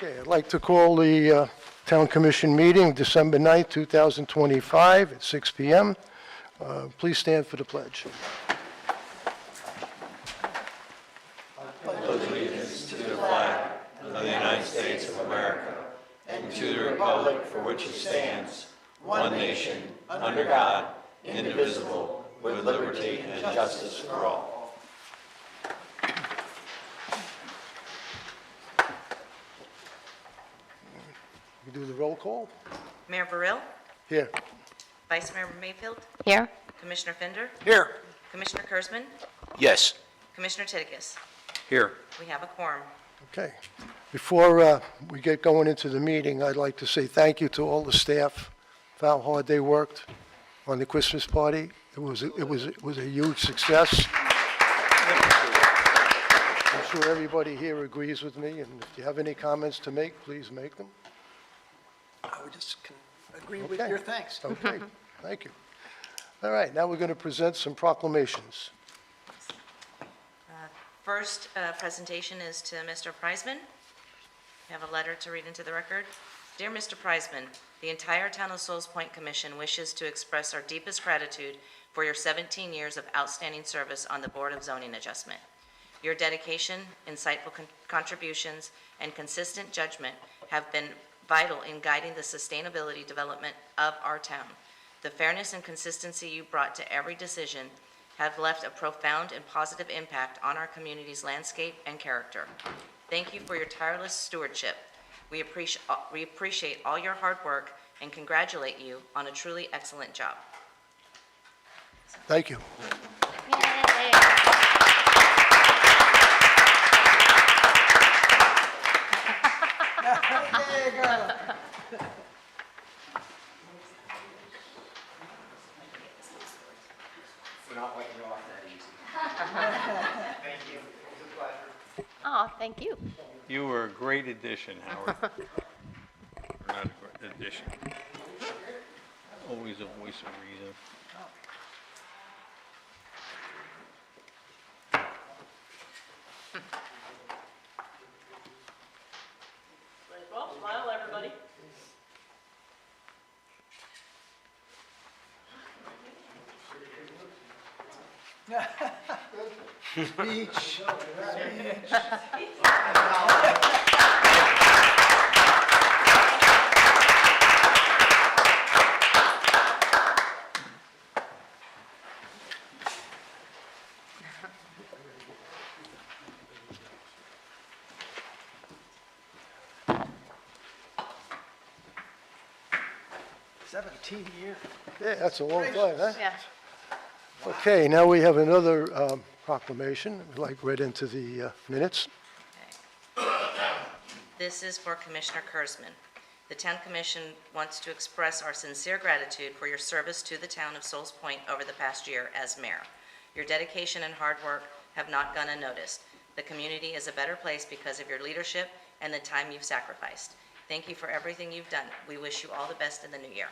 Okay, I'd like to call the Town Commission meeting, December 9th, 2025, at 6 PM. Please stand for the pledge. Allegiance to the flag of the United States of America and to the republic for which it stands, one nation, under God, indivisible, with liberty and justice for all. We do the roll call? Mayor Burrill, Here. Vice Mayor Mayfield, Here. Commissioner Fender, Here. Commissioner Kurzman, Yes. Commissioner Titicus. Here. We have a quorum. Okay. Before we get going into the meeting, I'd like to say thank you to all the staff for how hard they worked on the Christmas party. It was a huge success. I'm sure everybody here agrees with me, and if you have any comments to make, please make them. I would just agree with Okay. your thanks. Okay, thank you. All right, now we're going to present some proclamations. First presentation is to Mr. Preisman. We have a letter to read into the record. Dear Mr. Preisman, the entire Town of Sewell's Point Commission wishes to express our deepest gratitude for your 17 years of outstanding service on the Board of Zoning Adjustment. Your dedication, insightful contributions, and consistent judgment have been vital in guiding the sustainability development of our town. The fairness and consistency you brought to every decision have left a profound and positive impact on our community's landscape and character. Thank you for your tireless stewardship. We appreciate all your hard work and congratulate you on a truly excellent job. Thank you. There you go. We're not letting you off that easy. Thank you. It was a pleasure. Oh, thank you. You were a great addition, Howard. Or not a great addition. Always a voice of reason. Well, smile, everybody. Speech. 17 years. Yeah, that's a long time, huh? Yeah. Okay, now we have another proclamation, like read into the minutes. This is for Commissioner Kurzman. The Town Commission wants to express our sincere gratitude for your service to the town of Sewell's Point over the past year as mayor. Your dedication and hard work have not gone unnoticed. The community is a better place because of your leadership and the time you've sacrificed. Thank you for everything you've done. We wish you all the best in the new year.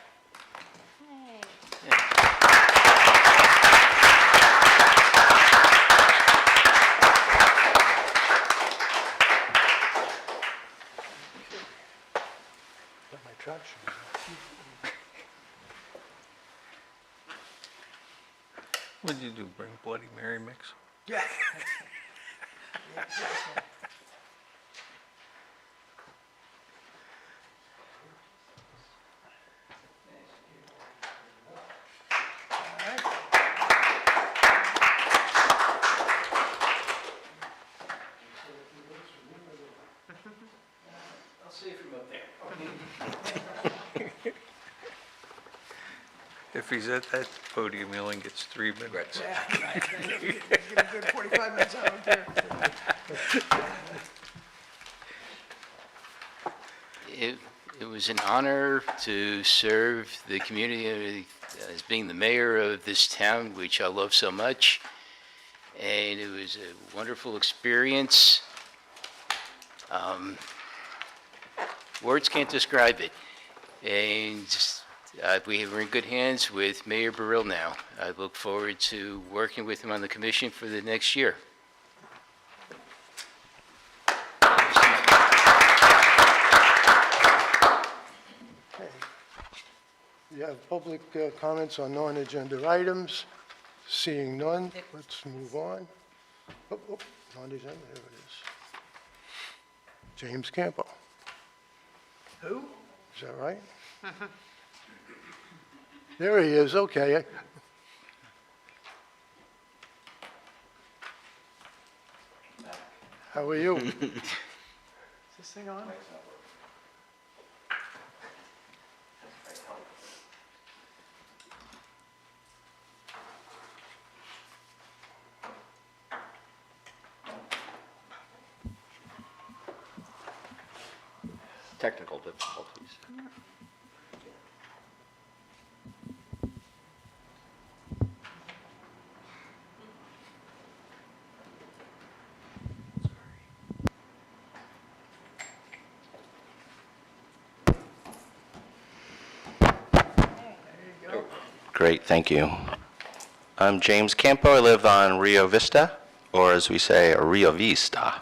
Got my trash. What did you do, bring Bloody Mary mix? Yeah. I'll see you from up there. If he's at that podium, he only gets 3 minutes. Yeah, right. Get a good 45 minutes out of there. It was an honor to serve the community as being the mayor of this town, which I love so much. And it was a wonderful experience. Words can't describe it. And we're in good hands with Mayor Burrill now. I look forward to working with him on the commission for the next year. you have public comments on non-agenda items? Seeing none, let's move on. Oh, non-agenda, there it is. James Campo. Who? Is that right? There he is, okay. How are you? Is this thing on? Technical difficulties. Great, thank you. I'm James Campo. I live on Rio Vista, or as we say, Rio Vista.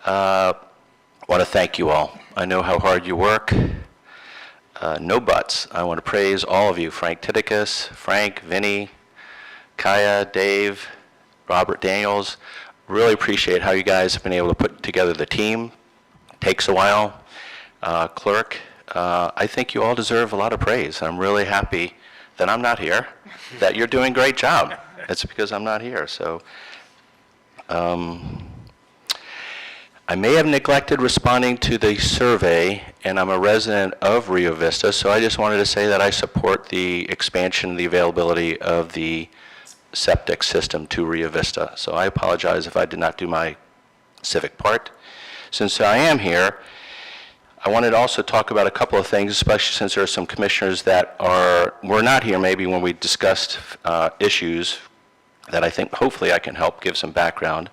Want to thank you all. I know how hard you work. No buts. I want to praise all of you, Frank Titicus, Frank, Vinny, Kaya, Dave, Robert Daniels. Really appreciate how you guys have been able to put together the team. Takes a while. Clerk, I think you all deserve a lot of praise. I'm really happy that I'm not here, that you're doing a great job. It's because I'm not here. So I may have neglected responding to the survey, and I'm a resident of Rio Vista, so I just wanted to say that I support the expansion, the availability of the septic system to Rio Vista. So I apologize if I did not do my civic part. Since I am here, I wanted to also talk about a couple of things, especially since there are some commissioners that were not here maybe when we discussed issues that I think hopefully I can help give some background.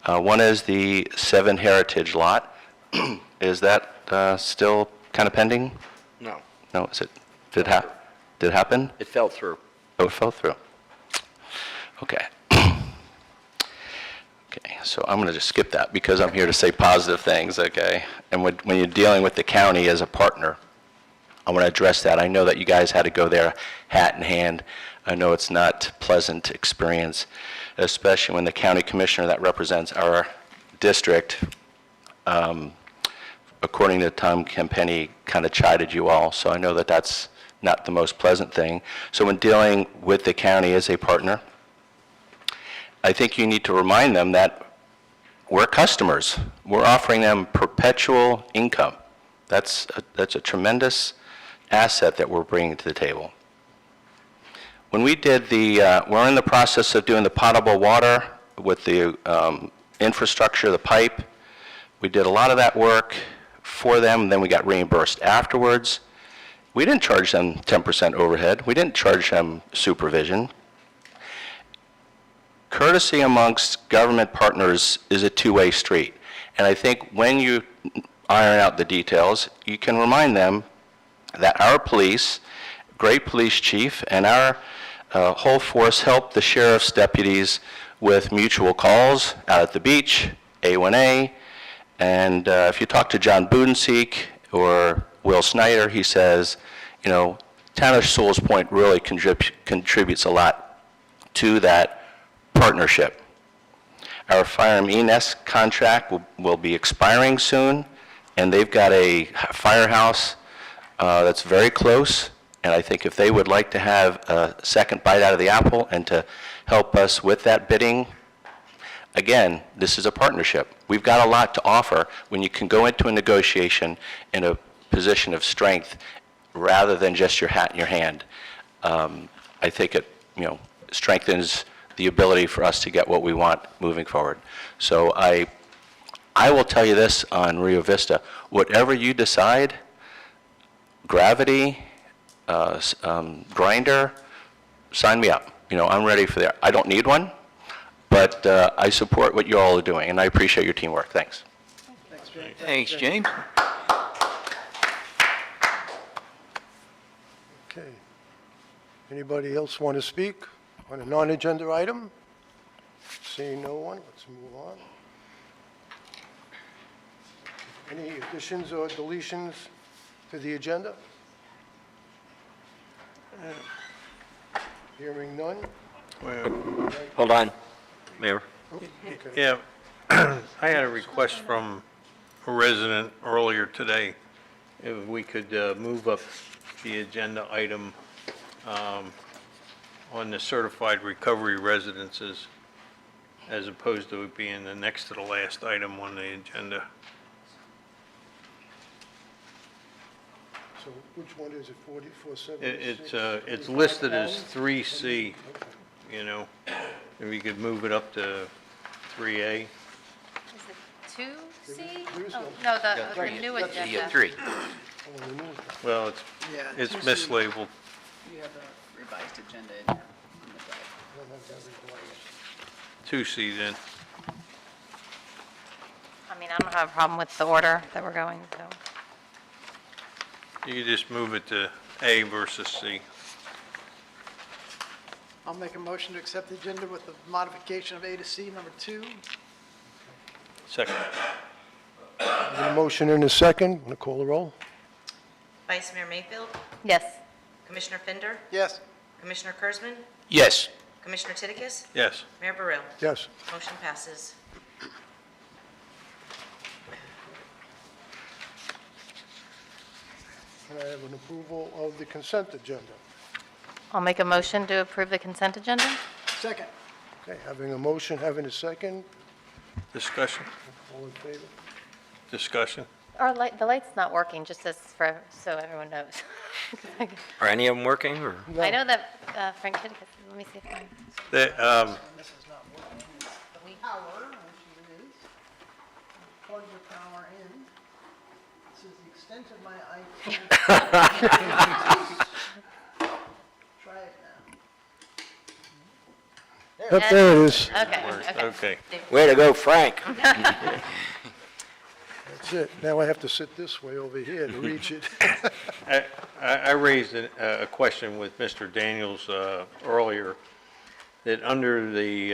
One is the 7 Heritage lot. Is that still kind of pending? No, No, is it? Did it happen? it fell through. Oh, it fell through. Okay. Okay, so I'm going to just skip that because I'm here to say positive things, okay? And when you're dealing with the county as a partner, I want to address that. I know that you guys had to go there hat in hand. I know it's not a pleasant experience, especially when the county commissioner that represents our district, according to Tom Kempenny, kind of chided you all. So I know that that's not the most pleasant thing. So when dealing with the county as a partner, I think you need to remind them that we're customers. We're offering them perpetual income. That's a tremendous asset that we're bringing to the table. When we did we're in the process of doing the potable water with the infrastructure, the pipe. We did a lot of that work for them, and then we got reimbursed afterwards. We didn't charge them 10% overhead. We didn't charge them supervision. Courtesy amongst government partners is a two-way street. And I think when you iron out the details, you can remind them that our police, great police chief, and our whole force helped the sheriff's deputies with mutual calls out at the beach, A1A, and if you talk to John Budenseek or Will Snyder, he says, you know, town of Sewell's Point really contributes a lot to that partnership. Our firearm E&S contract will be expiring soon, and they've got a firehouse that's very close, and I think if they would like to have a second bite out of the apple and to help us with that bidding, again, this is a partnership. We've got a lot to offer when you can go into a negotiation in a position of strength rather than just your hat in your hand. I think it, strengthens the ability for us to get what we want moving forward. So I will tell you this on Rio Vista, whatever you decide, gravity, grinder, sign me up. I'm ready for that. I don't need one, but I support what you all are doing, and I appreciate your teamwork. Thanks. Thanks, James. Thanks, James. Okay. Anybody else want to speak on a non-agenda item? Seeing no one, let's move on. Any additions or deletions to the agenda? Hearing none? Hold on, Mayor. Yeah, I had a request from a resident earlier today, if we could move up the agenda item on the certified recovery residences, as opposed to it being the next to the last item on the agenda. So which one is it, 4476? It's listed as 3C, you know, if we could move it up to 3A. Is it 2C? There is Oh, no- no, the new agenda. Yeah, 3. Oh, the new one. Well, Yeah, it's 2C. mislabeled. You have a revised agenda in here. on the drive. I don't have that revised. 2C then. I mean, I don't have a problem with the order that we're going, so. You could just move it to A versus C. I'll make a motion to accept the agenda with the modification of A to C, number 2. Second. A motion and a second. I'm going to call the roll. Vice Mayor Mayfield, Yes. Commissioner Finder, Yes. Commissioner Kurzman, Yes. Commissioner Titicus, Yes. Mayor Burrell. Yes. Motion passes. And I have an approval of the consent agenda. I'll make a motion to approve the consent agenda. Second. Okay, having a motion, having a second. Discussion? All in favor? Discussion? Our light, the light's not working, just as for, so everyone knows. Are any of them working, or? I know that Frank Titicus, let me see if I. The, This is not working. The power, which it is. Plug your power in. This is the extent of my iPhone. Try it now. Yep, there it is. Okay, okay. Way to go, Frank. That's it. Now I have to sit this way over here to reach it. I raised a question with Mr. Daniels earlier, that under the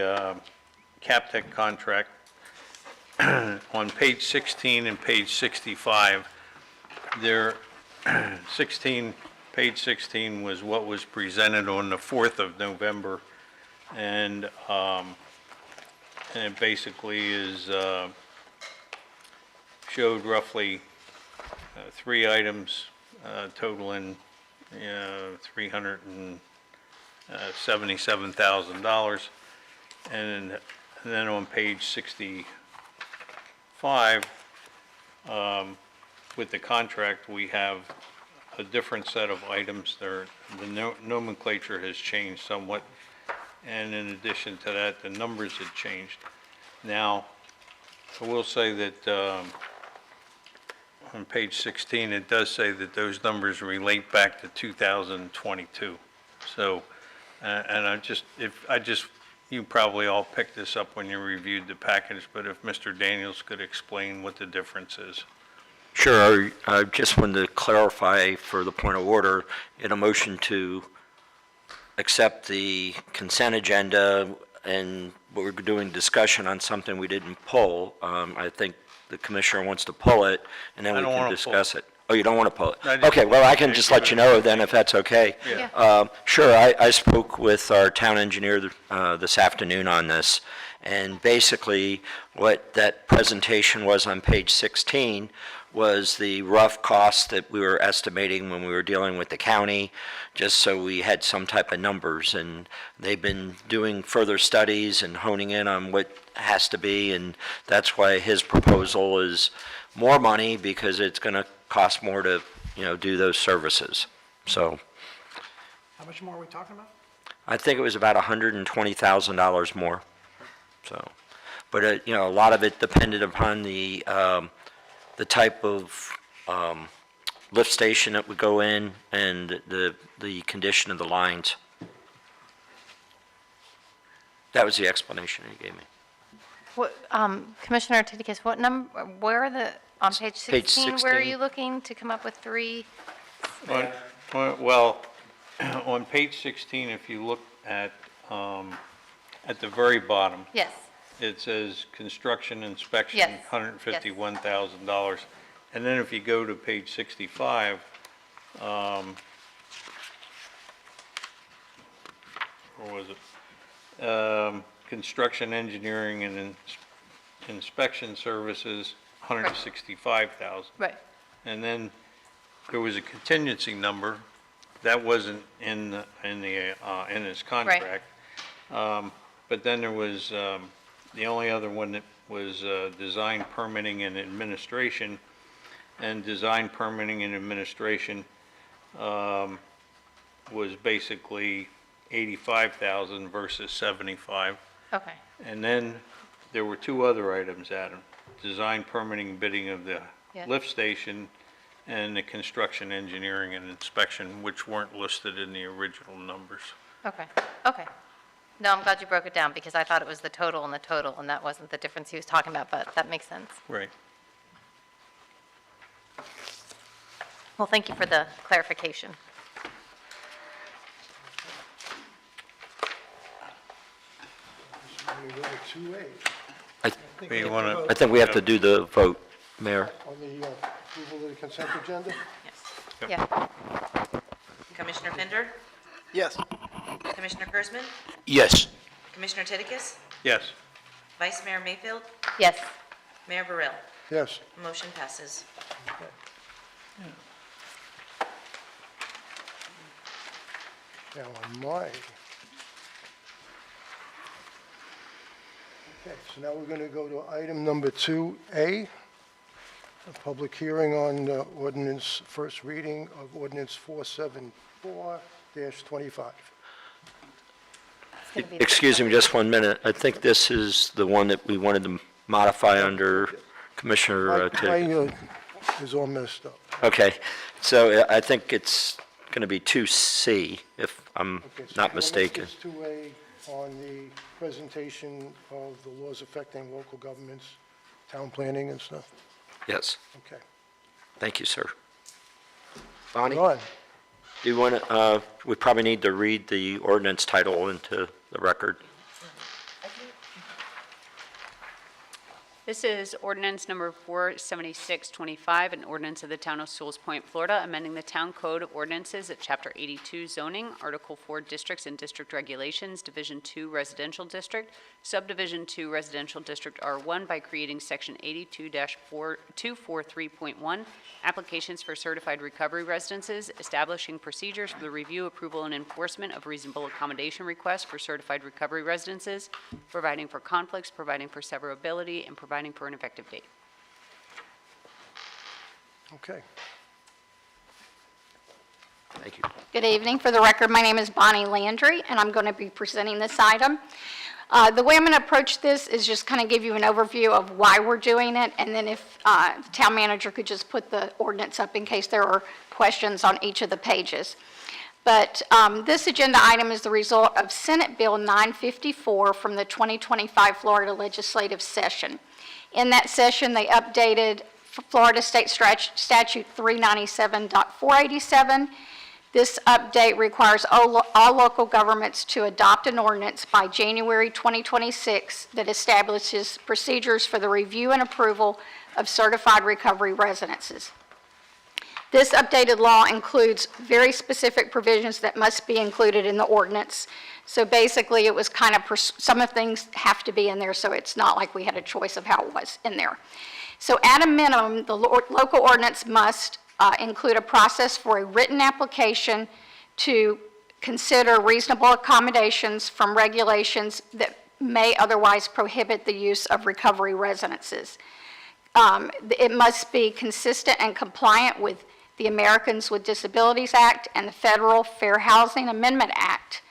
CapTech contract, on page 16 and page 65, there, page 16 was what was presented on the 4th of November, and it basically is, showed roughly 3 items totaling $377,000. And then on page 65, with the contract, we have a different set of items there. The nomenclature has changed somewhat, and in addition to that, the numbers had changed. Now, I will say that on page 16, it does say that those numbers relate back to 2022. So, and you probably all picked this up when you reviewed the package, but if Mr. Daniels could explain what the difference is. Sure, I just wanted to clarify for the point of order, in a motion to accept the consent agenda, and we're doing discussion on something we didn't pull. I think the commissioner wants to pull it, and then I we don't can wanna discuss it. Oh, you don't want to pull it? I just- Okay, well, I can just let you know then if that's okay. Yeah. Sure, I spoke with our town engineer this afternoon on this, and basically what that presentation was on page 16 was the rough cost that we were estimating when we were dealing with the county, just so we had some type of numbers. And they've been doing further studies and honing in on what has to be, and that's why his proposal is more money, because it's going to cost more to, do those services. So How much more are we talking about? I think it was about $120,000 more. So, but a lot of it depended upon the type of lift station that would go in and the condition of the lines. That was the explanation he gave me. What, Commissioner Titicus, what number, where are the, on page 16, where are 16. you looking to come up with 3? Well, on page 16, if you look at the very bottom, Yes, it says construction inspection, Yes, $151,000. And then if you go to page 65, or was it? Construction, engineering, and inspection services, 165,000. Right. And then there was a contingency number that wasn't in his contract. But then there was, the only other one that was design, permitting, and administration. And design, permitting, and administration was basically 85,000 versus 75. Okay. And then there were two other items, Adam. Design, permitting, bidding of the Yeah. lift station and the construction, engineering, and inspection, which weren't listed in the original numbers. Okay. Okay. No, I'm glad you broke it down because I thought it was the total, and that wasn't the difference he was talking about, but that makes sense. Right. Well, thank you for the clarification. We go to 2A. You want to? I think we have to do the vote, Mayor. On the approval of the consent agenda? Yes. Yeah. Commissioner Fender? Yes. Commissioner Kurzman? Yes. Commissioner Titicus? Yes. Vice Mayor Mayfield? Yes. Mayor Burrell? Yes. Motion passes. Now, on my... Okay, so now we're going to go to item number 2A, a public hearing on ordinance, first reading of ordinance 474-25. It's gonna be the- Excuse me just 1 minute. I think this is the one that we wanted to modify under Commissioner Tick. My is all messed up. Okay, so I think it's going to be 2C, if I'm Okay, so not mistaken. It's 2A on the presentation of the laws affecting local governments, town planning and stuff. Yes, Okay. thank you, sir. Bonnie, Ron? do you want to, we probably need to read the ordinance title into the record. This is ordinance number 47625, an ordinance of the Town of Sewell's Point, Florida, amending the Town Code of Ordinances at Chapter 82 zoning, Article 4 districts and district regulations, Division 2 residential district, Subdivision 2 residential district R1 by creating Section 82-243.1, applications for certified recovery residences, establishing procedures for the review, approval, and enforcement of reasonable accommodation requests for certified recovery residences, providing for conflicts, providing for severability, and providing for an effective date. Okay. Thank you. Good evening. For the record, my name is Bonnie Landry, and I'm going to be presenting this item. The way I'm going to approach this is just kind of give you an overview of why we're doing it, and then if the town manager could just put the ordinance up in case there are questions on each of the pages. But this agenda item is the result of Senate Bill 954 from the 2025 Florida legislative session. In that session, they updated Florida State Statute 397.487. This update requires all local governments to adopt an ordinance by January 2026 that establishes procedures for the review and approval of certified recovery residences. This updated law includes very specific provisions that must be included in the ordinance. So basically, it was kind of, some of things have to be in there, so it's not like we had a choice of how it was in there. So at a minimum, the local ordinance must include a process for a written application to consider reasonable accommodations from regulations that may otherwise prohibit the use of recovery residences. It must be consistent and compliant with the Americans with Disabilities Act and the Federal Fair Housing Amendment Act.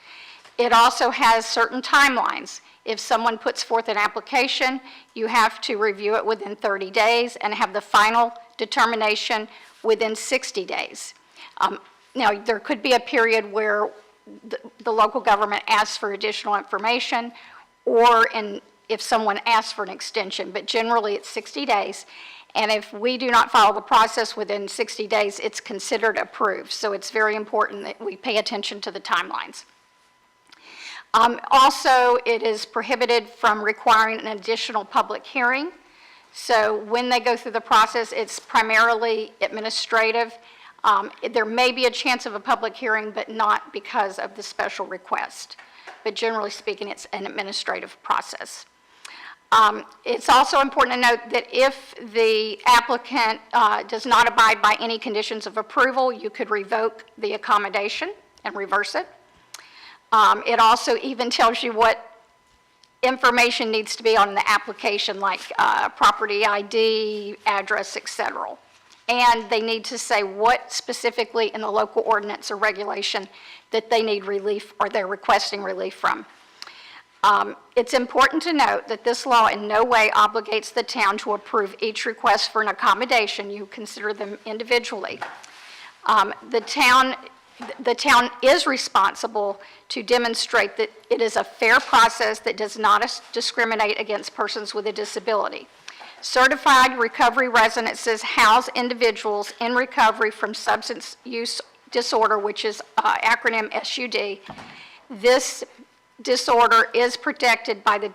It also has certain timelines. If someone puts forth an application, you have to review it within 30 days and have the final determination within 60 days. Now, there could be a period where the local government asks for additional information, or if someone asks for an extension, but generally it's 60 days. And if we do not follow the process within 60 days, it's considered approved. So it's very important that we pay attention to the timelines. Also, it is prohibited from requiring an additional public hearing. So when they go through the process, it's primarily administrative. There may be a chance of a public hearing, but not because of the special request. but generally speaking, it's an administrative process. It's also important to note that if the applicant does not abide by any conditions of approval, you could revoke the accommodation and reverse it. It also even tells you what information needs to be on the application, like property ID, address, etc. And they need to say what specifically in the local ordinance or regulation that they need relief or they're requesting relief from. It's important to note that this law in no way obligates the town to approve each request for an accommodation. You consider them individually. The town is responsible to demonstrate that it is a fair process that does not discriminate against persons with a disability. Certified recovery residences house individuals in recovery from substance use disorder, which is acronym SUD. This disorder is protected by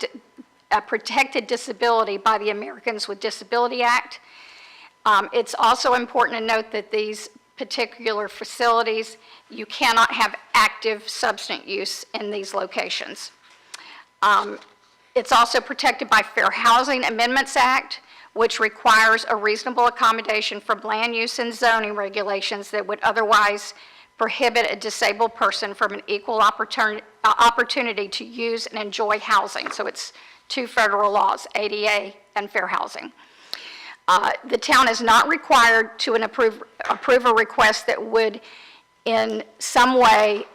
a protected disability by the Americans with Disability Act. It's also important to note that these particular facilities, you cannot have active substance use in these locations. It's also protected by Fair Housing Amendments Act, which requires a reasonable accommodation from land use and zoning regulations that would otherwise prohibit a disabled person from an equal opportunity to use and enjoy housing. So it's two federal laws, ADA and Fair Housing. The town is not required to approve a request that would in some way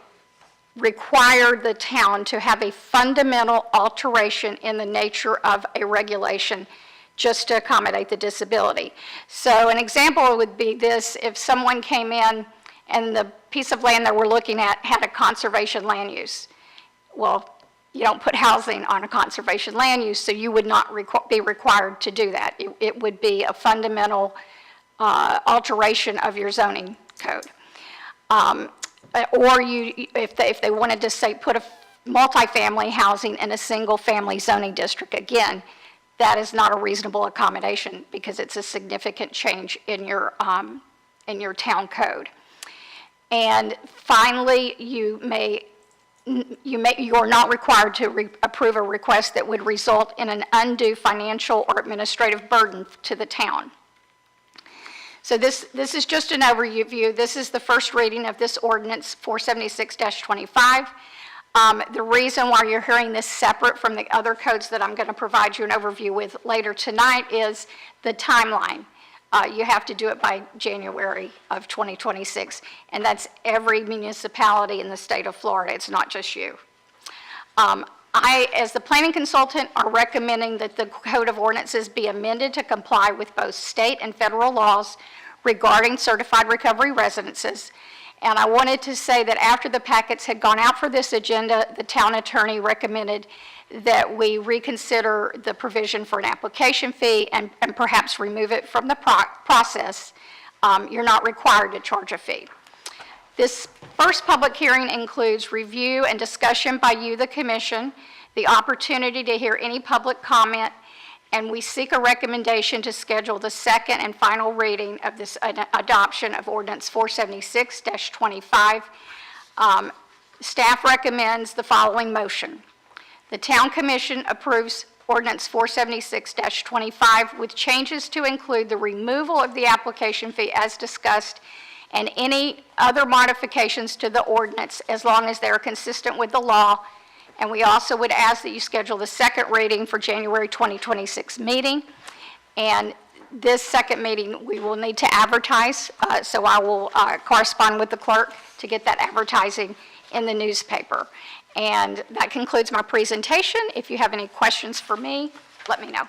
require the town to have a fundamental alteration in the nature of a regulation just to accommodate the disability. So an example would be this: if someone came in and the piece of land that we're looking at had a conservation land use. Well, you don't put housing on a conservation land use, so you would not be required to do that. It would be a fundamental alteration of your zoning code. Or if they wanted to say put a multifamily housing in a single family zoning district, again, that is not a reasonable accommodation because it's a significant change in your town code. And finally, you are not required to approve a request that would result in an undue financial or administrative burden to the town. So this is just an overview. This is the first reading of this ordinance 476-25. The reason why you're hearing this separate from the other codes that I'm going to provide you an overview with later tonight is the timeline. You have to do it by January of 2026, and that's every municipality in the state of Florida. It's not just you. I, as the planning consultant, are recommending that the Code of Ordinances be amended to comply with both state and federal laws regarding certified recovery residences. And I wanted to say that after the packets had gone out for this agenda, the town attorney recommended that we reconsider the provision for an application fee and perhaps remove it from the process. You're not required to charge a fee. This first public hearing includes review and discussion by you, the commission, the opportunity to hear any public comment, and we seek a recommendation to schedule the second and final reading of this adoption of Ordinance 476-25. Staff recommends the following motion. The Town Commission approves Ordinance 476-25 with changes to include the removal of the application fee as discussed and any other modifications to the ordinance as long as they are consistent with the law. And we also would ask that you schedule the second reading for January 2026 meeting. And this second meeting, we will need to advertise, so I will correspond with the clerk to get that advertising in the newspaper. And that concludes my presentation. If you have any questions for me, let me know.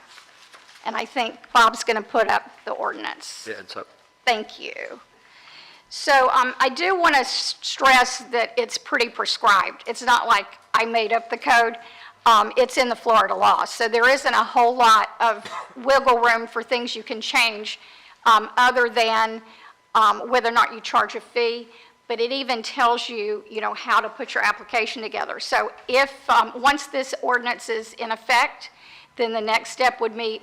And I think Bob's going to put up the ordinance. Yeah, it's up. Thank you. So I do want to stress that it's pretty prescribed. It's not like I made up the code. It's in the Florida law. So there isn't a whole lot of wiggle room for things you can change other than whether or not you charge a fee. But it even tells you, how to put your application together. So if, once this ordinance is in effect, then the next step would be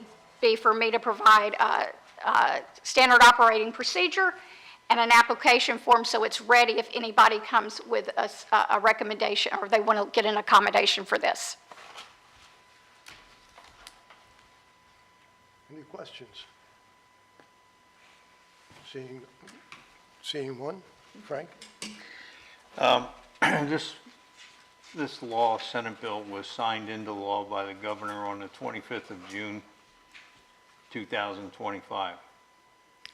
for me to provide a standard operating procedure, and an application form so it's ready if anybody comes with a recommendation or they want to get an accommodation for this. Any questions? Seeing one. Frank? This law, Senate bill, was signed into law by the governor on the 25th of June, 2025.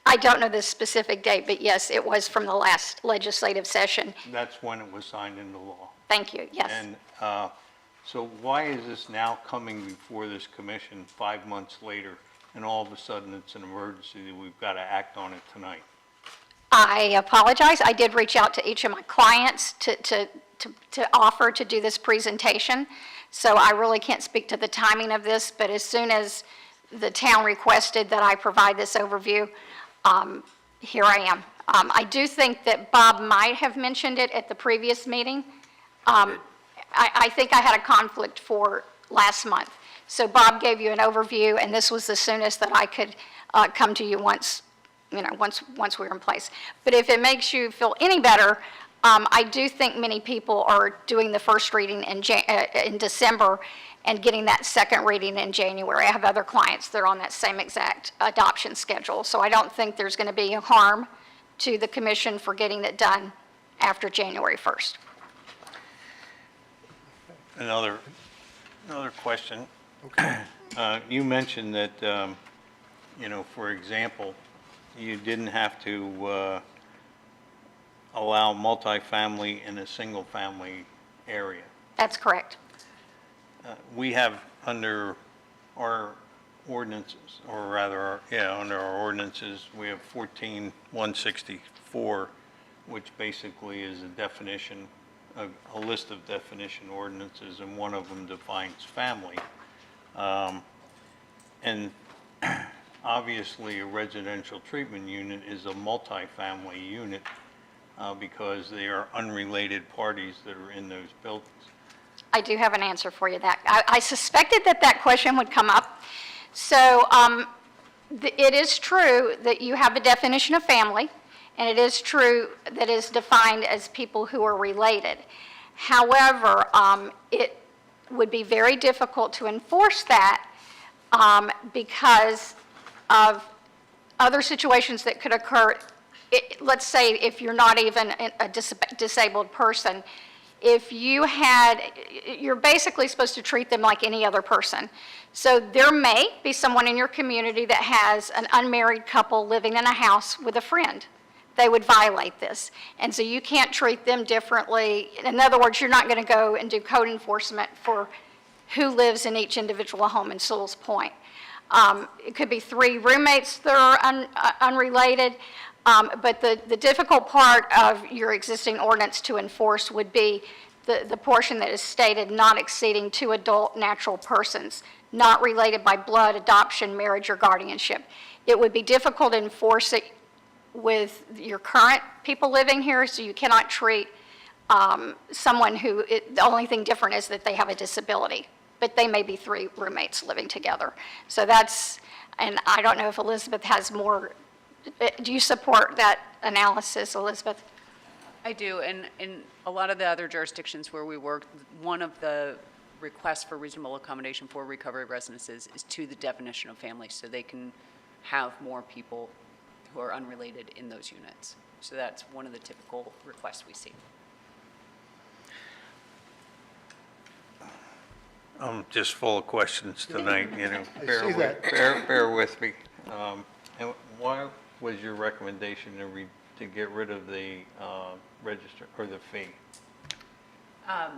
I don't know the specific date, but yes, it was from the last legislative session. That's when it was signed into law. Thank you, yes. And so why is this now coming before this commission 5 months later, and all of a sudden it's an emergency that we've got to act on it tonight? I apologize. I did reach out to each of my clients to offer to do this presentation. So I really can't speak to the timing of this, but as soon as the town requested that I provide this overview, here I am. I do think that Bob might have mentioned it at the previous meeting. I think I had a conflict for last month. So Bob gave you an overview, and this was the soonest that I could come to you once we were in place. But if it makes you feel any better, I do think many people are doing the first reading in December and getting that second reading in January. I have other clients that are on that same exact adoption schedule. So I don't think there's going to be a harm to the commission for getting it done after January 1st. Another question. You mentioned that, for example, you didn't have to allow multifamily in a single-family area. That's correct. We have under our ordinances, or rather, under our ordinances, we have 14-164, which basically is a definition, a list of definition ordinances, and one of them defines family. And obviously, a residential treatment unit is a multifamily unit because they are unrelated parties that are in those buildings. I do have an answer for you. I suspected that question would come up. So it is true that you have a definition of family, and it is true that it's defined as people who are related. However, it would be very difficult to enforce that because of other situations that could occur. Let's say if you're not even a disabled person, if you're basically supposed to treat them like any other person. So there may be someone in your community that has an unmarried couple living in a house with a friend. They would violate this. And so you can't treat them differently. In other words, you're not going to go and do code enforcement for who lives in each individual home in Sewell's Point. It could be 3 roommates that are unrelated. But the difficult part of your existing ordinance to enforce would be the portion that is stated not exceeding 2 adult natural persons, not related by blood, adoption, marriage, or guardianship. It would be difficult to enforce it with your current people living here, so you cannot treat someone who, the only thing different is that they have a disability, but they may be 3 roommates living together. So and I don't know if Elizabeth has more. Do you support that analysis, Elizabeth? I do, and in a lot of the other jurisdictions where we work, one of the requests for reasonable accommodation for recovery residences is to the definition of family, so they can have more people who are unrelated in those units. So that's one of the typical requests we see. I'm just full of questions tonight, see that. Bear with me. And why was your recommendation to get rid of the register or the fee? I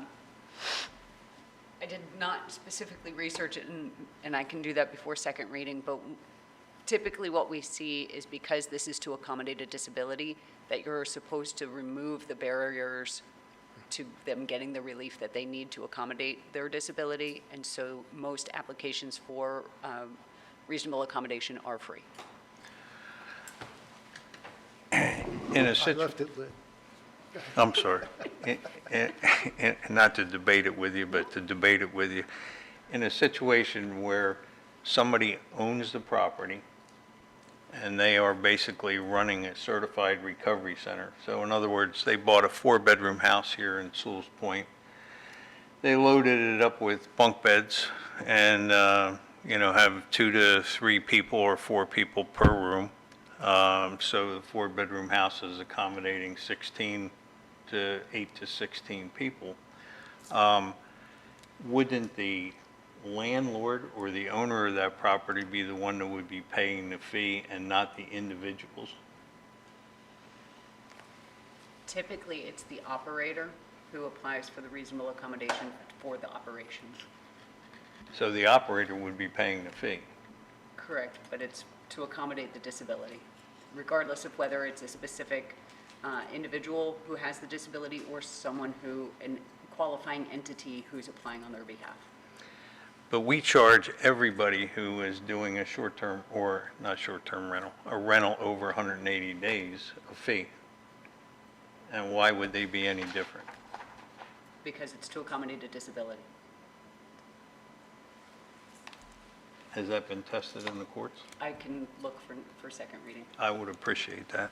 did not specifically research it, and I can do that before second reading, but typically what we see is because this is to accommodate a disability, that you're supposed to remove the barriers to them getting the relief that they need to accommodate their disability, and so most applications for reasonable accommodation are free. In a I situation, left it lit. I'm sorry, and not to debate it with you, but to debate it with you. In a situation where somebody owns the property and they are basically running a certified recovery center. So in other words, they bought a 4-bedroom house here in Sewell's Point. They loaded it up with bunk beds and, have 2 to 3 people or 4 people per room. So the 4-bedroom house is accommodating 8 to 16 people. Wouldn't the landlord or the owner of that property be the one that would be paying the fee and not the individuals? Typically, it's the operator who applies for the reasonable accommodation for the operation. So the operator would be paying the fee. Correct, but it's to accommodate the disability, regardless of whether it's a specific individual who has the disability or someone an qualifying entity who's applying on their behalf. But we charge everybody who is doing a short-term, or not short-term rental, a rental over 180 days a fee. And why would they be any different? Because it's to accommodate a disability. Has that been tested in the courts? I can look for second reading. I would appreciate that.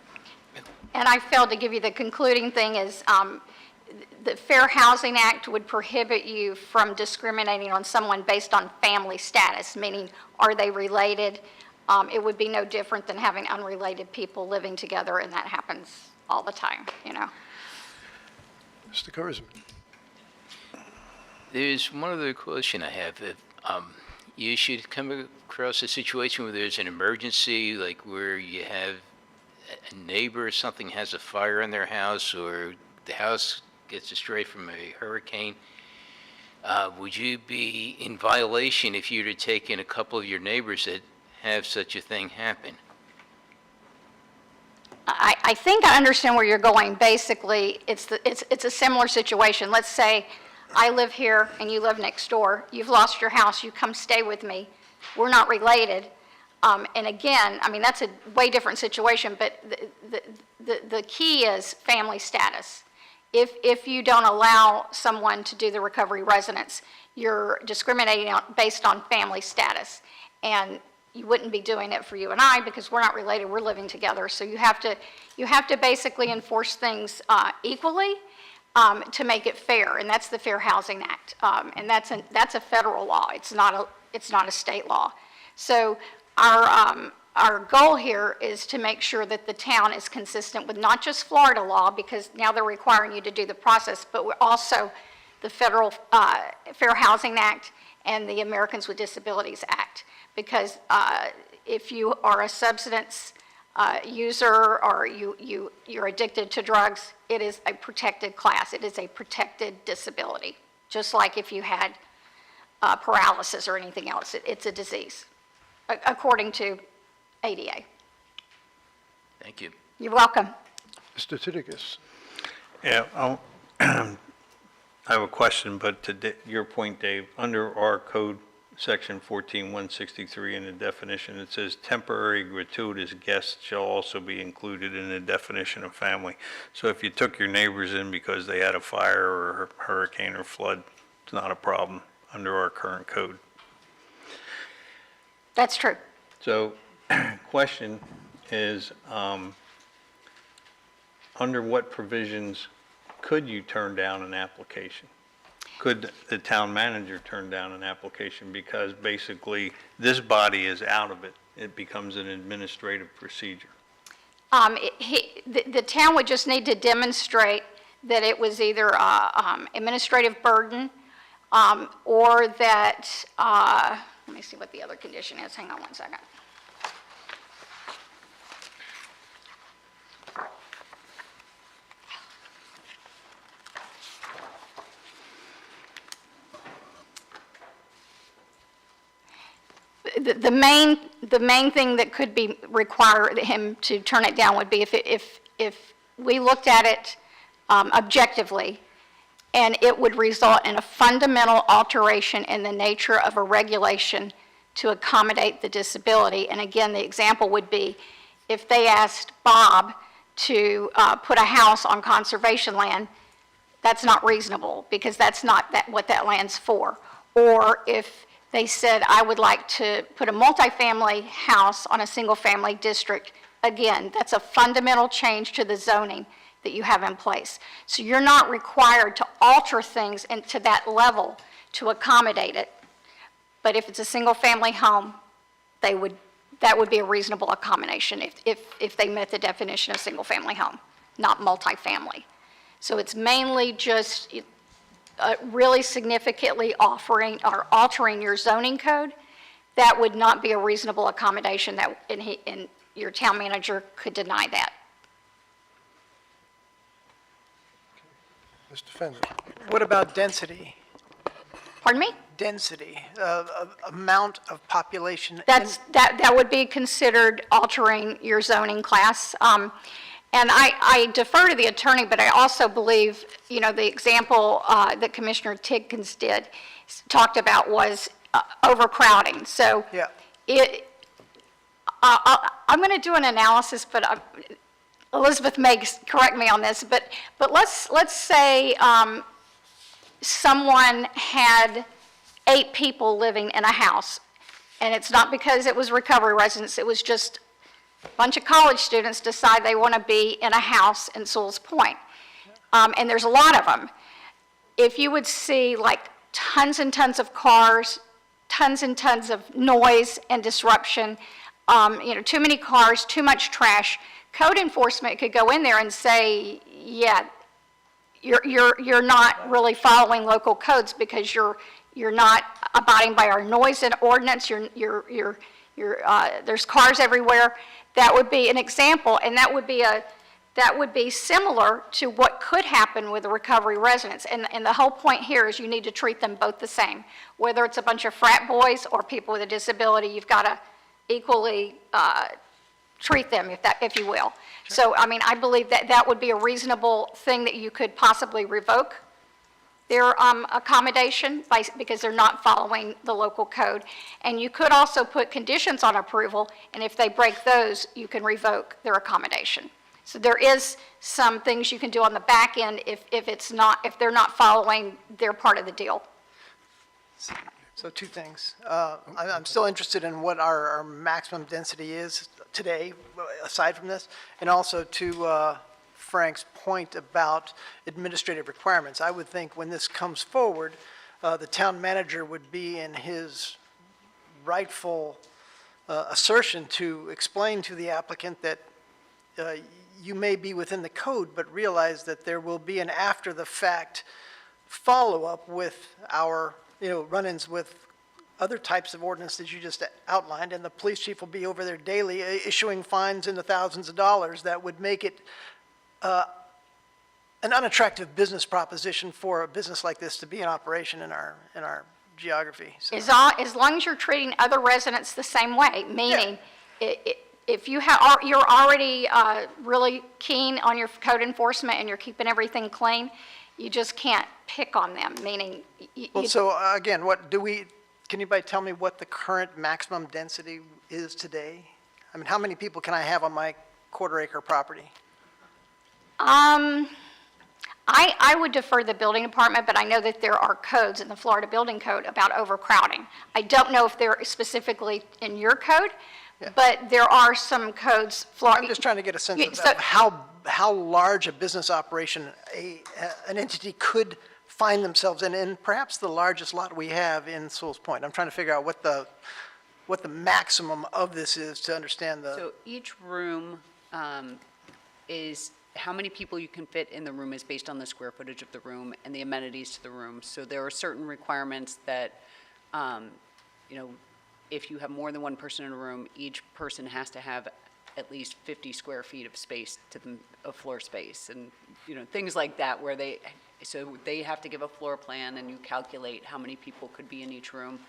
And I failed to give you the concluding thing is, the Fair Housing Act would prohibit you from discriminating on someone based on family status, meaning are they related? It would be no different than having unrelated people living together, and that happens all the time, Mr. Kurzman. There's one other question I have. If you should come across a situation where there's an emergency, like where you have a neighbor or something has a fire in their house, or the house gets destroyed from a hurricane, would you be in violation if you were to take in a couple of your neighbors that have such a thing happen? I think I understand where you're going. Basically, it's a similar situation. Let's say I live here and you live next door. You've lost your house. You come stay with me. We're not related. And again, that's a way different situation, but the key is family status. If you don't allow someone to do the recovery residence, you're discriminating based on family status. And you wouldn't be doing it for you and I because we're not related, we're living together. So you have to basically enforce things equally to make it fair, and that's the Fair Housing Act. And that's a federal law, it's not a state law. So our goal here is to make sure that the town is consistent with not just Florida law, because now they're requiring you to do the process, but we're also the federal Fair Housing Act and the Americans with Disabilities Act. Because if you are a substance user or you're addicted to drugs, it is a protected class. It is a protected disability, just like if you had paralysis or anything else. It's a disease, according to ADA. Thank you. You're welcome. Mr. Titicus. Yeah, I have a question, but to your point, Dave, under our code, section 14-163, in the definition, it says temporary gratuitous guests shall also be included in the definition of family. So if you took your neighbors in because they had a fire or a hurricane or flood, it's not a problem under our current code. That's true. So, question is, under what provisions could you turn down an application? Could the town manager turn down an application? Because basically, this body is out of it. It becomes an administrative procedure. The town would just need to demonstrate that it was either administrative burden or that, let me see what the other condition is. Hang on one second. The main thing that could be require him to turn it down would be if we looked at it objectively, and it would result in a fundamental alteration in the nature of a regulation to accommodate the disability. And again, the example would be if they asked Bob to put a house on conservation land, that's not reasonable because that's not what that land's for. Or if They said, I would like to put a multifamily house on a single-family district. Again, that's a fundamental change to the zoning that you have in place. So you're not required to alter things into that level to accommodate it. But if it's a single-family home, that would be a reasonable accommodation if they met the definition of single-family home, not multifamily. So it's mainly just really significantly altering your zoning code. That would not be a reasonable accommodation, and your town manager could deny that. Mr. Fender? What about density? Pardon me? Density, amount of population. That would be considered altering your zoning class. And I defer to the attorney, but I also believe, the example that Commissioner Tidkins talked about was overcrowding. So Yeah. I'm going to do an analysis, but Elizabeth may correct me on this, but let's say someone had 8 people living in a house, and it's not because it was recovery residents, it was just a bunch of college students decide they want to be in a house in Sewell's Point. And there's a lot of them. If you would see like tons and tons of cars, tons and tons of noise and disruption, too many cars, too much trash, code enforcement could go in there and say, yeah, you're not really following local codes because you're not abiding by our noise and ordinance. There's cars everywhere. That would be an example, and that would be similar to what could happen with the recovery residents. And the whole point here is you need to treat them both the same. Whether it's a bunch of frat boys or people with a disability, you've got to equally treat them, if you will. So, I believe that would be a reasonable thing that you could possibly revoke their accommodation because they're not following the local code. And you could also put conditions on approval, and if they break those, you can revoke their accommodation. So there is some things you can do on the back end if they're not following their part of the deal. So 2 things. I'm still interested in what our maximum density is today, aside from this, and also to Frank's point about administrative requirements. I would think when this comes forward, the town manager would be in his rightful assertion to explain to the applicant that you may be within the code, but realize that there will be an after-the-fact follow-up with our, run-ins with other types of ordinances you just outlined, and the police chief will be over there daily issuing fines in the thousands of dollars that would make it an unattractive business proposition for a business like this to be in operation in our geography. So. As long as you're treating other residents the same way, meaning if you're already really keen on your code enforcement and you're keeping everything clean, you just can't pick on them, meaning... So again, can anybody tell me what the current maximum density is today? How many people can I have on my quarter-acre property? I would defer to the building department, but I know that there are codes in the Florida Building Code about overcrowding. I don't know if they're specifically in your code, but there are some codes. I'm just trying to get a sense of how large a business operation an entity could find themselves in, and perhaps the largest lot we have in Sewell's Point. I'm trying to figure out what the maximum of this is to understand the... So each room is, how many people you can fit in the room is based on the square footage of the room and the amenities to the room. So there are certain requirements that, if you have more than one person in a room, each person has to have at least 50 square feet of space of floor space, and things like that, where they have to give a floor plan, and you calculate how many people could be in each room,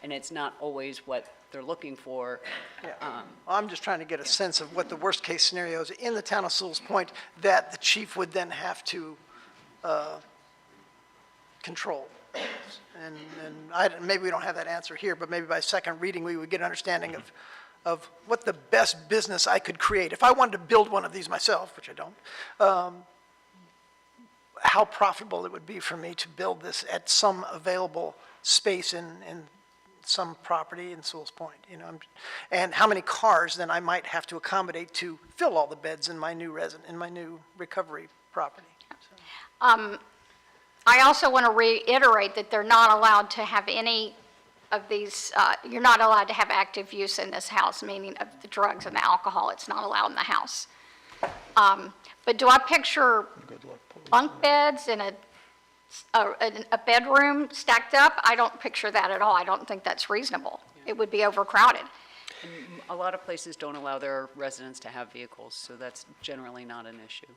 and it's not always what they're looking for. I'm just trying to get a sense of what the worst-case scenario is in the town of Sewell's Point that the chief would then have to control. And maybe we don't have that answer here, but maybe by second reading we would get an understanding of what the best business I could create. If I wanted to build one of these myself, which I don't, how profitable it would be for me to build this at some available space in some property in Sewell's Point, and how many cars then I might have to accommodate to fill all the beds in my new recovery property. I also want to reiterate that they're not allowed to have any of these, you're not allowed to have active use in this house, meaning of the drugs and the alcohol. It's not allowed in the house. But do I picture bunk beds in a bedroom stacked up? I don't picture that at all. I don't think that's reasonable. It would be overcrowded. A lot of places don't allow their residents to have vehicles, so that's generally not an issue.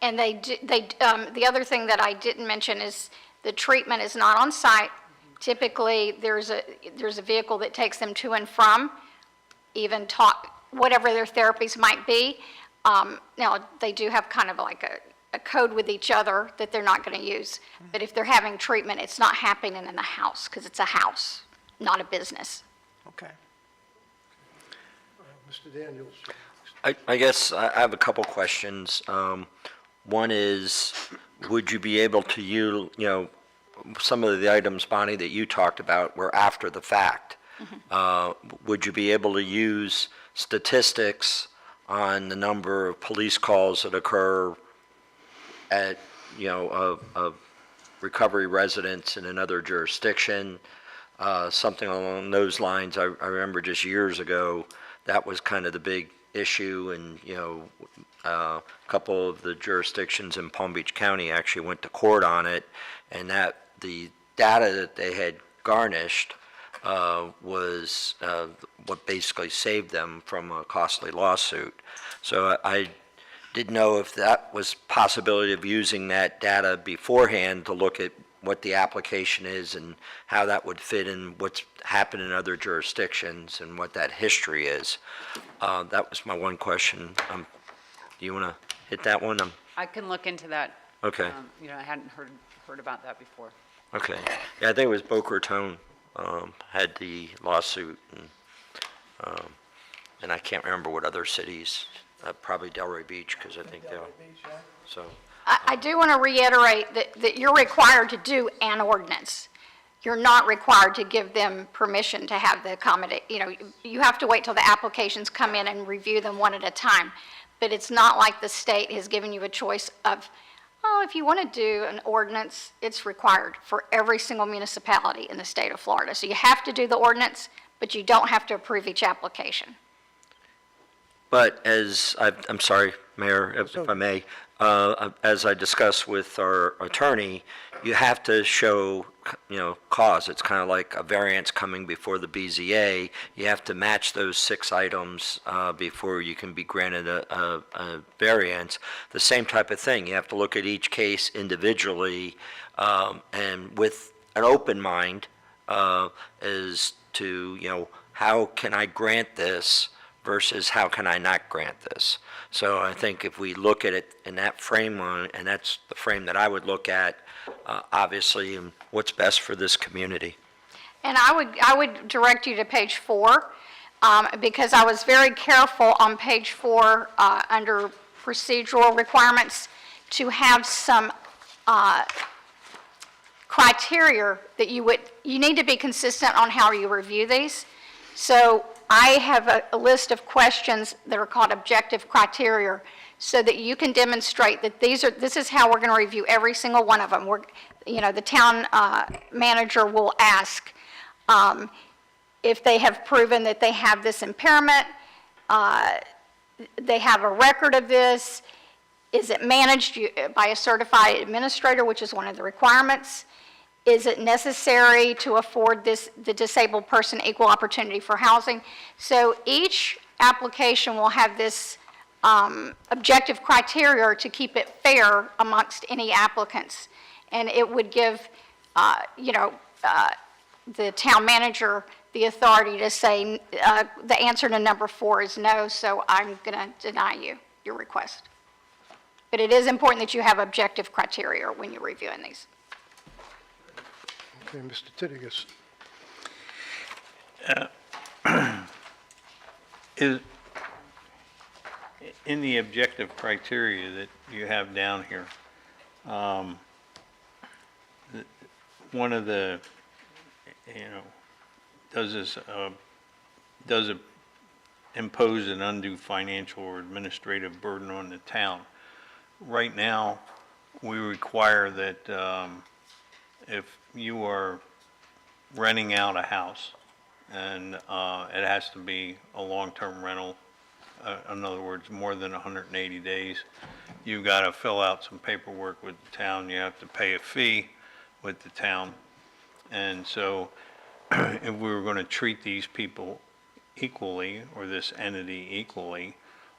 And the other thing that I didn't mention is the treatment is not on site. Typically, there's a vehicle that takes them to and from, even whatever their therapies might be. Now, they do have kind of like a code with each other that they're not going to use. But if they're having treatment, it's not happening in the house, because it's a house, not a business. Okay. Mr. Daniels. I guess I have a couple questions. One is, would you be able to use, some of the items, Bonnie, that you talked about were after the fact. Would you be able to use statistics on the number of police calls that occur at, of recovery residents in another jurisdiction? Something along those lines. I remember just years ago, that was kind of the big issue, and, a couple of the jurisdictions in Palm Beach County actually went to court on it, and that the data that they had garnished was what basically saved them from a costly lawsuit. So I didn't know if that was possibility of using that data beforehand to look at what the application is and how that would fit in what's happened in other jurisdictions and what that history is. That was my one question. Do you want to hit that one? I can look into that. Okay. I hadn't heard about that before. Okay. Yeah, I think it was Boca Raton had the lawsuit, and I can't remember what other cities. Probably Delray Beach, because I think they're. So. I do want to reiterate that you're required to do an ordinance. You're not required to give them permission to have the accommodate, you have to wait till the applications come in and review them one at a time. But it's not like the state has given you a choice of, if you want to do an ordinance, it's required for every single municipality in the state of Florida. So you have to do the ordinance, but you don't have to approve each application. But I'm sorry, Mayor, if I may, as I discussed with our attorney, you have to show, cause. It's kind of like a variance coming before the BZA. You have to match those 6 items before you can be granted a variance. The same type of thing. You have to look at each case individually and with an open mind as to, how can I grant this versus how can I not grant this. So I think if we look at it in that frame, and that's the frame that I would look at, obviously, and what's best for this community. And I would direct you to page 4, because I was very careful on page 4 under procedural requirements to have some criteria that you need to be consistent on how you review these. So I have a list of questions that are called objective criteria, so that you can demonstrate that this is how we're going to review every single one of them. The town manager will ask if they have proven that they have this impairment, they have a record of this, is it managed by a certified administrator, which is one of the requirements? Is it necessary to afford the disabled person equal opportunity for housing? So each application will have this objective criteria to keep it fair amongst any applicants. And it would give, the town manager the authority to say the answer to number 4 is no, so I'm going to deny you your request. But it is important that you have objective criteria when you're reviewing these. Okay, Mr. Titigus. In the objective criteria that you have down here, one of the, does it impose an undue financial or administrative burden on the town? Right now, we require that if you are renting out a house, and it has to be a long-term rental, in other words, more than 180 days, you've got to fill out some paperwork with the town, you have to pay a fee with the town. And so if we were going to treat these people equally, or this entity equally,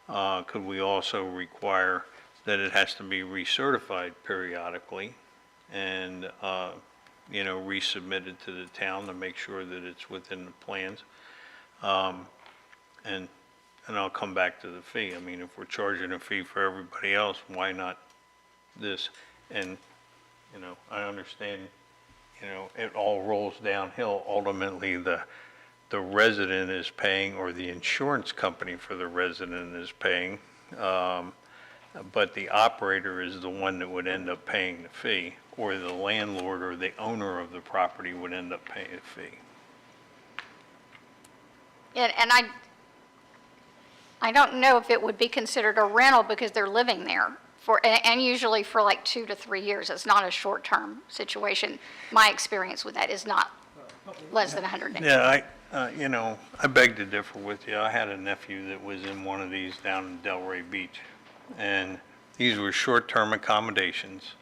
could we also require that it has to be recertified periodically and, resubmitted to the town to make sure that it's within the plans? And I'll come back to the fee. I mean, if we're charging a fee for everybody else, why not this? And, I understand, it all rolls downhill. Ultimately, the resident is paying, or the insurance company for the resident is paying, but the operator is the one that would end up paying the fee, or the landlord or the owner of the property would end up paying the fee. And I don't know if it would be considered a rental because they're living there and usually for like 2 to 3 years. It's not a short-term situation. My experience with that is not less than 100 days. Yeah, I beg to differ with you. I had a nephew that was in one of these down in Delray Beach, and these were short-term accommodations.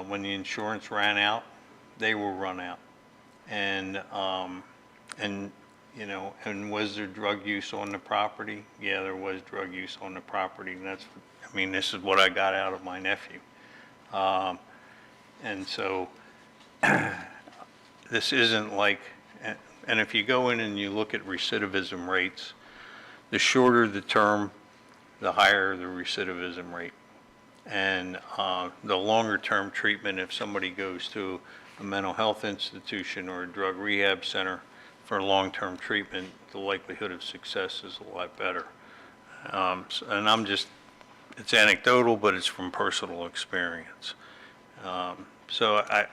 When the insurance ran out, they will run out. And was there drug use on the property? Yeah, there was drug use on the property, and this is what I got out of my nephew. And so this isn't like, and if you go in and you look at recidivism rates, the shorter the term, the higher the recidivism rate. And the longer term treatment, if somebody goes to a mental health institution or a drug rehab center for long-term treatment, the likelihood of success is a lot better. And it's anecdotal, but it's from personal experience. So I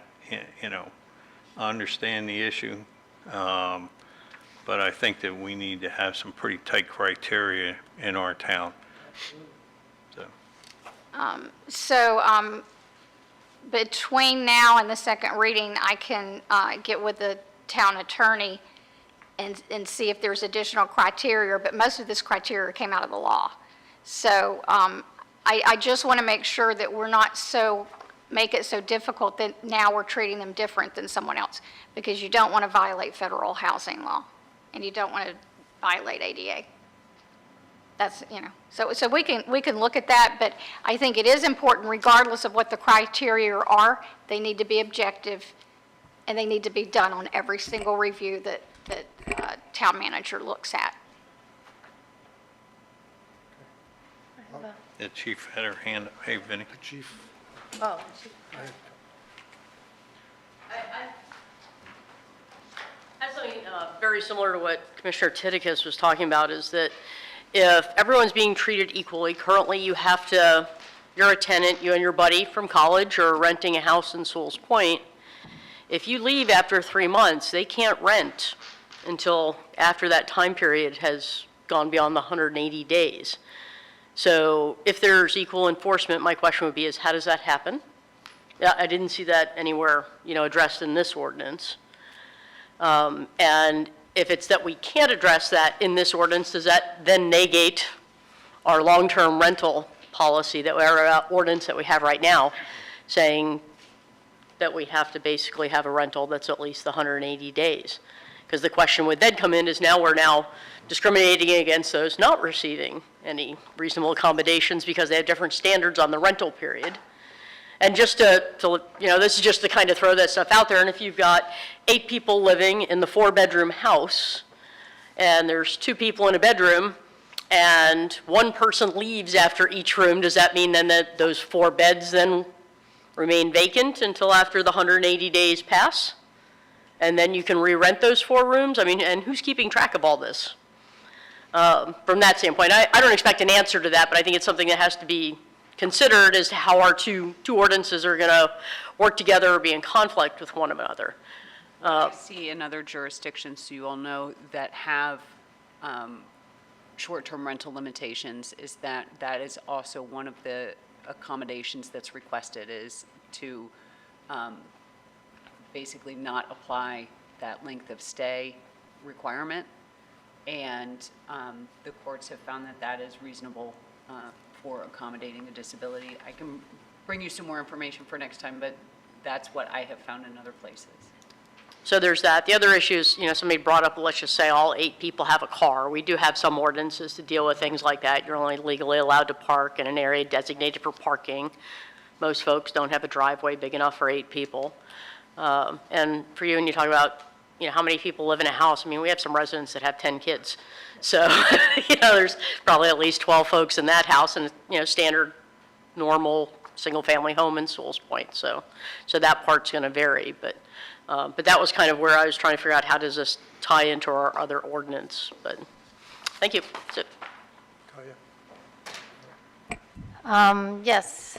understand the issue, but I think that we need to have some pretty tight criteria in our town. So between now and the second reading, I can get with the town attorney and see if there's additional criteria, but most of this criteria came out of the law. So I just want to make sure that we're not make it so difficult that now we're treating them different than someone else, because you don't want to violate federal housing law, and you don't want to violate ADA. That's, so we can look at that, but I think it is important, regardless of what the criteria are, they need to be objective, and they need to be done on every single review that town manager looks at. The chief had her hand up. Hey, Vinnie. Chief? Oh. I have something very similar to what Commissioner Titicus was talking about, is that if everyone's being treated equally, currently you're a tenant, you and your buddy from college are renting a house in Sewell's Point. If you leave after 3 months, they can't rent until after that time period has gone beyond the 180 days. So if there's equal enforcement, my question would be how does that happen? Yeah, I didn't see that anywhere, addressed in this ordinance. And if it's that we can't address that in this ordinance, does that then negate our long-term rental policy our ordinance that we have right now, saying that we have to basically have a rental that's at least the 180 days? Because the question would then come in is we're now discriminating against those not receiving any reasonable accommodations because they have different standards on the rental period. And just this is just to kind of throw that stuff out there. And if you've got 8 people living in the 4-bedroom house, and there's 2 people in a bedroom, and one person leaves after each room, does that mean then that those 4 beds then remain vacant until after the 180 days pass? And then you can re-rent those 4 rooms? And who's keeping track of all this? From that standpoint, I don't expect an answer to that, but I think it's something that has to be considered as to how our two ordinances are going to work together or be in conflict with one another. I see in other jurisdictions, so you all know, that have short-term rental limitations, is that that is also one of the accommodations that's requested, is to basically not apply that length of stay requirement. And the courts have found that that is reasonable for accommodating a disability. I can bring you some more information for next time, but that's what I have found in other places. So there's that. The other issue is, somebody brought up, let's just say all 8 people have a car. We do have some ordinances to deal with things like that. You're only legally allowed to park in an area designated for parking. Most folks don't have a driveway big enough for 8 people. And for you, when you talk about, how many people live in a house, I mean, we have some residents that have 10 kids. So, there's probably at least 12 folks in that house and, standard, normal, single-family home in Sewell's Point. So that part's going to vary. But that was kind of where I was trying to figure out how does this tie into our other ordinance. But thank you. That's it. Yes,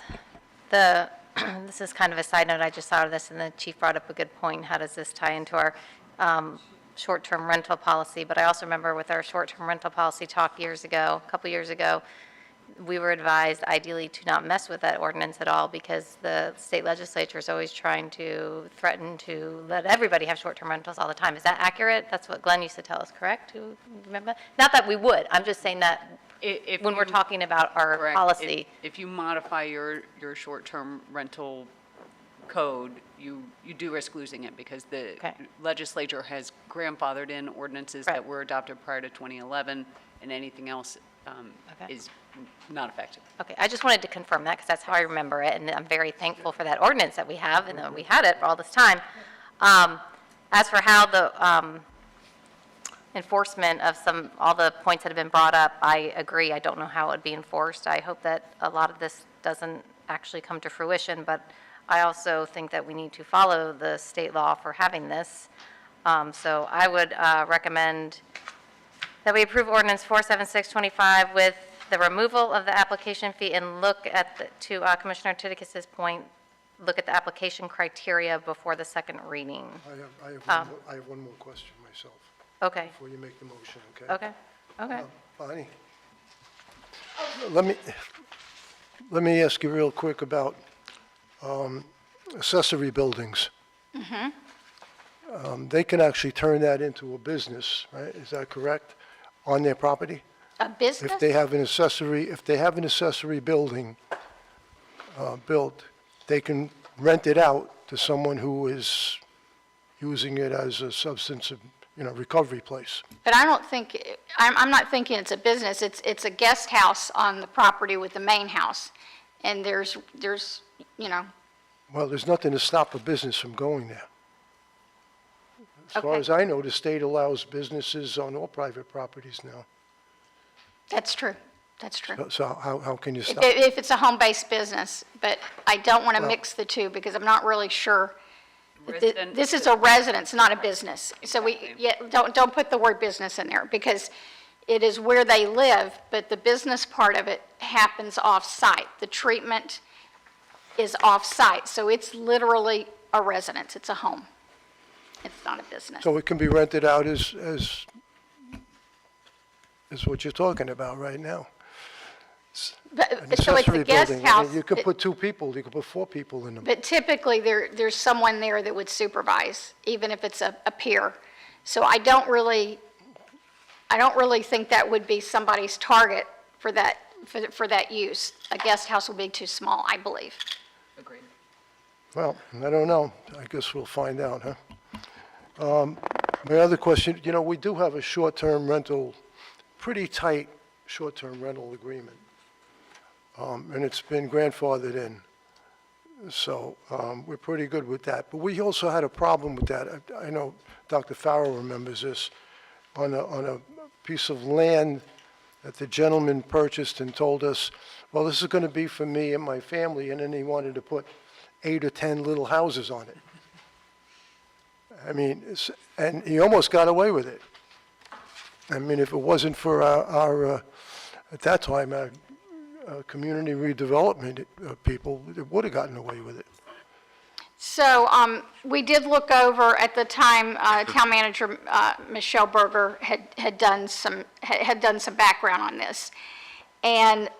this is kind of a side note, I just saw this, and the chief brought up a good point, how does this tie into our short-term rental policy? But I also remember with our short-term rental policy talk a couple years ago, we were advised ideally to not mess with that ordinance at all, because the state legislature is always trying to threaten to let everybody have short-term rentals all the time. Is that accurate? That's what Glenn used to tell us, correct? Do you remember? Not that we would, I'm just saying that when we're talking about our Correct. policy. If you modify your short-term rental code, you do risk losing it, because the Okay. legislature has grandfathered in ordinances Right. that were adopted prior to 2011, and anything else Okay. is not effective. Okay, I just wanted to confirm that, because that's how I remember it, and I'm very thankful for that ordinance that we have, and that we had it for all this time. As for how the enforcement of all the points that have been brought up, I agree. I don't know how it would be enforced. I hope that a lot of this doesn't actually come to fruition, but I also think that we need to follow the state law for having this. So I would recommend that we approve ordinance 47625 with the removal of the application fee, and look at, to Commissioner Tidikis's point, look at the application criteria before the second reading. I have one more question myself, Okay, before you make the motion, okay? okay, okay. Bonnie? Let me ask you real quick about accessory buildings. They can actually turn that into a business, right? Is that correct? On their property? A business? If they have an accessory building built, they can rent it out to someone who is using it as a substance, recovery place. But I don't think, I'm not thinking it's a business. It's a guest house on the property with the main house. And there's, Well, there's nothing to stop a business from going there. As far Okay. as I know, the state allows businesses on all private properties now. that's true. That's true. So how can you If stop? if it's a home-based business, but I don't want to mix the two, because I'm not really sure. This is a residence, not a business. So don't put the word business in there, because it is where they live, but the business part of it happens off-site. The treatment is off-site, so it's literally a residence, it's a home. It's not a business. So it can be rented out as what you're talking about right now. An So it's a accessory guest building. I house. mean, you could put 2 people, you could put 4 people in them. But typically, there's someone there that would supervise, even if it's a peer. So I don't really think that would be somebody's target for that use. A guest house will be too small, I believe. Agreed. Well, I don't know. I guess we'll find out, huh? My other question, we do have a short-term rental, pretty tight short-term rental agreement. And it's been grandfathered in. So we're pretty good with that. But we also had a problem with that. I know Dr. Farrow remembers this. On a piece of land that the gentleman purchased and told us, well, this is going to be for me and my family, and then he wanted to put 8 or 10 little houses on it. I mean, and he almost got away with it. I mean, if it wasn't for our at that time, community redevelopment people, it would have gotten away with it. So we did look over, at the time, Town Manager Michelle Berger had done some background on this. And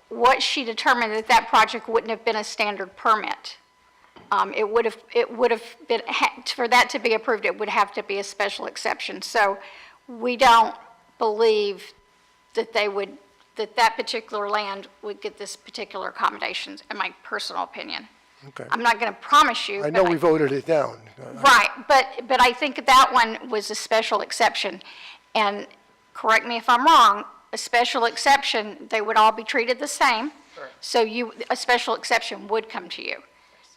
what she determined that project wouldn't have been a standard permit. It would have been, for that to be approved, it would have to be a special exception. So we don't believe that that particular land would get this particular accommodations, in my personal opinion. Okay. I'm not going to promise you. I but know we voted it down. Right, but I think that one was a special exception. And correct me if I'm wrong, a special exception, they would all be treated the same. So a special exception would come to you.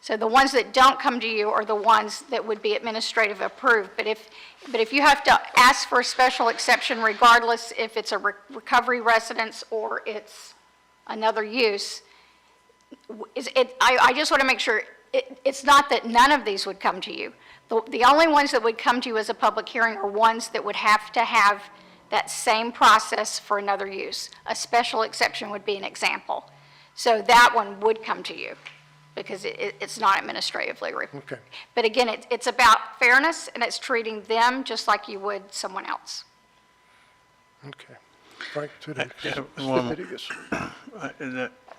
So the ones that don't come to you are the ones that would be administrative approved. But if you have to ask for a special exception regardless if it's a recovery residence or it's another use, I just want to make sure, it's not that none of these would come to you. The only ones that would come to you as a public hearing are ones that would have to have that same process for another use. A special exception would be an example. So that one would come to you because it's not administratively required. Okay. But again, it's about fairness and it's treating them just like you would someone else. Okay. Frank, to the, Yeah,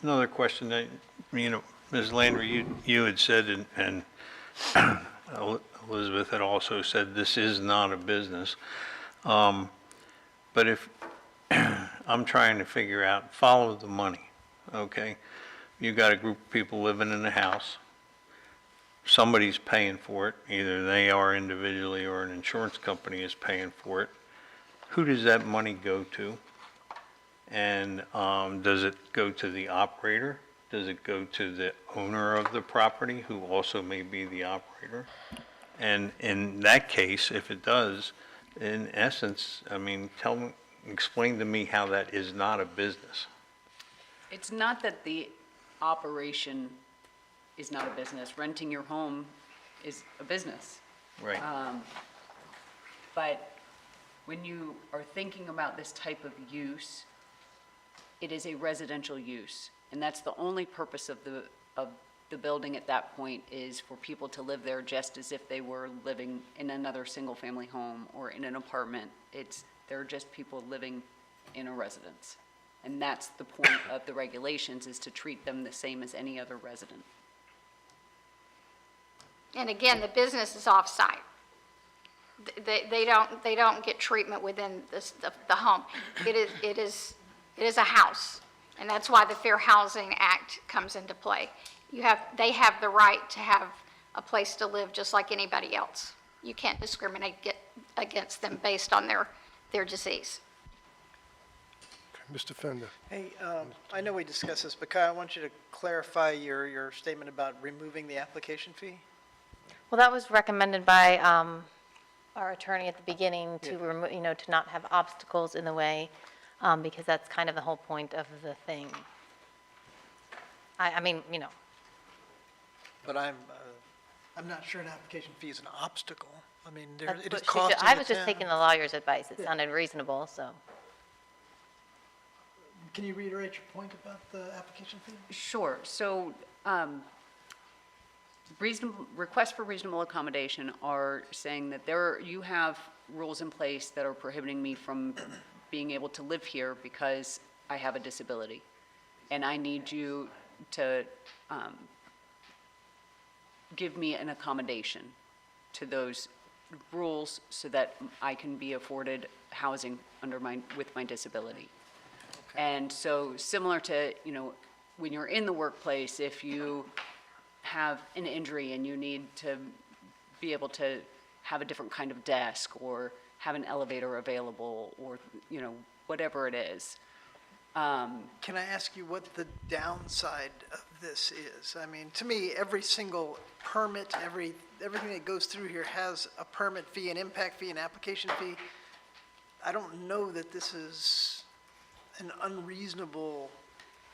another question that, Ms. Landry, you had said, and Elizabeth had also said, this is not a business. But if, I'm trying to figure out, follow the money, okay? You got a group of people living in a house. Somebody's paying for it. Either they are individually or an insurance company is paying for it. Who does that money go to? And does it go to the operator? Does it go to the owner of the property, who also may be the operator? And in that case, if it does, in essence, explain to me how that is not a business. It's not that the operation is not a business. Renting your home is a business. Right. But when you are thinking about this type of use, it is a residential use. And that's the only purpose of the building at that point, is for people to live there just as if they were living in another single-family home or in an apartment. They're just people living in a residence. And that's the point of the regulations, is to treat them the same as any other resident. And again, the business is off-site. They don't get treatment within the home. It is a house, and that's why the Fair Housing Act comes into play. They have the right to have a place to live just like anybody else. You can't discriminate against them based on their disease. Mr. Fender. Hey, I know we discussed this, but Kyle, I want you to clarify your statement about removing the application fee. Well, that was recommended by our attorney at the beginning to remove, to not have obstacles in the way, because that's kind of the whole point of the thing. But I'm not sure an application fee is an obstacle. I mean, That's it what is she costing did. the I was just town. taking the lawyer's advice. It sounded reasonable, so. Can you reiterate your point about the application fee? Sure. So requests for reasonable accommodation are saying that you have rules in place that are prohibiting me from being able to live here because I have a disability. And I need you to give me an accommodation to those rules so that I can be afforded housing with my disability. And so similar to, when you're in the workplace, if you have an injury and you need to be able to have a different kind of desk or have an elevator available or, whatever it is. Can I ask you what the downside of this is? I mean, to me, every single permit, everything that goes through here has a permit fee, an impact fee, an application fee. I don't know that this is an unreasonable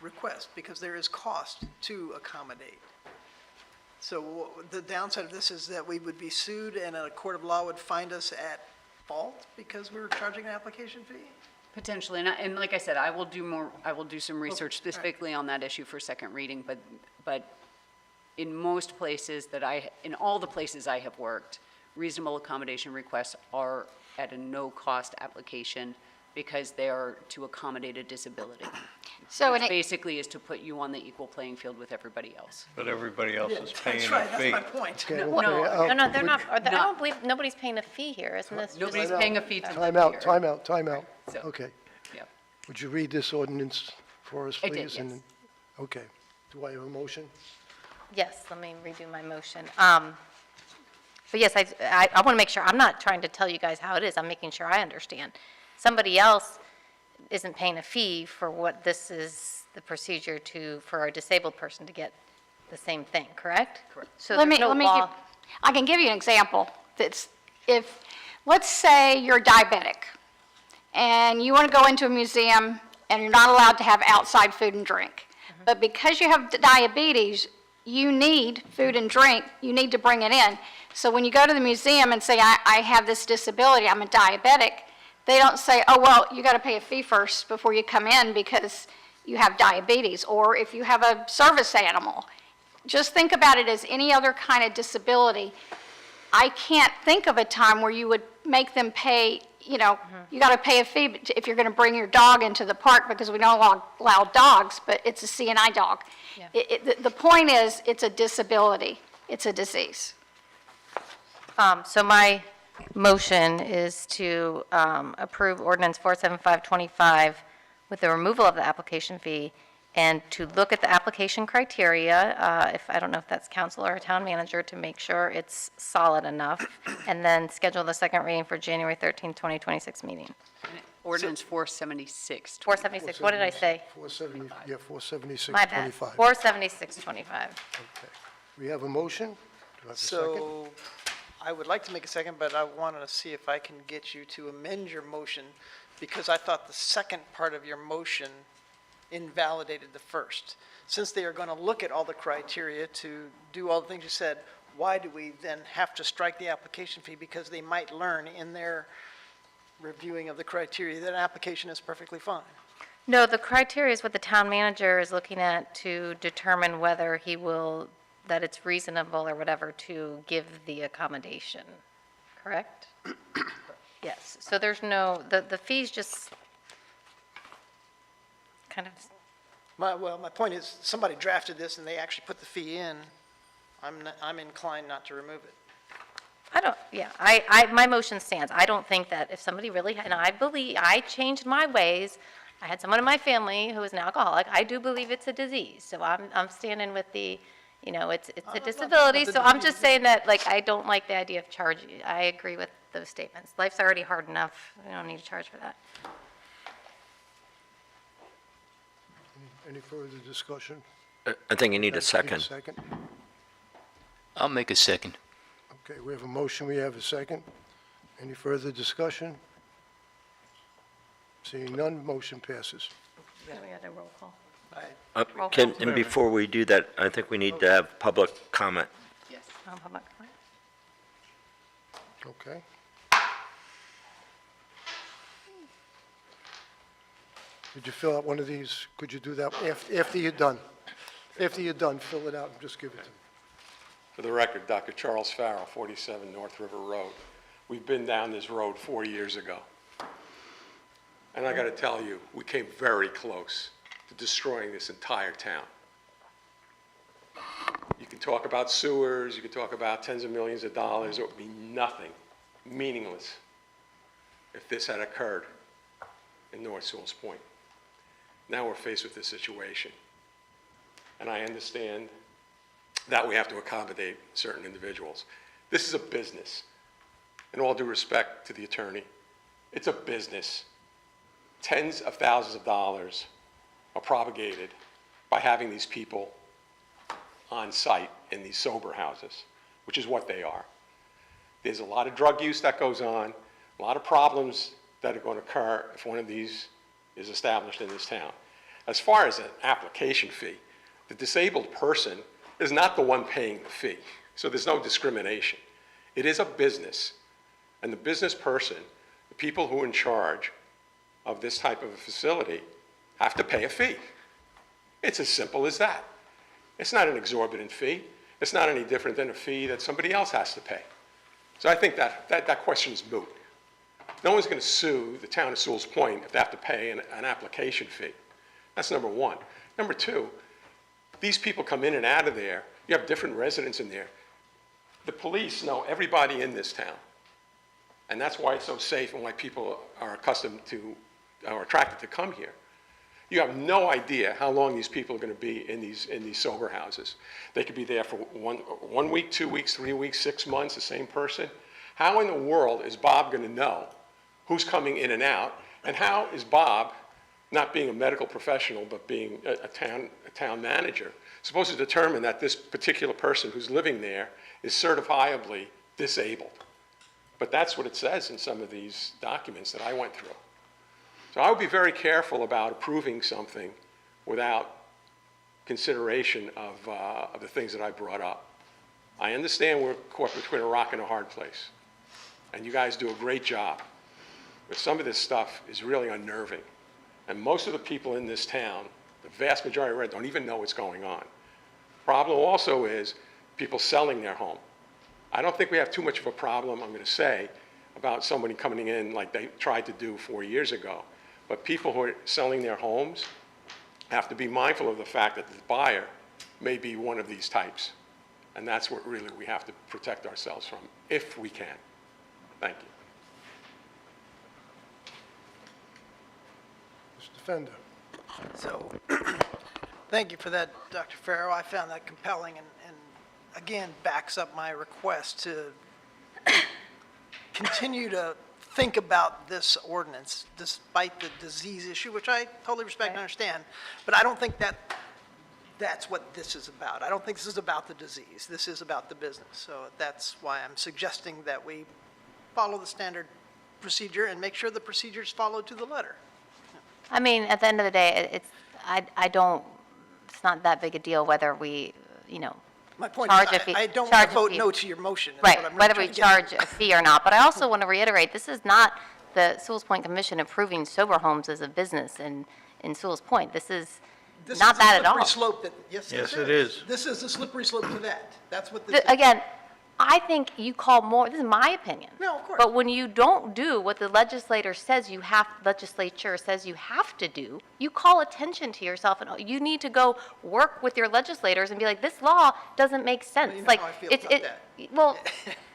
request because there is cost to accommodate. So the downside of this is that we would be sued and a court of law would find us at fault because we were charging an application fee? Potentially, and like I said, I will do some research specifically on that issue for second reading, but in most places in all the places I have worked, reasonable accommodation requests are at a no-cost application because they are to accommodate a disability. So, Which and it, basically is to put you on the equal playing field with everybody else. But everybody else is paying That's a right, that's fee. my point. Okay, No, okay, No, they're not, I No. don't believe, nobody's paying a fee here, isn't this? just- Nobody's paying a fee to live Time out, here. time out, time out. So- Okay. Yep. Would you read this ordinance for us, I please? did, And yes. then- Okay. Do I have a motion? Yes, let me redo my motion. But yes, I want to make sure, I'm not trying to tell you guys how it is, I'm making sure I understand. Somebody else isn't paying a fee for what this is the procedure for a disabled person to get the same thing, correct? Correct. So let there's me, no let me, law. I can give you an example. That's, if, let's say you're diabetic, and you want to go into a museum, and you're not allowed to have outside food and drink. But because you have diabetes, you need food and drink, you need to bring it in. So when you go to the museum and say, I have this disability, I'm a diabetic, they don't say, oh, well, you got to pay a fee first before you come in because you have diabetes, or if you have a service animal. Just think about it as any other kind of disability. I can't think of a time where you would make them pay, you know, you got to pay a fee if you're going to bring your dog into the park because we don't allow dogs, but it's a CNI dog. Yeah. The point is, it's a disability. It's a disease. So my motion is to approve ordinance 47525 with the removal of the application fee and to look at the application criteria, I don't know if that's council or a town manager, to make sure it's solid enough, and then schedule the second reading for January 13th, 2026 meeting. Ordinance 476. 476, what did I say? 470, yeah, 476, My bad. 25. 47625. Okay. We have a motion? Do I have a second? So I would like to make a second, but I want to see if I can get you to amend your motion because I thought the second part of your motion invalidated the first. Since they are going to look at all the criteria to do all the things you said, why do we then have to strike the application fee? Because they might learn in their reviewing of the criteria that an application is perfectly fine. No, the criteria is what the town manager is looking at to determine whether that it's reasonable or whatever to give the accommodation, correct? Yes, so there's the fees just kind of, My point is, somebody drafted this and they actually put the fee in. I'm inclined not to remove it. my motion stands. I don't think that if somebody really, and I changed my ways. I had someone in my family who was an alcoholic. I do believe it's a disease, so I'm standing with the, it's a disability, so I'm just saying that, I don't like the idea of charging. I agree with those statements. Life's already hard enough. We don't need to charge for that. Any further discussion? I think you need a second. Second? I'll make a second. Okay, we have a motion, we have a second. Any further discussion? Seeing none, motion passes. We had a roll call. And before we do that, I think we need to have public comment. Yes. Public comment. Okay. Could you fill out one of these? Could you do that after you're done? After you're done, fill it out and just give it to me. For the record, Dr. Charles Farrell, 47 North River Road. We've been down this road 4 years ago. And I got to tell you, we came very close to destroying this entire town. You can talk about sewers, you can talk about tens of millions of dollars, it would be nothing, meaningless, if this had occurred in North Sewell's Point. Now we're faced with this situation. And I understand that we have to accommodate certain individuals. This is a business. In all due respect to the attorney, it's a business. Tens of thousands of dollars are propagated by having these people on site in these sober houses, which is what they are. There's a lot of drug use that goes on, a lot of problems that are going to occur if one of these is established in this town. As far as an application fee, the disabled person is not the one paying the fee, so there's no discrimination. It is a business, and the business person, the people who are in charge of this type of a facility, have to pay a fee. It's as simple as that. It's not an exorbitant fee. it's not any different than a fee that somebody else has to pay. So I think that question is moot. No one's going to sue the town of Sewell's Point if they have to pay an application fee. That's number one. Number two, these people come in and out of there. You have different residents in there. The police know everybody in this town. And that's why it's so safe and why people are accustomed to, or attracted to come here. You have no idea how long these people are going to be in these sober houses. They could be there for one week, 2 weeks, 3 weeks, 6 months, the same person. How in the world is Bob going to know who's coming in and out? And how is Bob, not being a medical professional, but being a town manager, supposed to determine that this particular person who's living there is certifiably disabled? But that's what it says in some of these documents that I went through. So I would be very careful about approving something without consideration of the things that I brought up. I understand we're caught between a rock and a hard place, and you guys do a great job. But some of this stuff is really unnerving. And most of the people in this town, the vast majority of it, don't even know what's going on. Problem also is people selling their home. I don't think we have too much of a problem, I'm going to say, about somebody coming in like they tried to do 4 years ago. But people who are selling their homes have to be mindful of the fact that the buyer may be one of these types. And that's what really we have to protect ourselves from, if we can. Thank you. Mr. Fender. So, thank you for that, Dr. Farrow. I found that compelling and again, backs up my request to continue to think about this ordinance despite the disease issue, which I totally respect and understand, but I don't think that's what this is about. I don't think this is about the disease. This is about the business. So that's why I'm suggesting that we follow the standard procedure and make sure the procedure is followed to the letter. I mean, at the end of the day, it's not that big a deal whether we, My point charge is, a fee. I don't charge want a to vote fee. no to your motion. is Right, what I'm really whether we trying to get at. charge a fee or not. But I also want to reiterate, this is not the Sewell's Point Commission approving sober homes as a business in Sewell's Point. This is This not is that a at all. slippery slope that, yes, Yes, it is. This is a slippery slope to that. That's what this is. Again, I think you call more, this is my opinion. No, of course. But when you don't do what the legislature says you have to do, you call attention to yourself, and you need to go work with your legislators and be like, this law doesn't make sense. you know Like, how I feel it's, about that. well,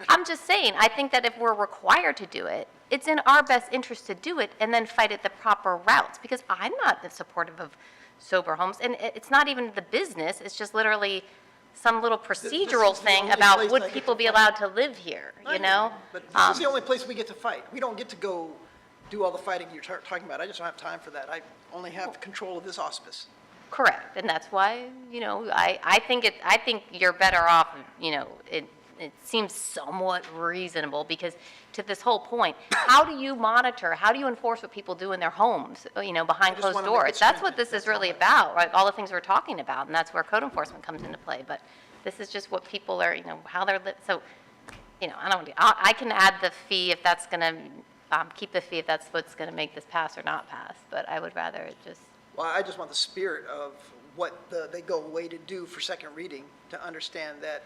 I'm just saying, I think that if we're required to do it, it's in our best interest to do it and then fight it the proper routes, because I'm not supportive of sober homes, and it's not even the business, it's just literally some little procedural is the thing only about place would I get people to be fight. allowed to live here, you know? But this is the only place we get to fight. We don't get to go do all the fighting you're talking about. I just don't have time for that. I only have control of this auspice. Correct, and that's why, I think you're better off, it seems somewhat reasonable, because to this whole point, how do you monitor, how do you enforce what people do in their homes, behind just closed wanna make it doors? That's what stringent. this is That's really all. about, right? All the things we're talking about, and that's where code enforcement comes into play, but this is just what people are, how they're, so, I can add the fee if that's gonna, keep the fee if that's what's gonna make this pass or not pass, but I would rather it just, Well, I just want the spirit of what they go away to do for second reading, to understand that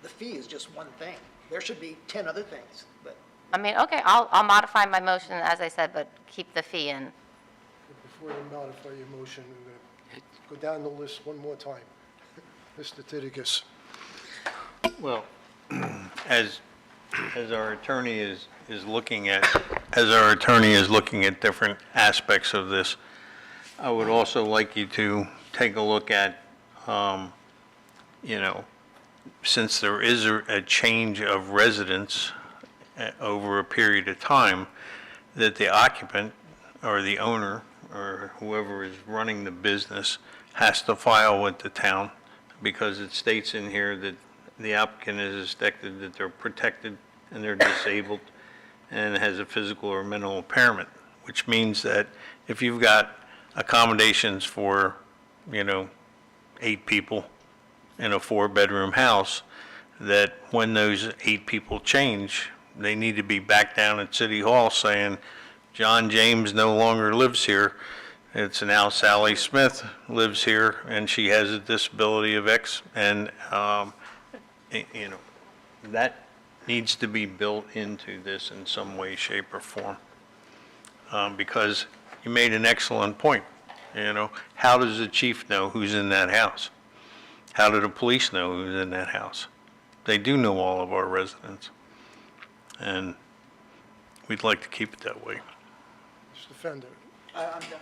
the fee is just one thing. There should be 10 other things, but okay, I'll modify my motion, as I said, but keep the fee in. Before you modify your motion, we're going to go down the list one more time. Mr. Titicus. Well, as our attorney is looking at, different aspects of this, I would also like you to take a look at, since there is a change of residence over a period of time, that the occupant or the owner or whoever is running the business has to file with the town, because it states in here that the applicant is expected that they're protected and they're disabled and has a physical or mental impairment, which means that if you've got accommodations for, 8 people in a 4-bedroom house, that when those 8 people change, they need to be back down at City Hall saying, John James no longer lives here. It's now Sally Smith lives here, and she has a disability of X, and you know, that needs to be built into this in some way, shape, or form. Because you made an excellent point, you know, how does the chief know who's in that house? How do the police know who's in that house? They do know all of our residents, and we'd like to keep it that way. Mr. Fender. I'm done.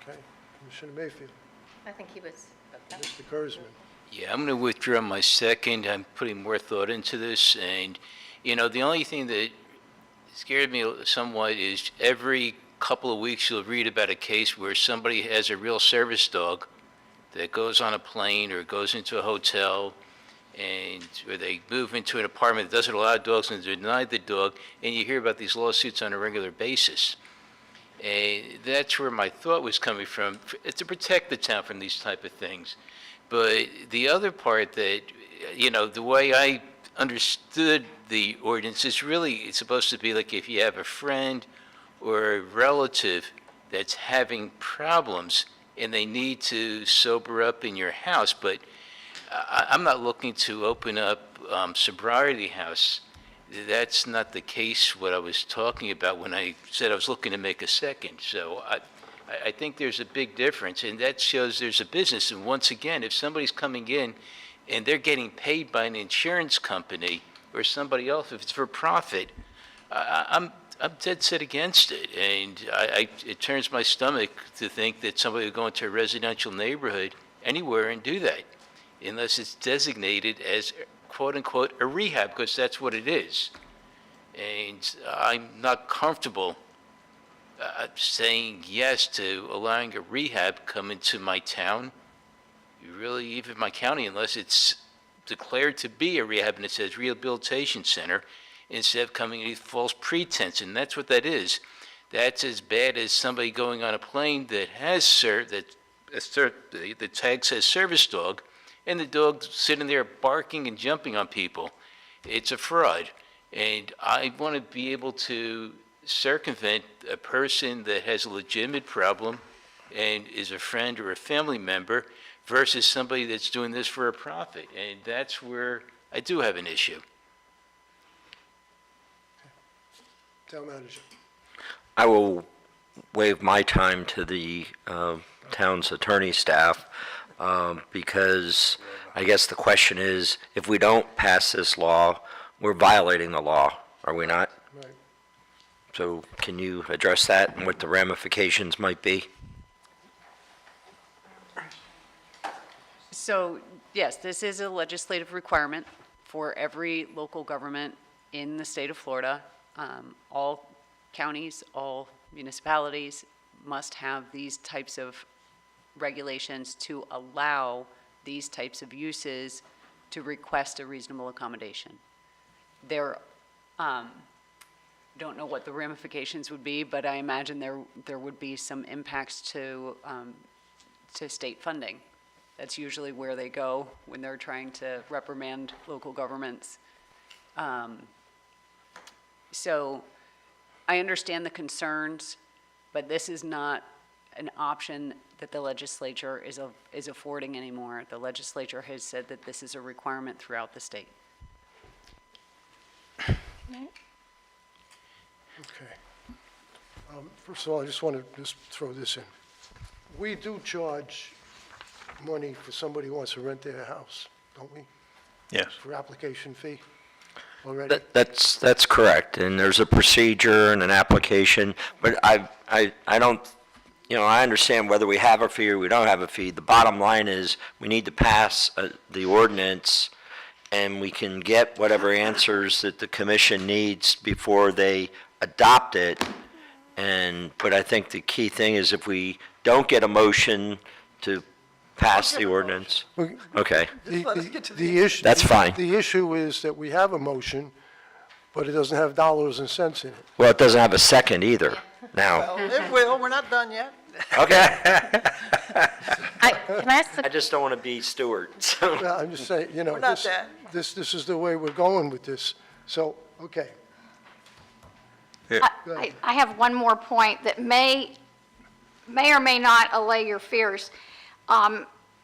Okay. Commissioner Mayfield. I think he was, Mr. Kurzman. Yeah, I'm going to withdraw my second. I'm putting more thought into this, and, you know, the only thing that scared me somewhat is every couple of weeks you'll read about a case where somebody has a real service dog that goes on a plane or goes into a hotel, and or they move into an apartment that doesn't allow dogs and they're denied the dog, and you hear about these lawsuits on a regular basis. And that's where my thought was coming from, to protect the town from these type of things. But the other part that, you know, the way I understood the ordinance is really, it's supposed to be like if you have a friend or a relative that's having problems and they need to sober up in your house, but I'm not looking to open up sobriety house. That's not the case, what I was talking about when I said I was looking to make a second. So I think there's a big difference, and that shows there's a business. And once again, if somebody's coming in and they're getting paid by an insurance company or somebody else, if it's for profit, I'm dead set against it. And it turns my stomach to think that somebody would go into a residential neighborhood anywhere and do that, unless it's designated as quote-unquote a rehab, because that's what it is. And I'm not comfortable saying yes to allowing a rehab come into my town, really even my county, unless it's declared to be a rehab and it says rehabilitation center, instead of coming with false pretense, and that's what that is. That's as bad as somebody going on a plane that has the tag says service dog, and the dog's sitting there barking and jumping on people. It's a fraud. And I want to be able to circumvent a person that has a legitimate problem and is a friend or a family member versus somebody that's doing this for a profit. And that's where I do have an issue. Town manager. I will waive my time to the town's attorney staff because I guess the question is, if we don't pass this law, we're violating the law, are we not? Right. So can you address that and what the ramifications might be? So, yes, this is a legislative requirement for every local government in the state of Florida. All counties, all municipalities must have these types of regulations to allow these types of uses to request a reasonable accommodation. There, don't know what the ramifications would be, but I imagine there would be some impacts to state funding. That's usually where they go when they're trying to reprimand local governments. So I understand the concerns, but this is not an option that the legislature is affording anymore. The legislature has said that this is a requirement throughout the state. Okay. First of all, I just want to just throw this in. We do charge money for somebody who wants to rent their house, don't we? Yes. For application fee already? That's correct, and there's a procedure and an application, but I don't, I understand whether we have a fee or we don't have a fee. The bottom line is, we need to pass the ordinance, and we can get whatever answers that the commission needs before they adopt it. But I think the key thing is, if we don't get a motion to pass the ordinance, okay, The issue. That's fine. The issue is that we have a motion, but it doesn't have dollars and cents in it. well, it doesn't have a second either, now. Well, it will, we're not done yet. Okay. Can I ask I just don't want to be steward, so. Well, I'm just saying, We're not done. this is the way we're going with this. So, okay. I have one more point that may or may not allay your fears.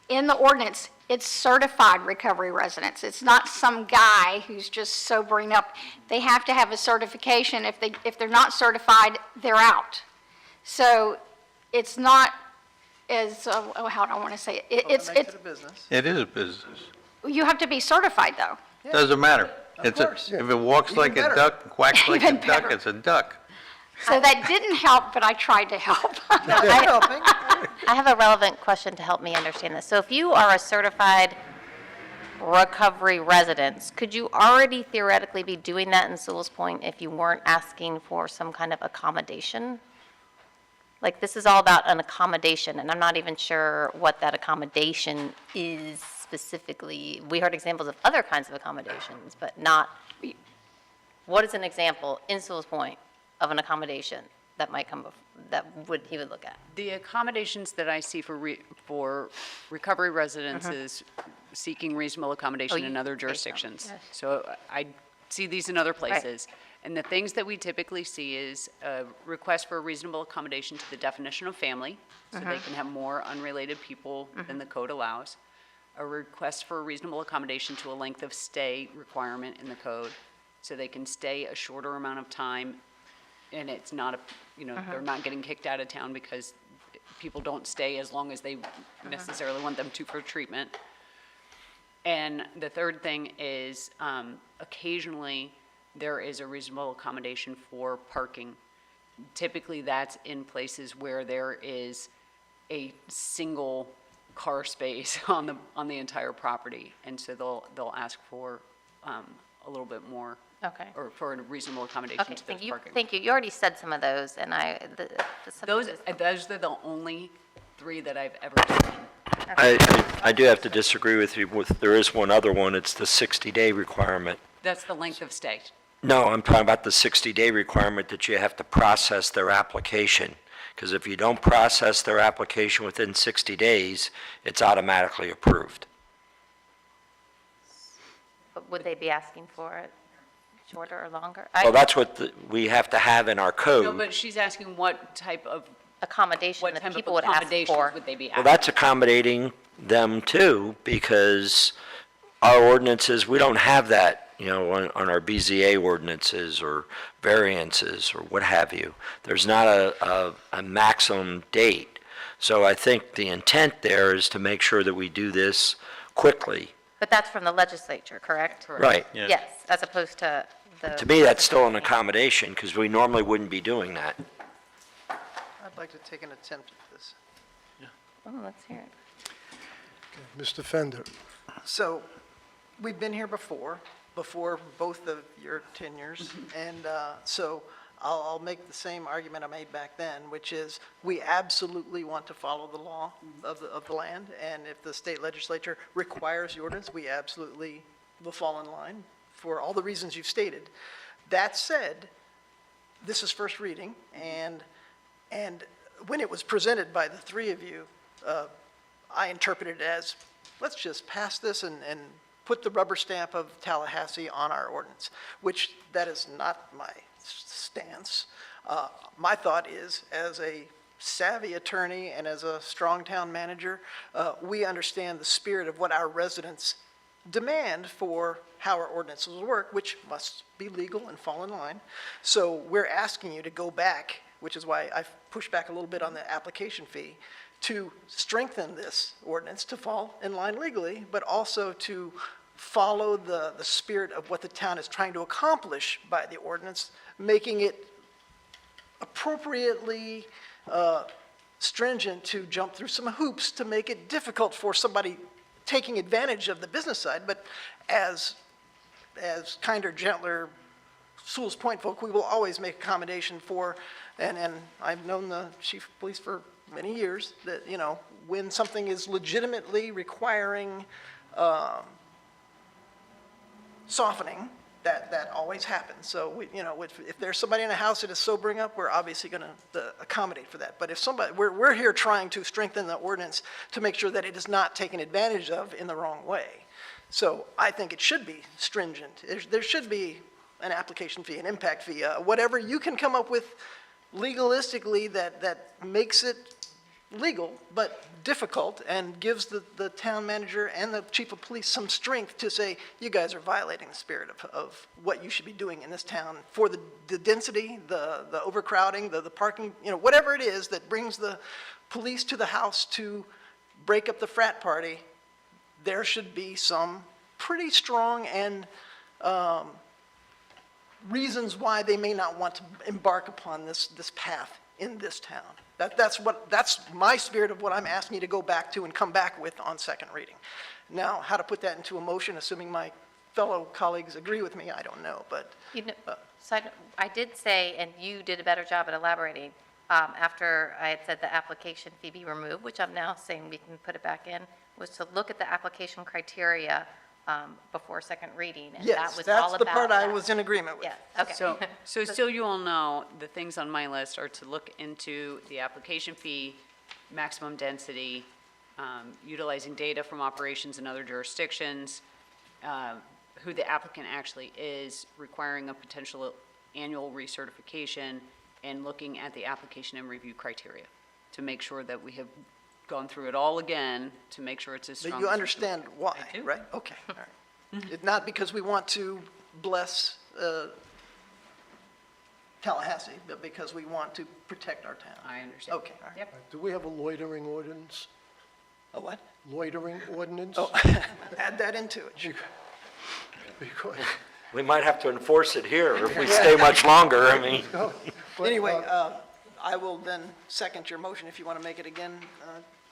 in the ordinance, it's certified recovery residents. It's not some guy who's just sobering up. They have to have a certification. If they're not certified, they're out. So it's not as, how do I want to say it? Well, that makes it a business. It is a business. You have to be certified, though. Doesn't matter. It's a, course. if it walks Even like a better. duck, quacks like a Even duck, better. it's a duck. So that didn't help, but I tried to help. You're helping. I have a relevant question to help me understand this. So if you are a certified recovery resident, could you already theoretically be doing that in Sewell's Point if you weren't asking for some kind of accommodation? Like, this is all about an accommodation, and I'm not even sure what that accommodation is specifically. We heard examples of other kinds of accommodations, but not, what is an example in Sewell's Point of an accommodation that might come, he would look at? The accommodations that I see for recovery residents is seeking reasonable accommodation you in other say so, jurisdictions. yes. So I see these in other places. And the things that we typically see is a request for a reasonable accommodation to the definition of family, so they can have more unrelated people than the code allows. A request for a reasonable accommodation to a length of stay requirement in the code, so they can stay a shorter amount of time, and it's not a, they're not getting kicked out of town because people don't stay as long as they necessarily want them to for treatment. And the third thing is, occasionally, there is a reasonable accommodation for parking. Typically, that's in places where there is a single car space on the entire property, and so they'll ask for a little bit more. Okay. Or for a reasonable accommodation Okay, to those parking. thank you. You already said some of those, and Those are the only three that I've ever seen. I do have to disagree with you. There is one other one. It's the 60-day requirement. That's the length of stay. No, I'm talking about the 60-day requirement that you have to process their application. Because if you don't process their application within 60 days, it's automatically approved. But would they be asking for it shorter or longer? Well, that's what we have to have in our No, code. but she's asking what type of Accommodation what that type of people would ask accommodations for. would they be Well, asking? that's accommodating them too, because our ordinances, we don't have that, on our BZA ordinances or variances or what have you. There's not a maximum date. So I think the intent there is to make sure that we do this quickly. But that's from the legislature, correct? Right. Yeah. Yes, as opposed to the. To me, that's still an accommodation, because we normally wouldn't be doing that. I'd like to take an attempt at this. Oh, let's hear it. Mr. Fender. So, we've been here before both of your tenures, and so I'll make the same argument I made back then, which is we absolutely want to follow the law of the land, and if the state legislature requires the ordinance, we absolutely will fall in line for all the reasons you've stated. That said, this is first reading, and when it was presented by the three of you, I interpreted it as, let's just pass this and put the rubber stamp of Tallahassee on our ordinance, which that is not my stance. My thought is, as a savvy attorney and as a strong town manager, we understand the spirit of what our residents demand for how our ordinances work, which must be legal and fall in line. So we're asking you to go back, which is why I've pushed back a little bit on the application fee, to strengthen this ordinance to fall in line legally, but also to follow the spirit of what the town is trying to accomplish by the ordinance, making it appropriately stringent to jump through some hoops to make it difficult for somebody taking advantage of the business side, but as kinder, gentler Sewell's Point folk, we will always make accommodation for, and I've known the chief of police for many years, that, when something is legitimately requiring softening, that always happens. So, if there's somebody in a house that is sobering up, we're obviously going to accommodate for that. But if somebody, we're here trying to strengthen the ordinance to make sure that it is not taken advantage of in the wrong way. So I think it should be stringent. There should be an application fee, an impact fee, whatever you can come up with legalistically that makes it, legal, but difficult, and gives the town manager and the chief of police some strength to say, you guys are violating the spirit of what you should be doing in this town for the density, the overcrowding, the parking, whatever it is that brings the police to the house to break up the frat party. There should be some pretty strong and reasons why they may not want to embark upon this path in this town. That's my spirit of what I'm asking you to go back to and come back with on second reading. Now, how to put that into a motion, assuming my fellow colleagues agree with me, I don't know, but. So I did say, and you did a better job at elaborating, after I had said the application fee be removed, which I'm now saying we can put it back in, was to look at the application criteria before second reading. And Yes, that was all that's the part about I that. was in agreement with. Yeah, okay. So you all know, the things on my list are to look into the application fee, maximum density, utilizing data from operations in other jurisdictions, who the applicant actually is, requiring a potential annual recertification, and looking at the application and review criteria to make sure that we have gone through it all again to make sure it's as strong. But you as we understand why, do. right? Okay, all right. It's not because we want to bless Tallahassee, but because we want to protect our town. I understand. Okay, all right. Yep. Do we have a loitering ordinance? A what? Loitering ordinance? Oh, add that into it. Because, We might have to enforce it here if we stay much longer, I mean. but, Anyway, I will then second your motion if you want to make it again,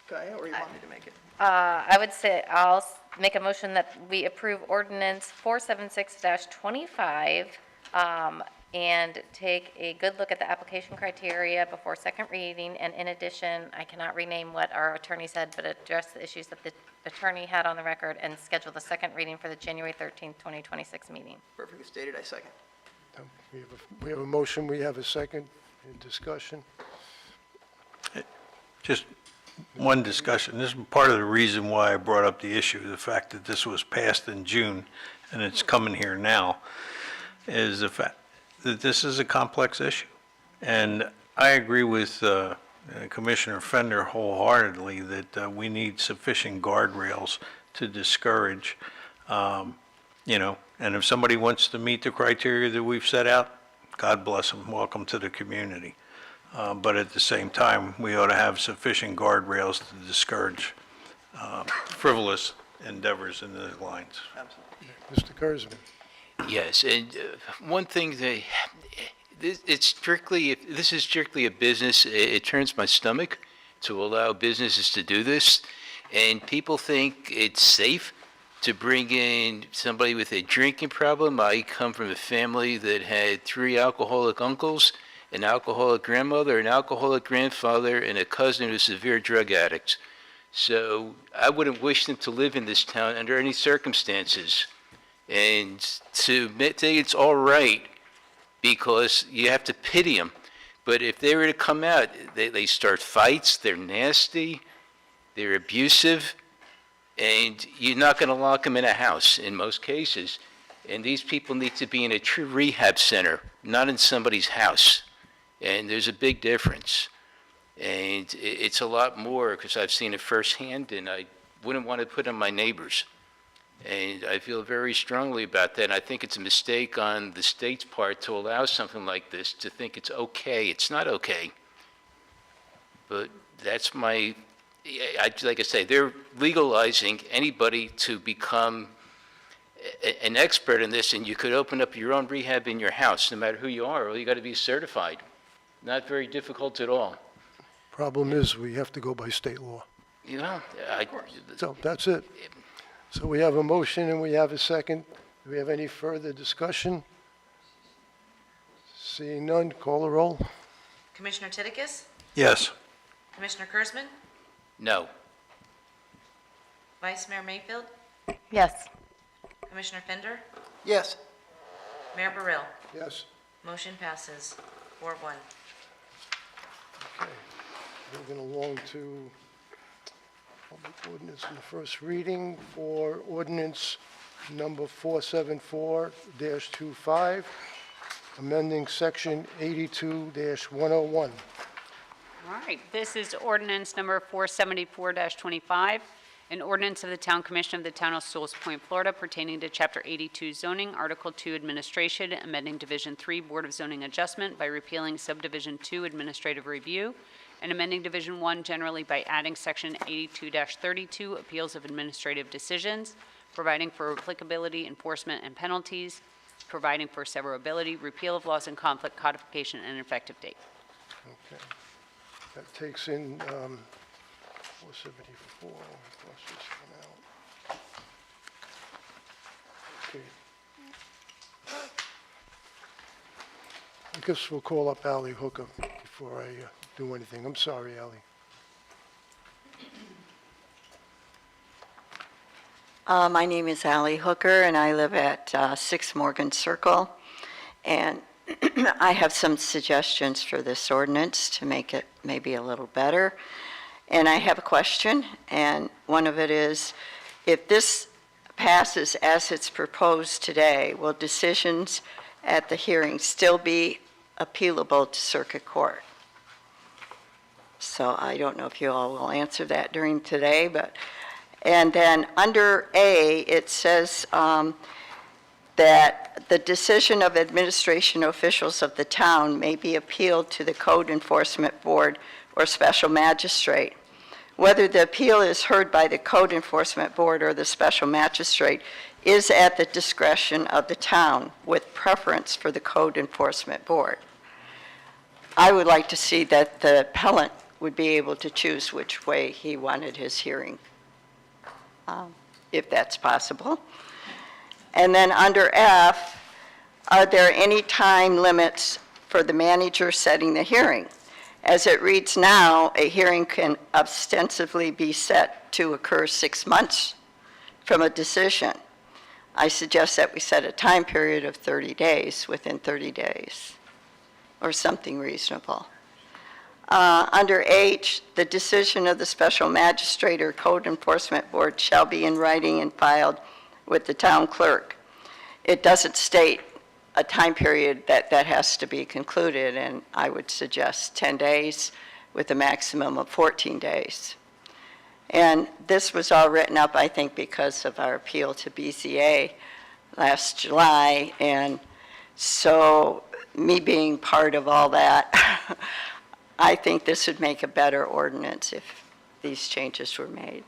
Kaya, or you want me to make it? I would say I'll make a motion that we approve ordinance 476-25 and take a good look at the application criteria before second reading. And in addition, I cannot rename what our attorney said, but address the issues that the attorney had on the record and schedule the second reading for the January 13th, 2026 meeting. Perfectly stated, I second. we have a motion, we have a second in discussion. Just one discussion. This is part of the reason why I brought up the issue, the fact that this was passed in June and it's coming here now, is the fact that this is a complex issue. And I agree with Commissioner Fender wholeheartedly that we need sufficient guardrails to discourage, and if somebody wants to meet the criteria that we've set out, God bless them, welcome to the community. But at the same time, we ought to have sufficient guardrails to discourage frivolous endeavors in those lines. Mr. Kurzman? Yes, and one thing that, this is strictly a business, it turns my stomach to allow businesses to do this, and people think it's safe to bring in somebody with a drinking problem. I come from a family that had 3 alcoholic uncles, an alcoholic grandmother, an alcoholic grandfather, and a cousin who's a severe drug addict. So I wouldn't wish them to live in this town under any circumstances. And to think it's all right because you have to pity them. But if they were to come out, they start fights, they're nasty, they're abusive, and you're not going to lock them in a house in most cases. And these people need to be in a true rehab center, not in somebody's house. And there's a big difference. And it's a lot more because I've seen it firsthand, and I wouldn't want to put on my neighbors. And I feel very strongly about that. And I think it's a mistake on the state's part to allow something like this, to think it's okay. It's not okay. But that's my, like I say, they're legalizing anybody to become an expert in this, and you could open up your own rehab in your house, no matter who you are. All you got to be certified. Not very difficult at all. Problem is, we have to go by state law. You know, So that's it. So we have a motion and we have a second. Do we have any further discussion? Seeing none, call the roll. Commissioner Titicus? Yes. Commissioner Kurzman? no. Vice Mayor Mayfield? Yes. Commissioner Fender? Yes, Mayor Burrill? Yes. Motion passes 4-1. Okay. Moving along to public ordinance in the first reading for ordinance number 474-25, amending section 82-101. All right, this is ordinance number 474-25, an ordinance of the Town Commission of the Town of Sewell Point, Florida pertaining to Chapter 82 zoning, Article 2 administration, amending Division 3 Board of Zoning Adjustment by repealing Subdivision 2 administrative review, and amending Division 1 generally by adding Section 82-32 appeals of administrative decisions, providing for applicability, enforcement, and penalties, providing for severability, repeal of laws in conflict, codification, and effective date. Okay. That takes in 474, plus this one out. Okay. I guess we'll call up Ally Hooker before I do anything. I'm sorry, Ally. My name is Ally Hooker, and I live at 6 Morgan Circle. And I have some suggestions for this ordinance to make it maybe a little better. And I have a question, and one of it is, if this passes as it's proposed today, will decisions at the hearing still be appealable to circuit court? So I don't know if you all will answer that during today, but, and then under A, it says that the decision of administration officials of the town may be appealed to the Code Enforcement Board or special magistrate. Whether the appeal is heard by the Code Enforcement Board or the special magistrate is at the discretion of the town, with preference for the Code Enforcement Board. I would like to see that the appellant would be able to choose which way he wanted his hearing, if that's possible. And then under F, are there any time limits for the manager setting the hearing? As it reads now, a hearing can ostensibly be set to occur 6 months from a decision. I suggest that we set a time period of 30 days, within 30 days, or something reasonable. Under H, the decision of the special magistrate or Code Enforcement Board shall be in writing and filed with the town clerk. It doesn't state a time period that has to be concluded, and I would suggest 10 days with a maximum of 14 days. And this was all written up, I think, because of our appeal to BZA last July, and so me being part of all that, I think this would make a better ordinance if these changes were made.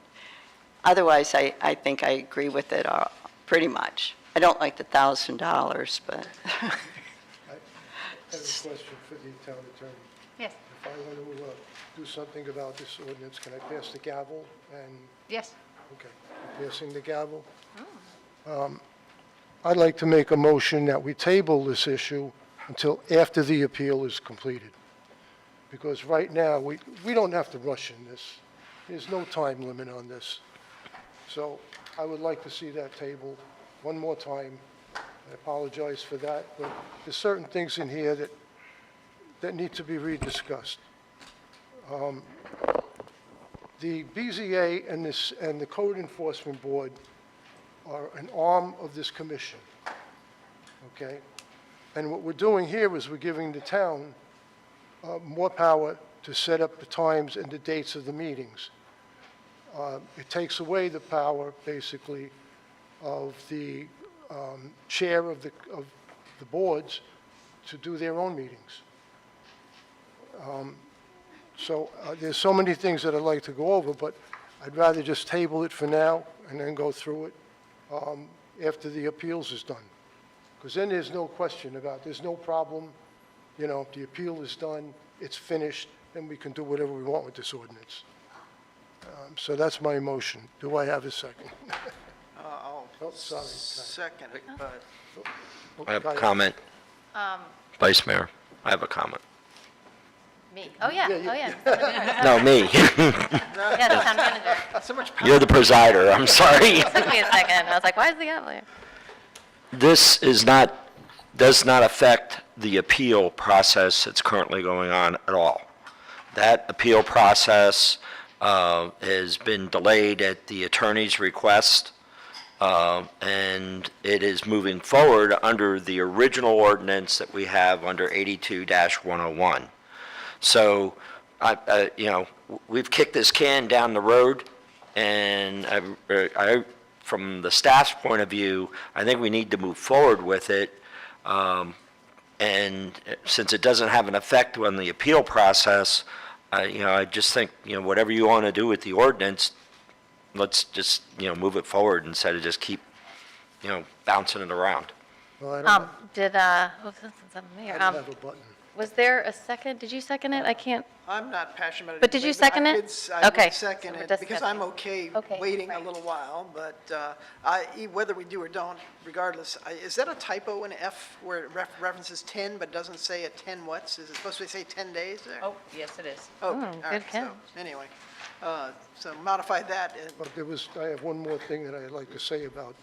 Otherwise, I think I agree with it all, pretty much. I don't like the $1,000, but I have a question for the town attorney. Yes. If I want to do something about this ordinance, can I pass the gavel? And, Yes. okay, I'm passing the gavel. I'd like to make a motion that we table this issue until after the appeal is completed. Because right now, we don't have to rush in this. There's no time limit on this. So I would like to see that table one more time. I apologize for that, but there's certain things in here that need to be rediscussed. The BZA and the Code Enforcement Board are an arm of this commission, okay? And what we're doing here is we're giving the town more power to set up the times and the dates of the meetings. It takes away the power, basically, of the chair of the boards to do their own meetings. So there's so many things that I'd like to go over, but I'd rather just table it for now and then go through it after the appeals is done. Because then there's no question there's no problem. You know, the appeal is done, it's finished, then we can do whatever we want with this ordinance. So that's my motion. Do I have a second? I'll Oh, sorry. second it, but I have a comment. Vice Mayor, I have a comment. Me, oh, yeah, Yeah, oh, yeah. yeah. No, me. Yeah, the town manager. so much power. You're the presider, I'm sorry. It took me a second. I was like, why is the gavel here? This does not affect the appeal process that's currently going on at all. That appeal process has been delayed at the attorney's request, and it is moving forward under the original ordinance that we have under 82-101. So we've kicked this can down the road, and from the staff's point of view, I think we need to move forward with it. And since it doesn't have an effect on the appeal process, I just think, whatever you want to do with the ordinance, let's just, move it forward instead of just keep, bouncing it around. Well, I don't Mayor, have a button. was there a second? Did you second it? I can't, I'm not passionate about it. But did you second it? I Okay. did second So we're it, because I'm discussing. okay waiting a little while, but whether we do or don't, regardless, is that a typo in F where it references 10 but doesn't say a 10 what's? Is it supposed to say 10 days there? Oh, yes, it is. Oh, good all right, so, catch. anyway, so modify that. But I have one more thing that I'd like to say about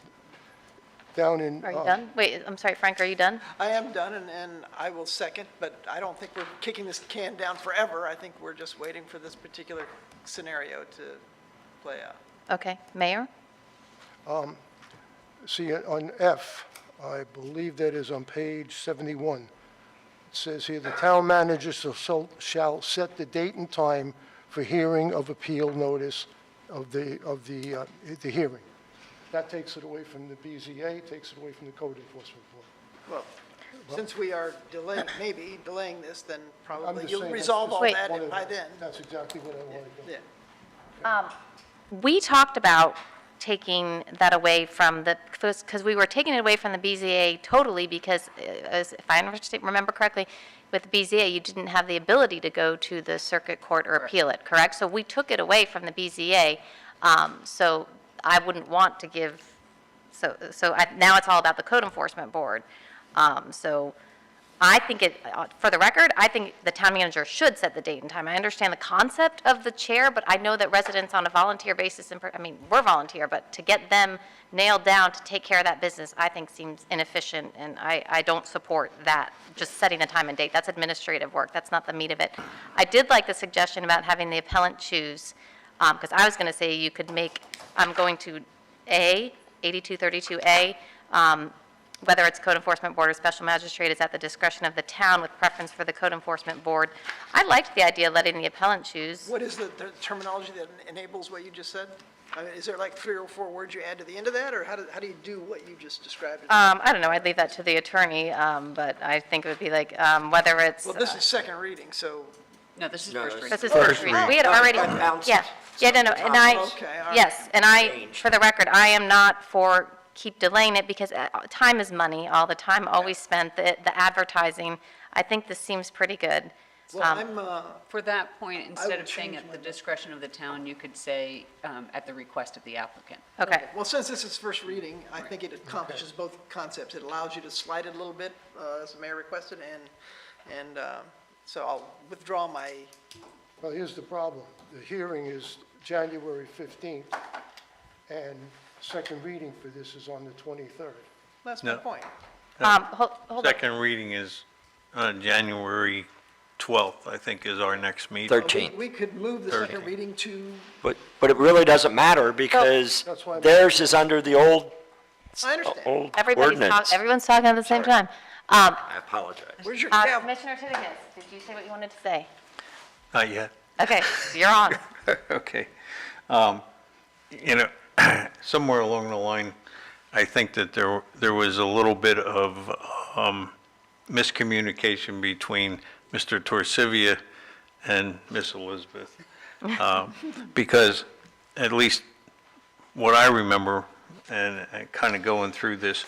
down in. are you done? Wait, I'm sorry, Frank, are you done? I am done, and I will second, but I don't think we're kicking this can down forever. I think we're just waiting for this particular scenario to play out. Okay, Mayor? See, on F, I believe that is on page 71. It says here, "The town manager shall set the date and time for hearing of appeal notice of the hearing." That takes it away from the BZA, takes it away from the Code Enforcement Board. Well, since we are maybe delaying this, then probably just you'll saying resolve that's all Wait. that by then. That's exactly what I want to do. Yeah. We talked about taking that away from because we were taking it away from the BZA totally because, if I remember correctly, with the BZA, you didn't have the ability to go to the circuit court or appeal it, correct? So we took it away from the BZA, so I wouldn't want to give, now it's all about the Code Enforcement Board. So I think for the record, I think the town manager should set the date and time. I understand the concept of the chair, but I know that residents on a volunteer basis, we're volunteer, but to get them nailed down to take care of that business, I think seems inefficient, and I don't support that, just setting the time and date. That's administrative work. That's not the meat of it. I did like the suggestion about having the appellant choose, because I was going to say you could I'm going to A, 8232A, whether it's Code Enforcement Board or Special Magistrate is at the discretion of the town with preference for the Code Enforcement Board. I liked the idea of letting the appellant choose. What is the terminology that enables what you just said? I mean, is there like 3 or 4 words you add to the end of that, or how do you do what you just described? I don't know, I'd leave that to the attorney, but I think it would be like, whether it's. Well, this is second reading, so. No, this is No, first this- reading. This is first reading. We had already, yeah, no, and Okay, all right. yes, and for the record, I am not for keep delaying it because time is money all the time, always spent, the advertising. I think this seems pretty good. Well, I'm, For that point, instead would of saying change at the discretion of the town, you could say at the request of the applicant. Okay, well, since this is first reading, I think it accomplishes both concepts. It allows you to slide it a little bit, as the mayor requested, and so I'll withdraw my, Well, here's the problem. The hearing is January 15th, and second reading for this is on the 23rd. that's my No. point. hold on. Second reading is January 12th, I think, is our next meeting. 13th. We could move the second 13th. reading to, But it really doesn't matter because That's why I'm- theirs is under the old I understand. ordinance. Everyone's talking at the same time. I apologize. Where's your gavel? Commissioner Titicus, did you say what you wanted to say? Not yet. Okay, you're on. Okay. Somewhere along the line, I think that there was a little bit of miscommunication between Mr. Torsivia and Miss Elizabeth. Because at least what I remember, and kind of going through this,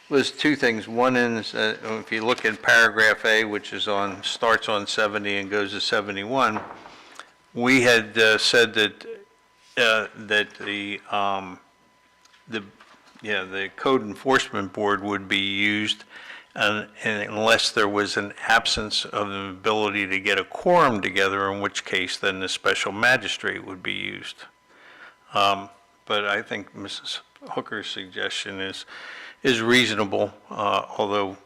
was two things. One is, if you look at paragraph A, which is starts on 70 and goes to 71, we had said that the Code Enforcement Board would be used and unless there was an absence of the ability to get a quorum together, in which case then the special magistrate would be used. But I think Mrs. Hooker's suggestion is reasonable, although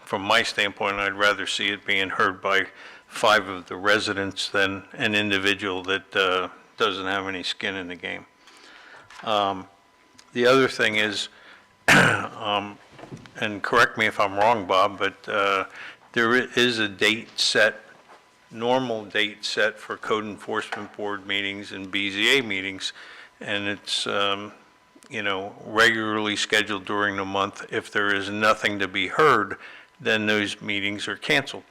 from my standpoint, I'd rather see it being heard by 5 of the residents than an individual that doesn't have any skin in the game. The other thing is, and correct me if I'm wrong, Bob, but there is a date set normal date set for code enforcement board meetings and BZA meetings, and it's, regularly scheduled during the month. If there is nothing to be heard, then those meetings are canceled.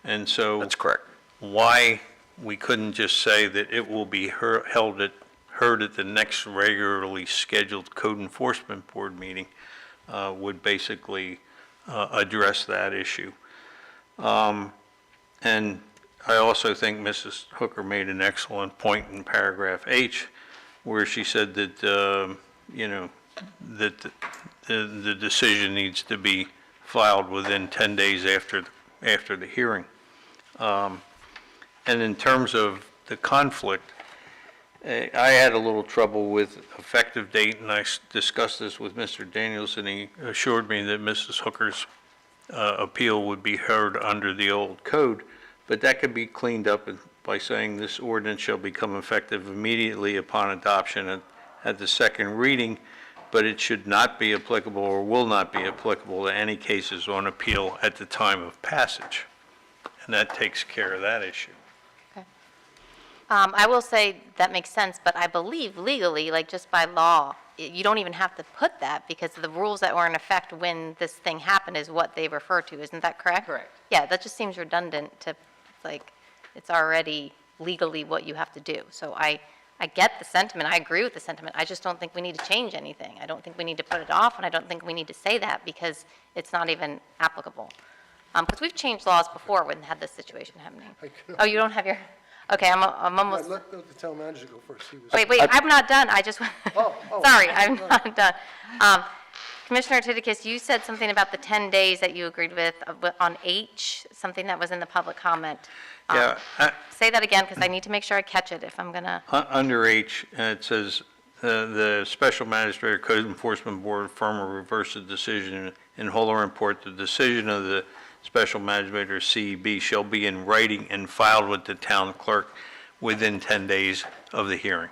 And so. That's correct. Why we couldn't just say that it will be heard at the next regularly scheduled code enforcement board meeting would basically address that issue. And I also think Mrs. Hooker made an excellent point in paragraph H, where she said that, that the decision needs to be filed within 10 days after the hearing. And in terms of the conflict, I had a little trouble with effective date, and I discussed this with Mr. Daniels, and he assured me that Mrs. Hooker's appeal would be heard under the old code, but that could be cleaned up by saying this ordinance shall become effective immediately upon adoption at the second reading, but it should not be applicable or will not be applicable to any cases on appeal at the time of passage. And that takes care of that issue. I will say that makes sense, but I believe legally, like just by law, you don't even have to put that because the rules that were in effect when this thing happened is what they refer to. Isn't that correct? Correct. Yeah, that just seems redundant to, like, it's already legally what you have to do. So I get the sentiment. I agree with the sentiment. I just don't think we need to change anything. I don't think we need to put it off, and I don't think we need to say that because it's not even applicable. Because we've changed laws before when we had this situation happening. Oh, you don't have your... Okay, I'm almost, Let the town manager go first. He was- wait, I'm not done, I just, Oh. sorry, I'm not done. Commissioner Titicus, you said something about the 10 days that you agreed with on H, something that was in the public comment. Yeah, Say that again, because I need to make sure I catch it if I'm gonna, under H, it says, the Special Magistrate or Code Enforcement Board affirm or reverse the decision in whole or in part. The decision of the Special Magistrate or CEB shall be in writing and filed with the town clerk within 10 days of the hearing.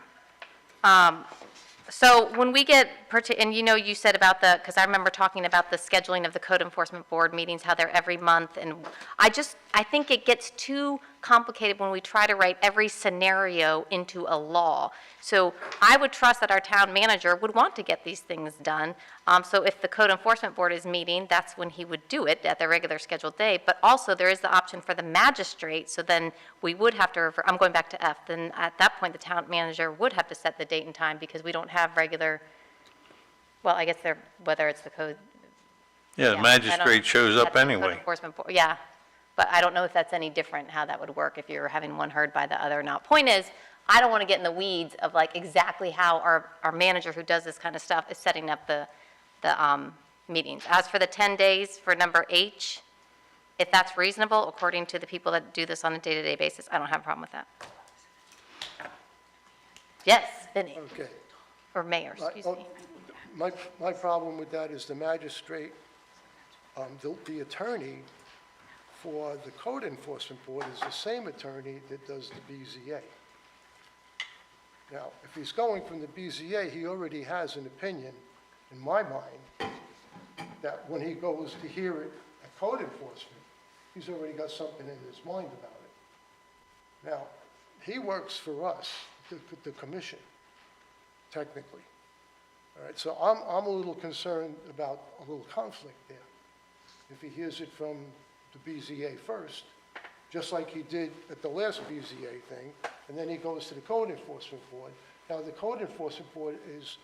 so when we get, and you said about because I remember talking about the scheduling of the Code Enforcement Board meetings, how they're every month, and I think it gets too complicated when we try to write every scenario into a law. So I would trust that our town manager would want to get these things done. So if the Code Enforcement Board is meeting, that's when he would do it at the regular scheduled day. But also there is the option for the magistrate, so then we would have to refer, I'm going back to F, then at that point the town manager would have to set the date and time because we don't have regular, well, I guess whether it's the code. Yeah, the I don't- magistrate shows up that's the Code anyway. Enforcement Board, yeah. But I don't know if that's any different, how that would work if you're having one heard by the other. Now, point is, I don't want to get in the weeds of like exactly how our manager who does this kind of stuff is setting up the meetings. As for the 10 days for number H, if that's reasonable, according to the people that do this on a day-to-day basis, I don't have a problem with that. Yes, Vinnie, Okay. or Mayor, excuse me. My problem with that is the magistrate, the attorney for the code enforcement board is the same attorney that does the BZA. Now, if he's going from the BZA, he already has an opinion, in my mind, that when he goes to hear it at code enforcement, he's already got something in his mind about it. Now, he works for us, the commission, technically. All right, so I'm a little concerned about a little conflict there. If he hears it from the BZA first, just like he did at the last BZA thing, and then he goes to the Code Enforcement Board. Now, the Code Enforcement Board is,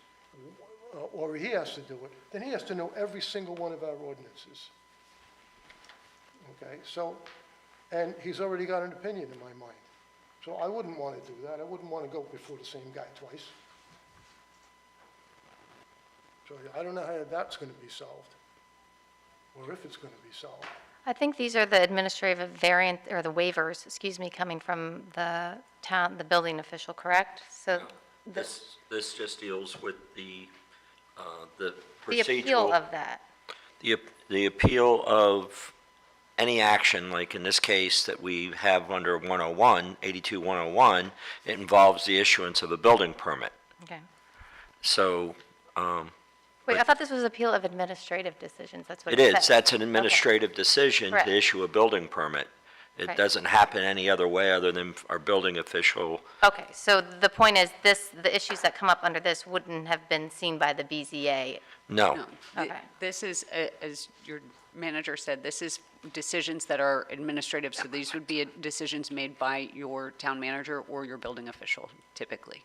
or he has to do it, then he has to know every single one of our ordinances. Okay, so, and he's already got an opinion in my mind. So I wouldn't want to do that. I wouldn't want to go before the same guy twice. So I don't know how that's going to be solved, or if it's going to be solved. I think these are the administrative variant, or the waivers, excuse me, coming from the town, the building official, correct? So This just deals with the the procedural. appeal of that. The appeal of any action, like in this case that we have under 101, 82-101, it involves the issuance of a building permit. Okay. So, Wait, I thought this was appeal of administrative decisions, that's what it it said. is, that's an Okay. administrative decision Correct. to issue a building permit. It Right. doesn't happen any other way other than our building official. Okay, so the point is the issues that come up under this wouldn't have been seen by the BZA. No. No. Okay. This is, as your manager said, this is decisions that are administrative, so these would be decisions made by your town manager or your building official typically.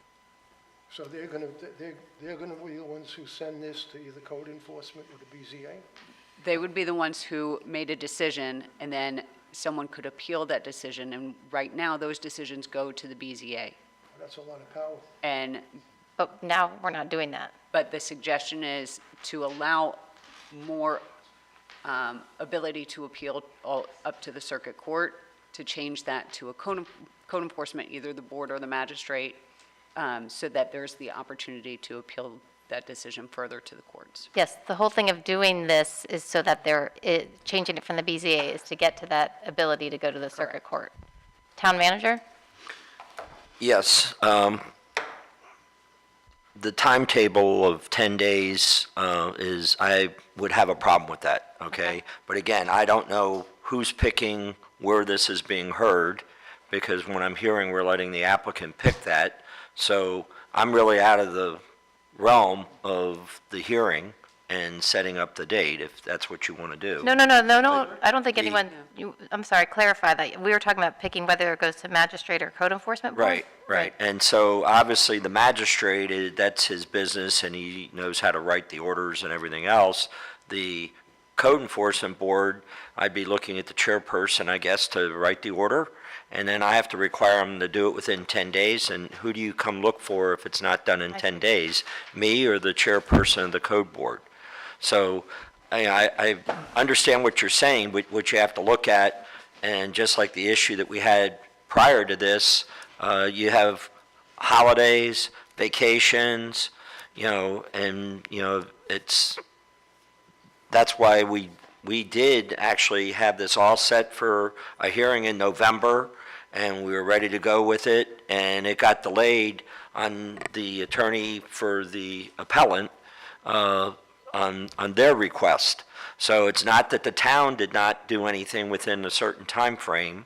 So they're gonna be the ones who send this to either code enforcement or the BZA? They would be the ones who made a decision, and then someone could appeal that decision, and right now, those decisions go to the BZA. That's a lot of power. And, But now we're not doing that. but the suggestion is to allow more ability to appeal up to the circuit court, to change that to a code enforcement, either the board or the magistrate, so that there's the opportunity to appeal that decision further to the courts. Yes, the whole thing of doing this is so that changing it from the BZA is to get to that ability to go to the circuit court. Town manager? Yes. The timetable of 10 days is, I would have a problem with that, okay? But again, I don't know who's picking where this is being heard, because when I'm hearing we're letting the applicant pick that, so I'm really out of the realm of the hearing and setting up the date, if that's what you want to do. No, I don't think anyone, I'm sorry, clarify that. We were talking about picking whether it goes to magistrate or code enforcement board? Right. And so obviously the magistrate, that's his business and he knows how to write the orders and everything else. The code enforcement board, I'd be looking at the chairperson, I guess, to write the order. And then I have to require them to do it within 10 days. And who do you come look for if it's not done in 10 days? Me or the chairperson of the code board? So I understand what you're saying, but what you have to look at, and just like the issue that we had prior to this, you have holidays, vacations, and, that's why we did actually have this all set for a hearing in November, and we were ready to go with it, and it got delayed on the attorney for the appellant, on their request. So it's not that the town did not do anything within a certain time frame.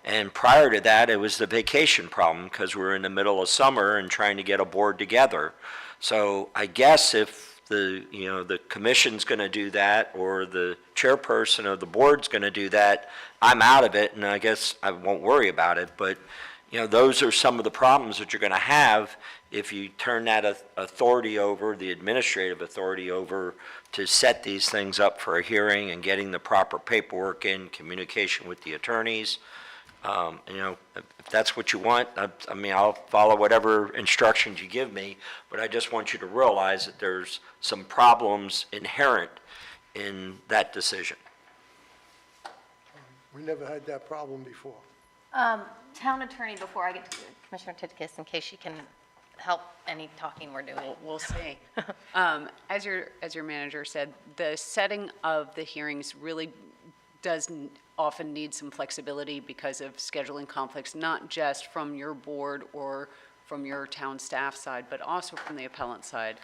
And prior to that, it was the vacation problem, because we're in the middle of summer and trying to get a board together. So I guess if the commission's going to do that, or the chairperson of the board's going to do that, I'm out of it, and I guess I won't worry about it. But, those are some of the problems that you're going to have if you turn that authority over, the administrative authority over, to set these things up for a hearing and getting the proper paperwork in, communication with the attorneys. If that's what you want, I'll follow whatever instructions you give me, but I just want you to realize that there's some problems inherent in that decision. We never had that problem before. Town attorney, before I get to Commissioner Titkus, in case she can help any talking we're doing. We'll see. As your manager said, the setting of the hearings really does often need some flexibility because of scheduling conflicts, not just from your board or from your town staff side, but also from the appellant side.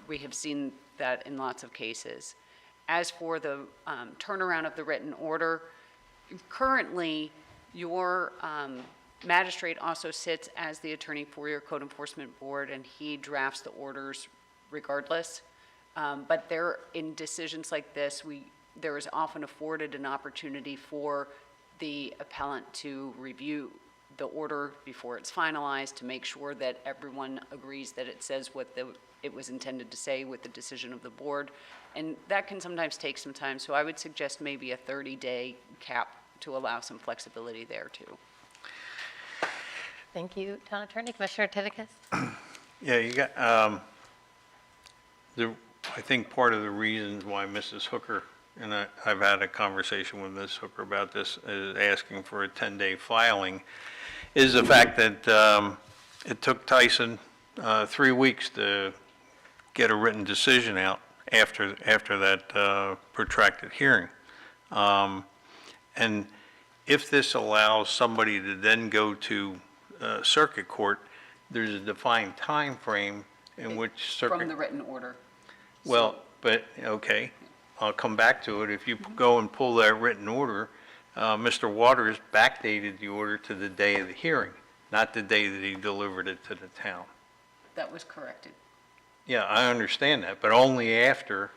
We have seen that in lots of cases. As for the turnaround of the written order, currently, your magistrate also sits as the attorney for your code enforcement board, and he drafts the orders regardless. But in decisions like this, there is often afforded an opportunity for the appellant to review the order before it's finalized, to make sure that everyone agrees that it says what it was intended to say with the decision of the board. And that can sometimes take some time, so I would suggest maybe a 30-day cap to allow some flexibility there too. Thank you, Town Attorney. Commissioner Titkus? Yeah, you got, I think part of the reasons why Mrs. Hooker, and I've had a conversation with Ms. Hooker about this, is asking for a 10-day filing, is the fact that it took Tyson 3 weeks to get a written decision out after that protracted hearing. And if this allows somebody to then go to circuit court, there's a defined time frame in which circuit... From the written order. Well, but, okay, I'll come back to it. If you go and pull that written order, Mr. Waters backdated the order to the day of the hearing, not the day that he delivered it to the town. That was corrected. Yeah, I understand that, but only after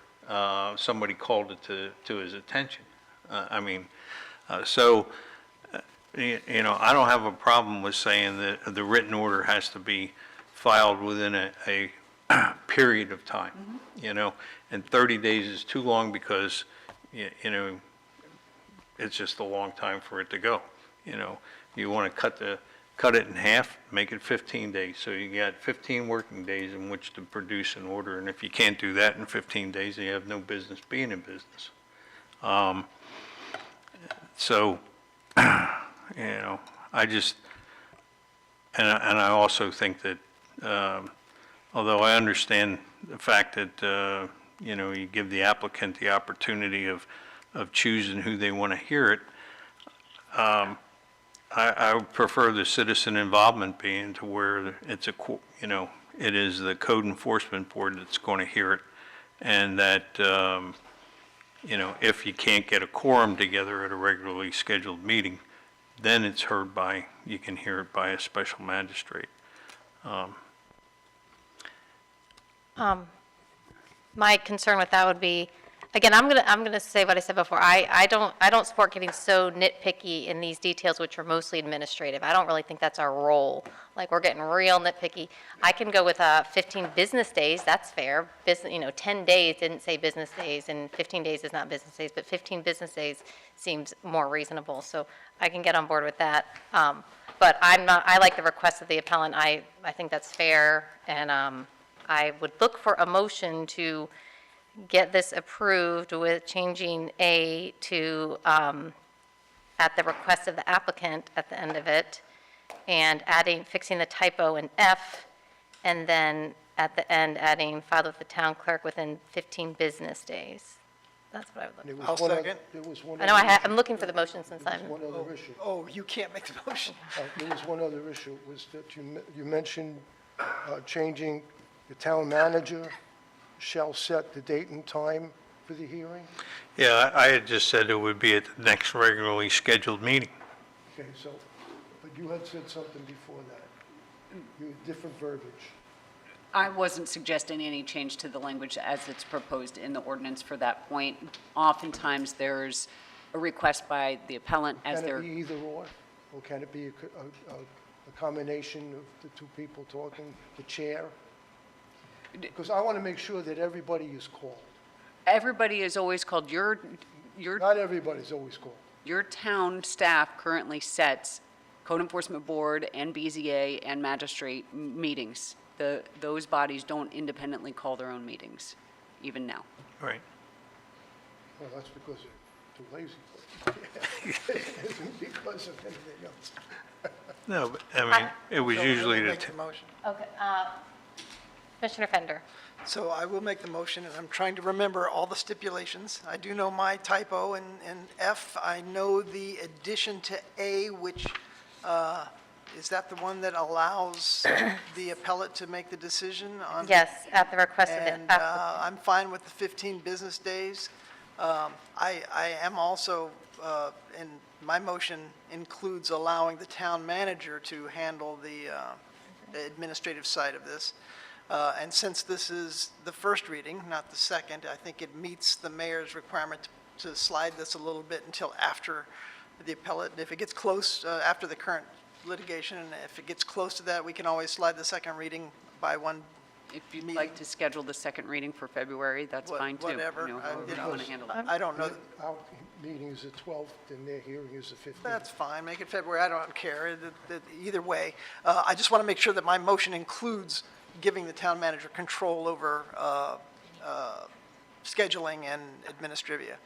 somebody called it to his attention. You know, I don't have a problem with saying that the written order has to be filed within a period of time, you know, and 30 days is too long because, you know, it's just a long time for it to go, you know. You want to cut it in half, make it 15 days, so you got 15 working days in which to produce an order, and if you can't do that in 15 days, you have no business being in business. You know, I just, and I also think that, although I understand the fact that, you know, you give the applicant the opportunity of choosing who they want to hear it, I would prefer the citizen involvement being to where it's you know, it is the code enforcement board that's going to hear it, and that, you know, if you can't get a quorum together at a regularly scheduled meeting, then it's heard by, you can hear it by a special magistrate. My concern with that would be, again, I'm gonna say what I said before. I don't support getting so nitpicky in these details, which are mostly administrative. I don't really think that's our role. Like, we're getting real nitpicky. I can go with 15 business days, that's fair. You know, 10 days didn't say business days, and 15 days is not business days, but 15 business days seems more reasonable. So I can get on board with that. But I like the request of the appellant. I think that's fair, and I would look for a motion to get this approved with changing A to, at the request of the applicant at the end of it, and fixing the typo in F, and then at the end adding filed with the town clerk within 15 business days. That's what I would look I'll second. There was one for. I know other I'm looking for the motion since There I'm, was one other issue. Oh, you can't make the motion. There was one other issue, was that you mentioned changing the town manager shall set the date and time for the hearing? Yeah, I had just said it would be at the next regularly scheduled meeting. Okay, so, but you had said something before that. You had different verbiage. I wasn't suggesting any change to the language as it's proposed in the ordinance for that point. Oftentimes, there's a request by the appellant as Can their... it be either or can it be a combination of the two people talking, the chair? Because I want to make sure that everybody is called. Everybody is always called. Your Not everybody's always called. Your town staff currently sets code enforcement board and BZA and magistrate meetings. Those bodies don't independently call their own meetings, even now. Right. Well, that's because they're too lazy. It isn't because of anything else. No, but, I mean, it was usually Make the, the motion. okay, Commissioner Fender. So I will make the motion, and I'm trying to remember all the stipulations. I do know my typo in F. I know the addition to A, which, is that the one that allows the appellate to make the decision on? Yes, at the request of the And applicant. I'm fine with the 15 business days. I am also, and my motion includes allowing the town manager to handle the administrative side of this. And since this is the first reading, not the second, I think it meets the mayor's requirement to slide this a little bit until after the appellate. If it gets close, after the current litigation, and if it gets close to that, we can always slide the second reading by one. If you'd like to schedule the second reading for February, that's fine too. Whatever. You know, however you want to handle it. I don't know. Our meeting is the 12th, and their hearing is the 15th. That's fine, make it February, I don't care, either way. I just want to make sure that my motion includes giving the town manager control over scheduling and administrivia.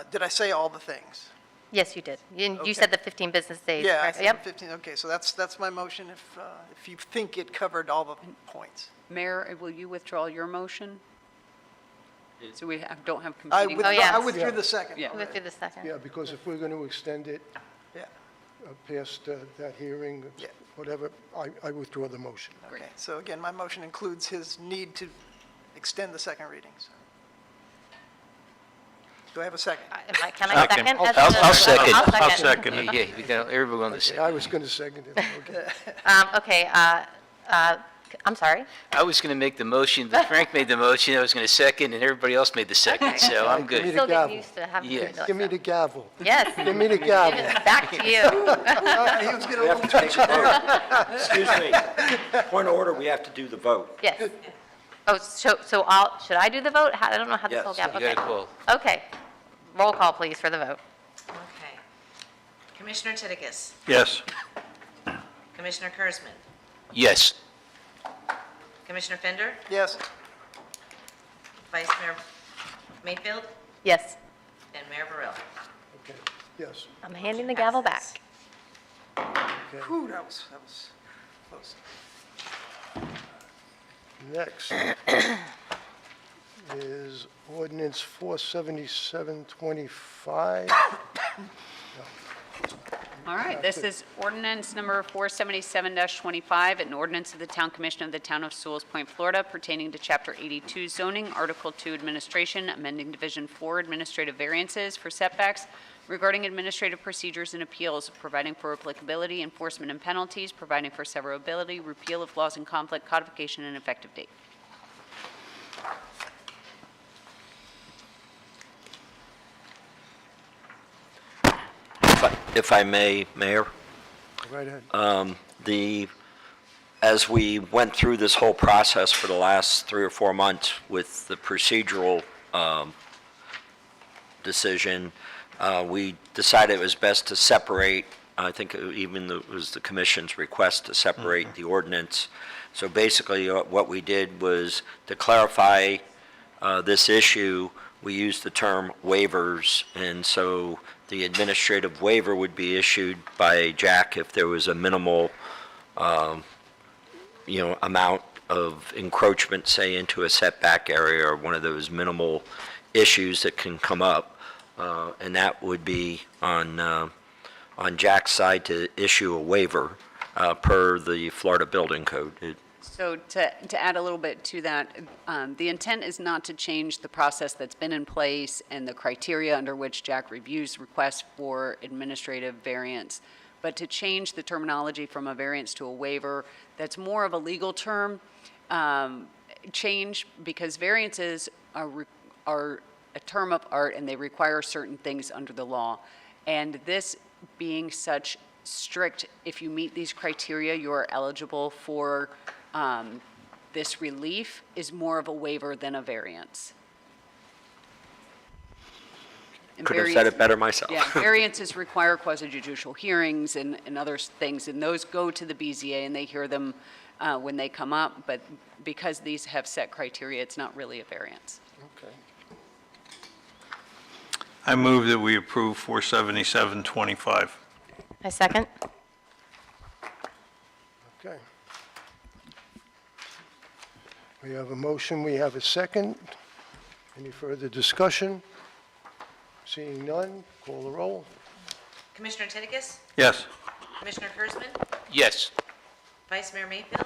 Did I say all the things? Yes, you did. You Okay. said the 15 business days, Yeah, I correct? said Yep. 15, okay, so that's my motion, if you think it covered all the points. Mayor, will you withdraw your motion? So we don't have I competing... withdrew, yes. I withdrew Yeah. the second. Yeah. We'll do the second. Yeah, because if we're going to extend it Yeah, past that hearing, Yeah. whatever, I withdraw the motion. okay, so again, my motion includes his need to extend the second reading, so. Do I have a second? Can I second? As I'll the- second. I'll I'll second it. Yeah, we got everyone on the same. I was going to second it. Okay. Okay, I'm sorry. I was going to make the motion, but Frank made the motion, I was going to second, and everybody else made the second, so I'm Give me good. the Still getting gavel. used to having Yeah. to do Give me it. the gavel. Yes. Give me the Give gavel. it back to you. He was getting a little touchy there. Excuse me, point of order, we have to do the vote. Yes. Oh, so should I do the vote? I don't know how this Yes, will you go. You Okay. got a call. Okay. Roll call, please, for the vote. Okay. Commissioner Titicus. Yes. Commissioner Kurzman. Yes. Commissioner Fender. Yes. Vice Mayor Mayfield. Yes. And Mayor Burrell. Okay, yes. I'm handing the gavel back. Whew, that was close. Next is ordinance 47725. All right, this is ordinance number 477-25, an ordinance of the Town Commission of the Town of Sewell's Point, Florida, pertaining to Chapter 82 zoning, Article 2 administration, amending Division 4 administrative variances for setbacks, regarding administrative procedures and appeals, providing for applicability, enforcement, and penalties, providing for severability, repeal of laws in conflict, codification, and effective date. If I may, Mayor? Right ahead. As we went through this whole process for the last 3 or 4 months with the procedural decision, we decided it was best to separate, I think it was the commission's request to separate the ordinance. So basically, what we did was to clarify this issue, we used the term waivers, and so the administrative waiver would be issued by Jack if there was a minimal, amount of encroachment, say, into a setback area or one of those minimal issues that can come up. And that would be on Jack's side to issue a waiver per the Florida Building Code. So to add a little bit to that, the intent is not to change the process that's been in place and the criteria under which Jack reviews requests for administrative variance, but to change the terminology from a variance to a waiver. That's more of a legal term change, because variances are a term of art and they require certain things under the law. And this being such strict, if you meet these criteria, you are eligible for this relief, is more of a waiver than a variance. And Could have said it better myself. Yeah, variances require quasi-judicial hearings and other things, and those go to the BZA and they hear them when they come up, but because these have set criteria, it's not really a variance. Okay. I move that we approve 47725. I second. Okay. We have a motion, we have a second. Any further discussion? Seeing none, call the roll. Commissioner Titicus. Yes. Commissioner Kurzman. Yes. Vice Mayor Mayfield.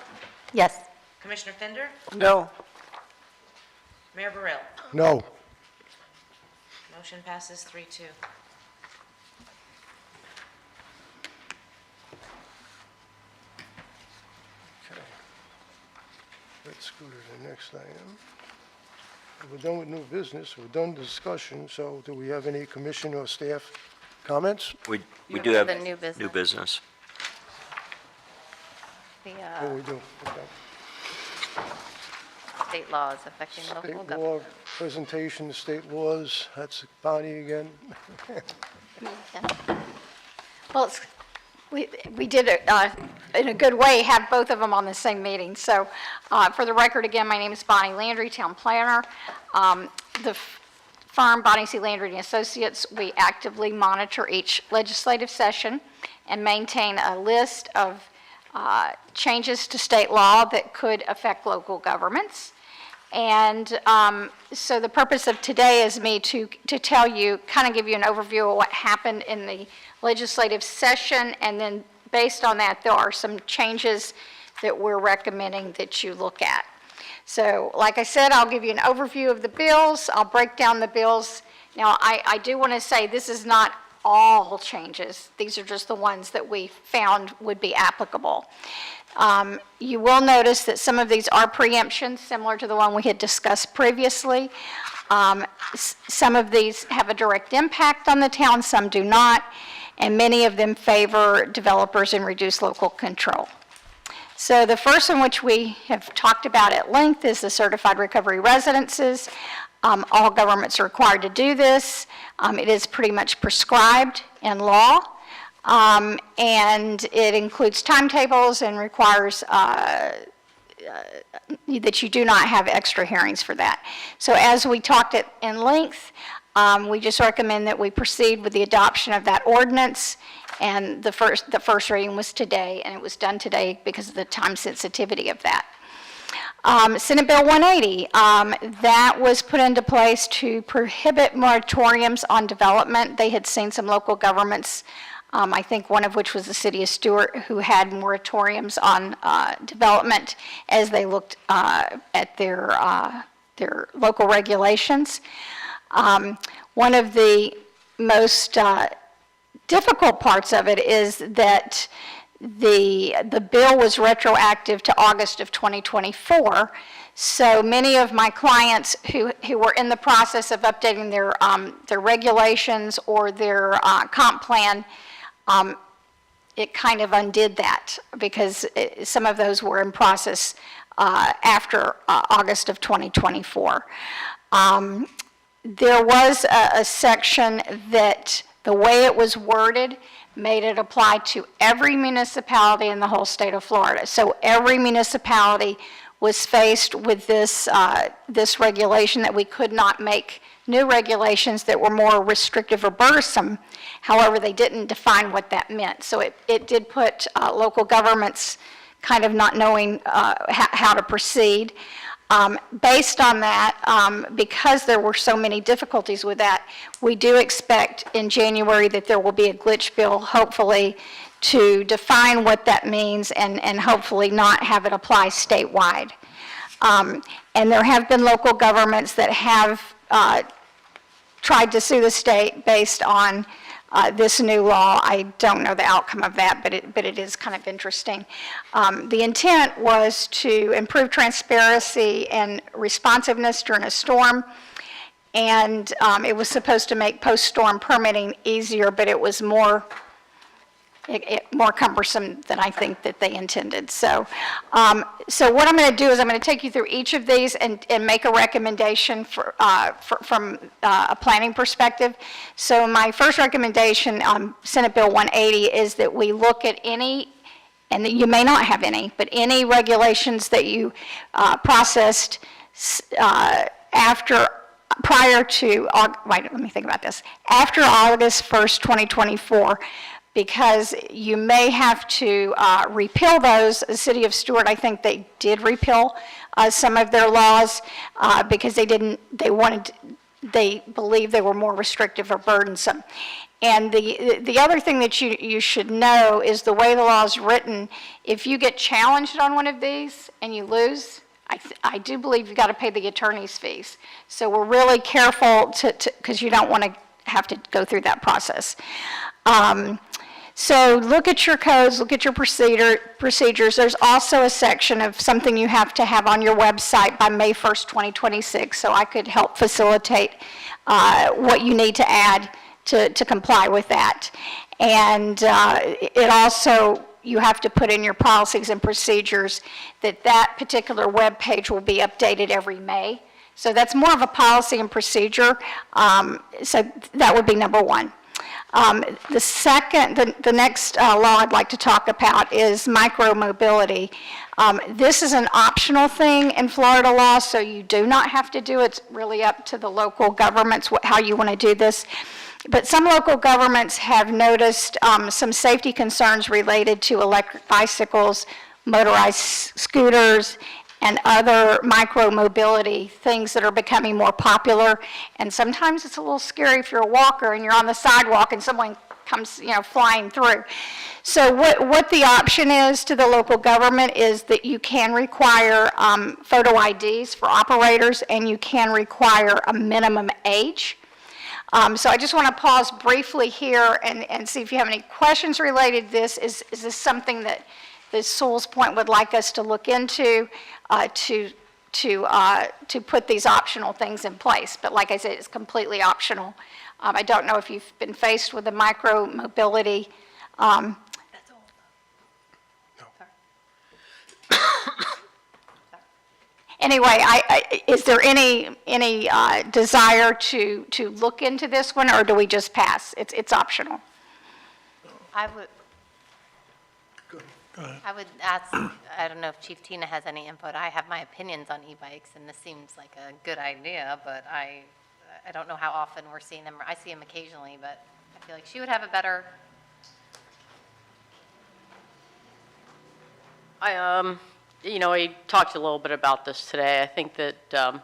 Yes. Commissioner Fender. No. Mayor Burrell. No. Motion passes 3-2. Okay. Let's go to the next item. We're done with new business, we're done with discussion, so do we have any commission or staff comments? We do have The new business. new business. The Oh, we do, okay. state laws affecting local State government. law presentation, state laws, that's Bonnie again. Well, we did it in a good way, have both of them on the same meeting. So for the record, again, my name is Bonnie Landry, Town Planner. The firm Bonnie C. Landry and Associates, we actively monitor each legislative session and maintain a list of changes to state law that could affect local governments. And so the purpose of today is me to tell you, kind of give you an overview of what happened in the legislative session, and then based on that, there are some changes that we're recommending that you look at. So like I said, I'll give you an overview of the bills. I'll break down the bills Now, I do want to say this is not all changes. These are just the ones that we found would be applicable. You will notice that some of these are preemptions, similar to the one we had discussed previously. Some of these have a direct impact on the town, some do not, and many of them favor developers and reduce local control. So the first one, which we have talked about at length, is the certified recovery residences. All governments are required to do this. It is pretty much prescribed in law, and it includes timetables and requires that you do not have extra hearings for that. So as we talked at in length, we just recommend that we proceed with the adoption of that ordinance. And the first reading was today, and it was done today because of the time sensitivity of that. Senate Bill 180, that was put into place to prohibit moratoriums on development. They had seen some local governments, I think one of which was the city of Stewart, who had moratoriums on development as they looked at their local regulations. One of the most difficult parts of it is that the bill was retroactive to August of 2024. So many of my clients who were in the process of updating their regulations or their comp plan, it kind of undid that because some of those were in process after August of 2024. There was a section that the way it was worded made it apply to every municipality in the whole state of Florida. So every municipality was faced with this regulation that we could not make new regulations that were more restrictive or burdensome. However, they didn't define what that meant. So it did put local governments kind of not knowing how to proceed. Based on that, because there were so many difficulties with that, we do expect in January that there will be a glitch bill, hopefully, to define what that means and hopefully not have it apply statewide. And there have been local governments that have tried to sue the state based on this new law. I don't know the outcome of that, but it is kind of interesting. The intent was to improve transparency and responsiveness during a storm, and it was supposed to make post-storm permitting easier, but it was more cumbersome than I think that they intended. So what I'm going to do is I'm going to take you through each of these and make a recommendation from a planning perspective. So my first recommendation on Senate Bill 180 is that we look at any, and you may not have any, but any regulations that you processed prior to after August 1st, 2024, because you may have to repeal those. The city of Stewart, I think they did repeal some of their laws because they believed they were more restrictive or burdensome. And the other thing that you should know is the way the law is written, if you get challenged on one of these and you lose, I do believe you've got to pay the attorney's fees. So we're really careful because you don't want to have to go through that process. So look at your codes, look at your procedures. There's also a section of something you have to have on your website by May 1st, 2026, so I could help facilitate what you need to add to comply with that. And it also, you have to put in your policies and procedures that particular web page will be updated every May. So that's more of a policy and procedure. So that would be number one. The next law I'd like to talk about is micro-mobility. This is an optional thing in Florida law, so you do not have to do it. It's really up to the local governments how you want to do this. But some local governments have noticed some safety concerns related to electric bicycles, motorized scooters, and other micro-mobility things that are becoming more popular. And sometimes it's a little scary if you're a walker and you're on the sidewalk and someone comes, flying through. So what the option is to the local government is that you can require photo IDs for operators, and you can require a minimum age. So I just want to pause briefly here and see if you have any questions related to this. Is this something that the Sewell's Point would like us to look into to put these optional things in place? But like I said, it's completely optional. I don't know if you've been faced with the micro-mobility. Anyway, is there any desire to look into this one, or do we just pass? It's optional. I would ask, I don't know if Chief Tina has any input. I have my opinions on e-bikes, and this seems like a good idea, but I don't know how often we're seeing them. I see them occasionally, but I feel like she would have a better. I talked a little bit about this today. I think that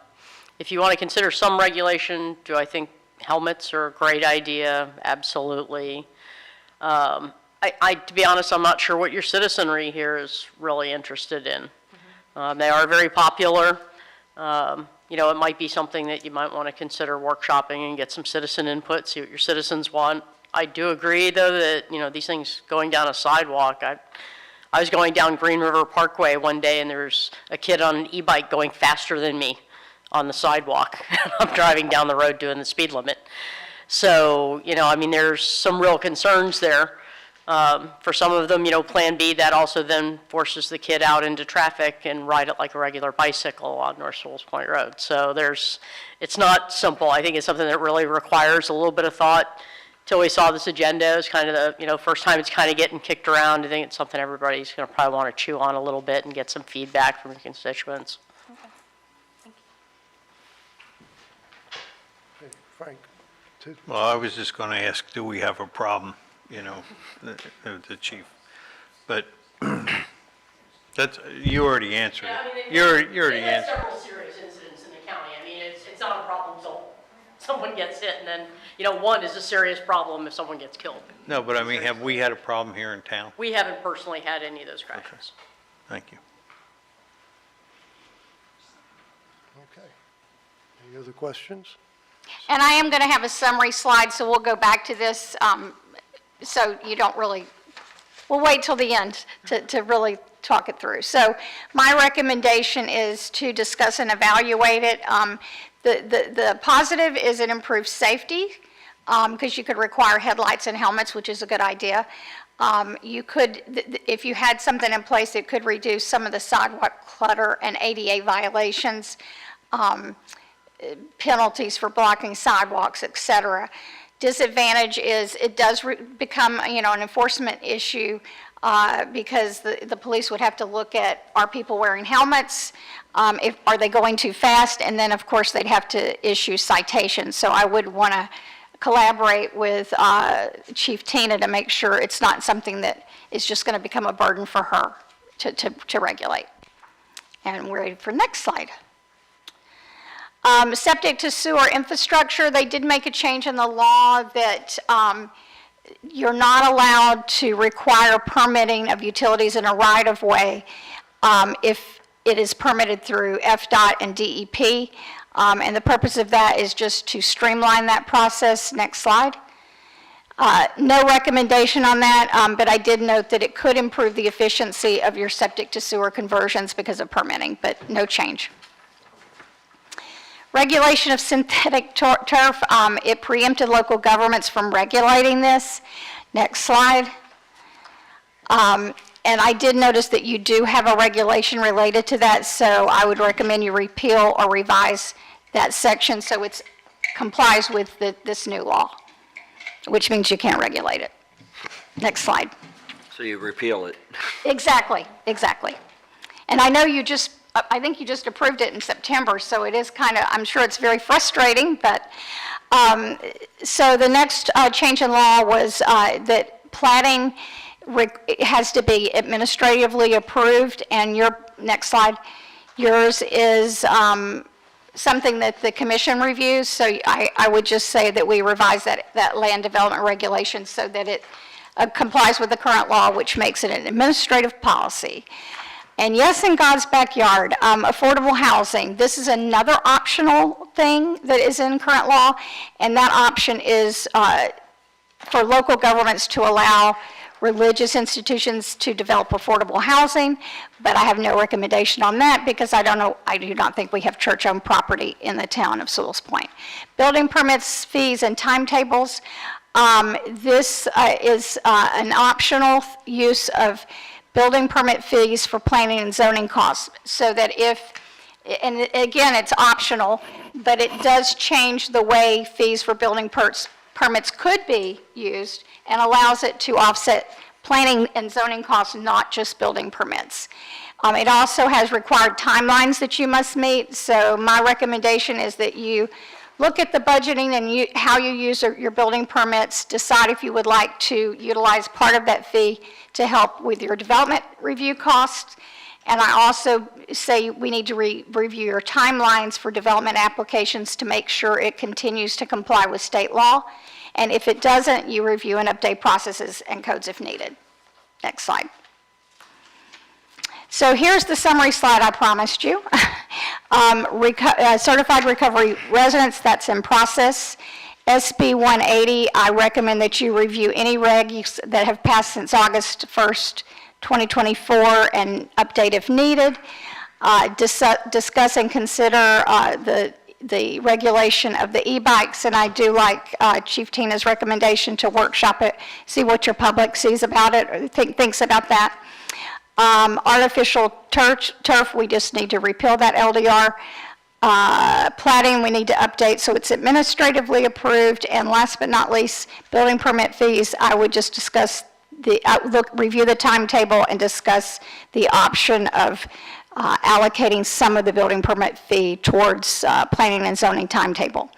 if you want to consider some regulation, do I think helmets are a great idea? Absolutely. To be honest, I'm not sure what your citizenry here is really interested in. They are very popular. It might be something that you might want to consider workshopping and get some citizen input, see what your citizens want. I do agree, though, that, these things going down a sidewalk, I was going down Green River Parkway one day, and there's a kid on an e-bike going faster than me on the sidewalk. I'm driving down the road doing the speed limit. So, there's some real concerns there. For some of them, Plan B, that also then forces the kid out into traffic and ride it like a regular bicycle on North Sewell's Point Road. So it's not simple. I think it's something that really requires a little bit of thought. Till we saw this agenda, it was kind of the, first time it's kind of getting kicked around. I think it's something everybody's going to probably want to chew on a little bit and get some feedback from your constituents. Okay, Frank? Well, I was just going to ask, do we have a problem, the chief? But that's, you already answered it. You already answered. Several serious incidents in the county. It's not a problem until someone gets hit, and then, one is a serious problem if someone gets killed. No, but have we had a problem here in town? We haven't personally had any of those crashes. Thank you. Okay. Any other questions? And I am going to have a summary slide, so we'll go back to this, so you don't really, we'll wait till the end to really talk it through. So my recommendation is to discuss and evaluate it. The positive is it improves safety, because you could require headlights and helmets, which is a good idea. You could, if you had something in place, it could reduce some of the sidewalk clutter and ADA violations, penalties for blocking sidewalks, et cetera. Disadvantage is it does become, an enforcement issue, because the police would have to look at, are people wearing helmets? Are they going too fast? And then, of course, they'd have to issue citations. So I would want to collaborate with Chief Tina to make sure it's not something that is just going to become a burden for her to regulate. And we're ready for the next slide. Septic to sewer infrastructure, they did make a change in the law that you're not allowed to require permitting of utilities in a right-of-way if it is permitted through FDOT and DEP. And the purpose of that is just to streamline that process. Next slide. No recommendation on that, but I did note that it could improve the efficiency of your septic to sewer conversions because of permitting, but no change. Regulation of synthetic turf, it preempted local governments from regulating this. Next slide. And I did notice that you do have a regulation related to that, so I would recommend you repeal or revise that section so it complies with this new law, which means you can't regulate it. Next slide. So you repeal it. Exactly. And I know I think you just approved it in September, so it is kind of, I'm sure it's very frustrating, but, so the next change in law was that platting has to be administratively approved, and next slide, yours is something that the commission reviews, so I would just say that we revise that land development regulation so that it complies with the current law, which makes it an administrative policy. And yes, in God's backyard, affordable housing, this is another optional thing that is in current law, and that option is for local governments to allow religious institutions to develop affordable housing, but I have no recommendation on that because I do not think we have church-owned property in the town of Sewell's Point. Building permits, fees, and timetables. This is an optional use of building permit fees for planning and zoning costs, so that and again, it's optional, but it does change the way fees for building permits could be used and allows it to offset planning and zoning costs, not just building permits. It also has required timelines that you must meet, so my recommendation is that you look at the budgeting and how you use your building permits, decide if you would like to utilize part of that fee to help with your development review costs. And I also say we need to review your timelines for development applications to make sure it continues to comply with state law. And if it doesn't, you review and update processes and codes if needed. Next slide. So here's the summary slide I promised you. Certified recovery residents, that's in process. SB 180, I recommend that you review any regs that have passed since August 1st, 2024, and update if needed. Discuss and consider the regulation of the e-bikes, and I do like Chief Tina's recommendation to workshop it, see what your public sees about it, or thinks about that. Artificial turf, we just need to repeal that LDR. Platting, we need to update so it's administratively approved. And last but not least, building permit fees, I would just discuss review the timetable and discuss the option of allocating some of the building permit fee towards planning and zoning timetable.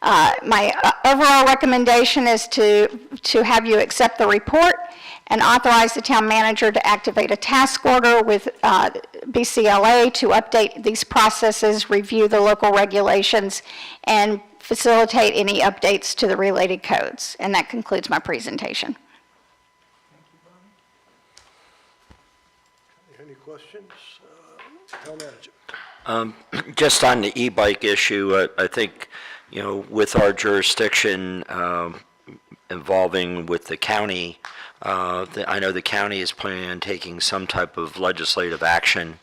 My overall recommendation is to have you accept the report and authorize the town manager to activate a task order with BCLA to update these processes, review the local regulations, and facilitate any updates to the related codes. And that concludes my presentation. Any questions? Town manager. Just on the e-bike issue, I think, with our jurisdiction involving with the county, I know the county is planning on taking some type of legislative action,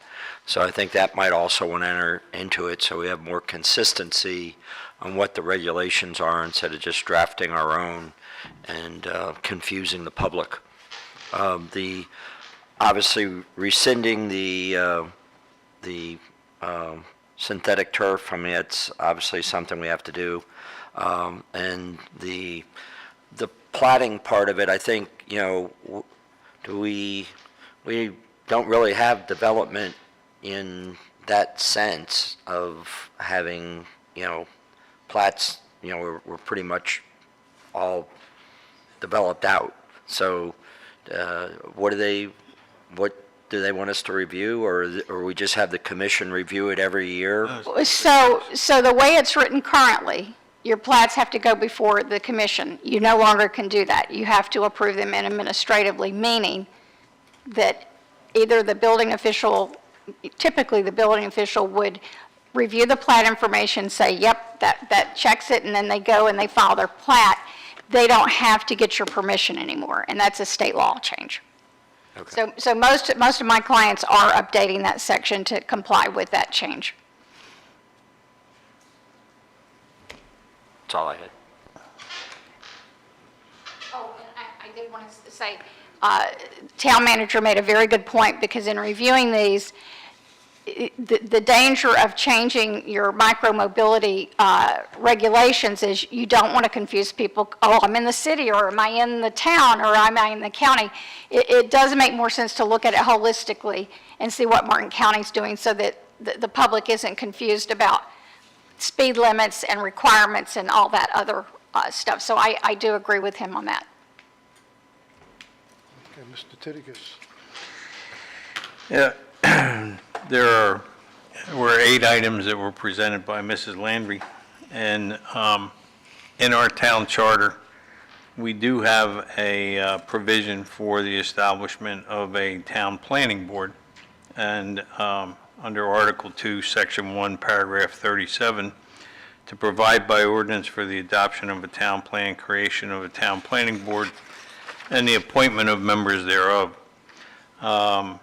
so I think that might also enter into it, so we have more consistency on what the regulations are instead of just drafting our own and confusing the public. Obviously rescinding the synthetic turf, I mean, it's obviously something we have to do. And the platting part of it, I think, we don't really have development in that sense of having, plats, we're pretty much all developed out. So what do they want us to review, or we just have the commission review it every year? So the way it's written currently, your plats have to go before the commission. You no longer can do that. You have to approve them administratively, meaning that either the building official, typically the building official would review the plat information, say, yep, that checks it, and then they go and they file their plat. They don't have to get your permission anymore, and that's a state law change. Okay. So most of my clients are updating that section to comply with that change. That's all I had. Oh, and I did want to say, town manager made a very good point, because in reviewing these, the danger of changing your micro-mobility regulations is you don't want to confuse people. Oh, I'm in the city, or am I in the town, or am I in the county? It does make more sense to look at it holistically and see what Martin County's doing, so that the public isn't confused about speed limits and requirements and all that other stuff. So I do agree with him on that. Okay, Mr. Titigus. Yeah, there were 8 items that were presented by Mrs. Landry, and in our town charter, we do have a provision for the establishment of a town planning board. and under Article 2, Section 1, Paragraph 37, to provide by ordinance for the adoption of a town plan, creation of a town planning board, and the appointment of members thereof. And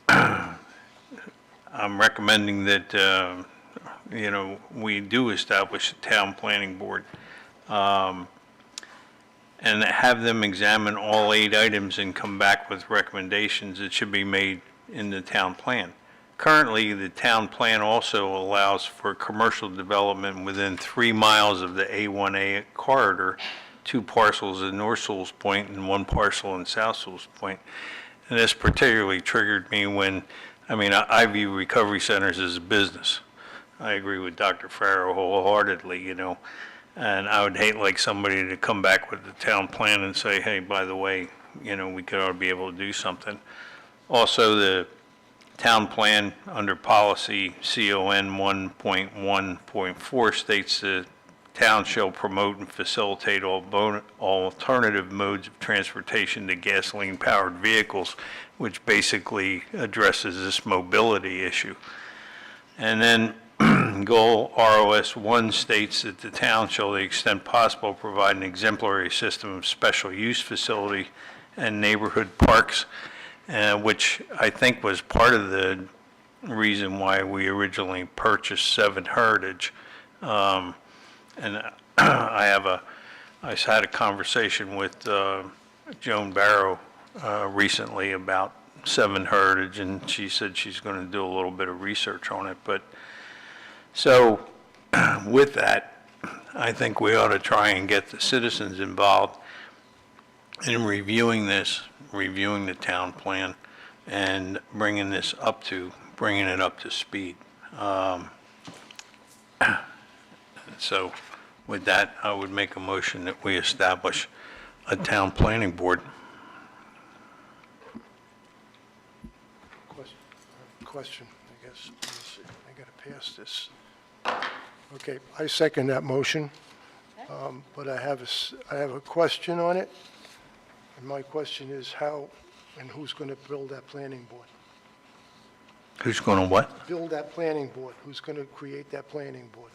I'm recommending that, we do establish a town planning board, and have them examine all 8 items and come back with recommendations that should be made in the town plan. Currently, the town plan also allows for commercial development within 3 miles of the A1A corridor, 2 parcels in North Sewell's Point and 1 parcel in South Sewell's Point. And this particularly triggered me when, I view recovery centers as a business. I agree with Dr. Farrow wholeheartedly, and I would hate like somebody to come back with the town plan and say, hey, by the way, we could ought to be able to do something. Also, the town plan under policy CON 1.1.4 states the town shall promote and facilitate alternative modes of transportation to gasoline-powered vehicles, which basically addresses this mobility issue. And then Goal ROS 1 states that the town shall, to the extent possible, provide an exemplary system of special use facility and neighborhood parks, which I think was part of the reason why we originally purchased 7 Heritage. And I had a conversation with Joan Barrow recently about 7 Heritage, and she said she's going to do a little bit of research on it. But so with that, I think we ought to try and get the citizens involved in reviewing this, reviewing the town plan, and bringing it up to speed. So with that, I would make a motion that we establish a town planning board. Question, I guess. Let me see. I got to pass this. Okay, I second that motion, but I have a question on it. And my question is how and who's going to build that planning board? Who's going to what? Build that planning board. Who's going to create that planning board?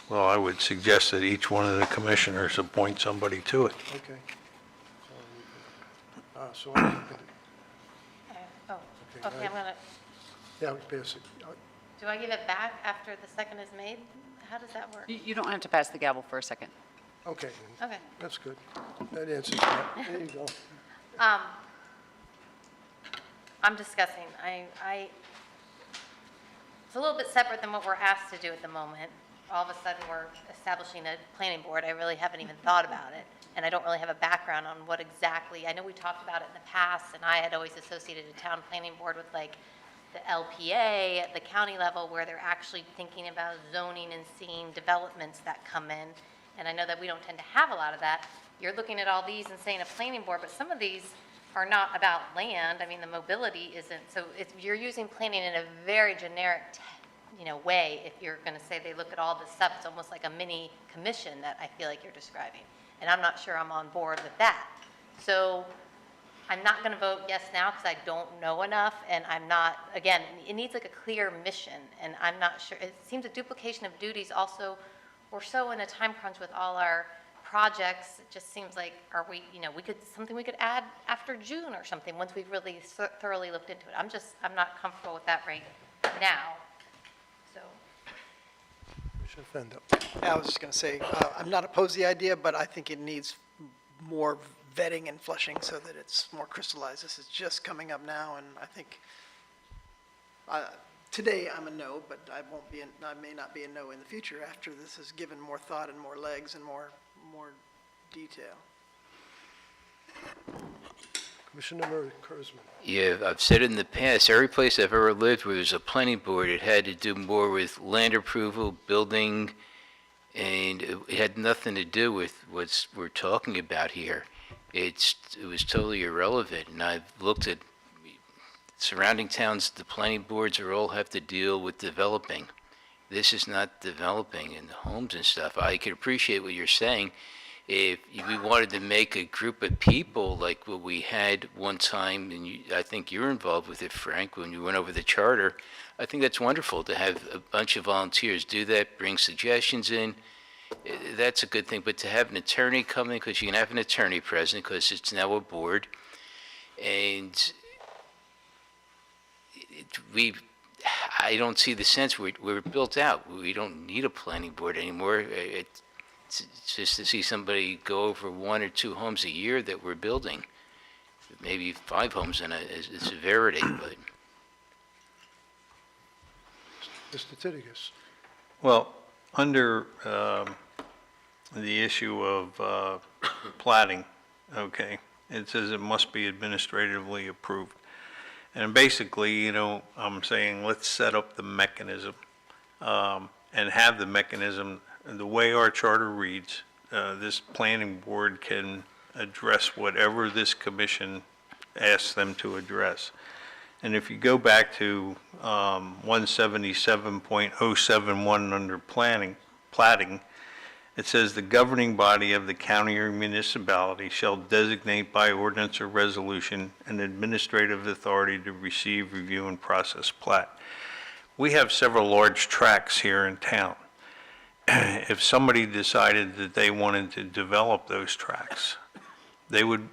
Well, I would suggest that each one of the commissioners appoint somebody to it. Okay. So, Oh, okay, I'm gonna, yeah, we pass it. do I give it back after the second is made? How does that work? You don't have to pass the gavel for a second. Okay, Okay. that's good. That answers that. There you go. I'm discussing, it's a little bit separate than what we're asked to do at the moment. All of a sudden, we're establishing a planning board. I really haven't even thought about it, and I don't really have a background on what exactly, I know we talked about it in the past, and I had always associated a town planning board with like the LPA at the county level, where they're actually thinking about zoning and seeing developments that come in, and I know that we don't tend to have a lot of that. You're looking at all these and saying a planning board, but some of these are not about land. I mean, the mobility isn't, so you're using planning in a very generic way. If you're going to say they look at all this stuff, it's almost like a mini commission that I feel like you're describing. And I'm not sure I'm on board with that. So I'm not going to vote yes now because I don't know enough. And I'm not, again, it needs like a clear mission. And I'm not sure, it seems a duplication of duties also. We're so in a time crunch with all our projects. It just seems like, are we, something we could add after June or something once we've really thoroughly looked into it. I'm not comfortable with that right now. So. Commissioner Fendo. Yeah, I was just going to say, I'm not opposed to the idea, but I think it needs more vetting and fleshing so that it's more crystallized. This is just coming up now, and I think today I'm a no, but I may not be a no in the future after this is given more thought and more legs and more detail. Commissioner Kurzman. Yeah, I've said it in the past, every place I've ever lived where there's a planning board, it had to do more with land approval, building, and it had nothing to do with what we're talking about here. It was totally irrelevant, and I've looked at surrounding towns, the planning boards all have to deal with developing. This is not developing in the homes and stuff. I can appreciate what you're saying, if we wanted to make a group of people like what we had one time, and I think you're involved with it, Frank, when you went over the charter, I think that's wonderful to have a bunch of volunteers do that, bring suggestions in. That's a good thing, but to have an attorney come in, because you can have an attorney present, because it's now a board, and I don't see the sense. We're built out. We don't need a planning board anymore. It's just to see somebody go over 1 or 2 homes a year that we're building. Maybe 5 homes in a severity, but. Mr. Titigus. Well, under the issue of plating, okay, it says it must be administratively approved. And basically, you know, I'm saying let's set up the mechanism and have the mechanism. The way our charter reads, this planning board can address whatever this commission asks them to address. And if you go back to 177.071 under plating, it says the governing body of the county or municipality shall designate by ordinance or resolution an administrative authority to receive, review, and process plat. We have several large tracts here in town. If somebody decided that they wanted to develop those tracts, they would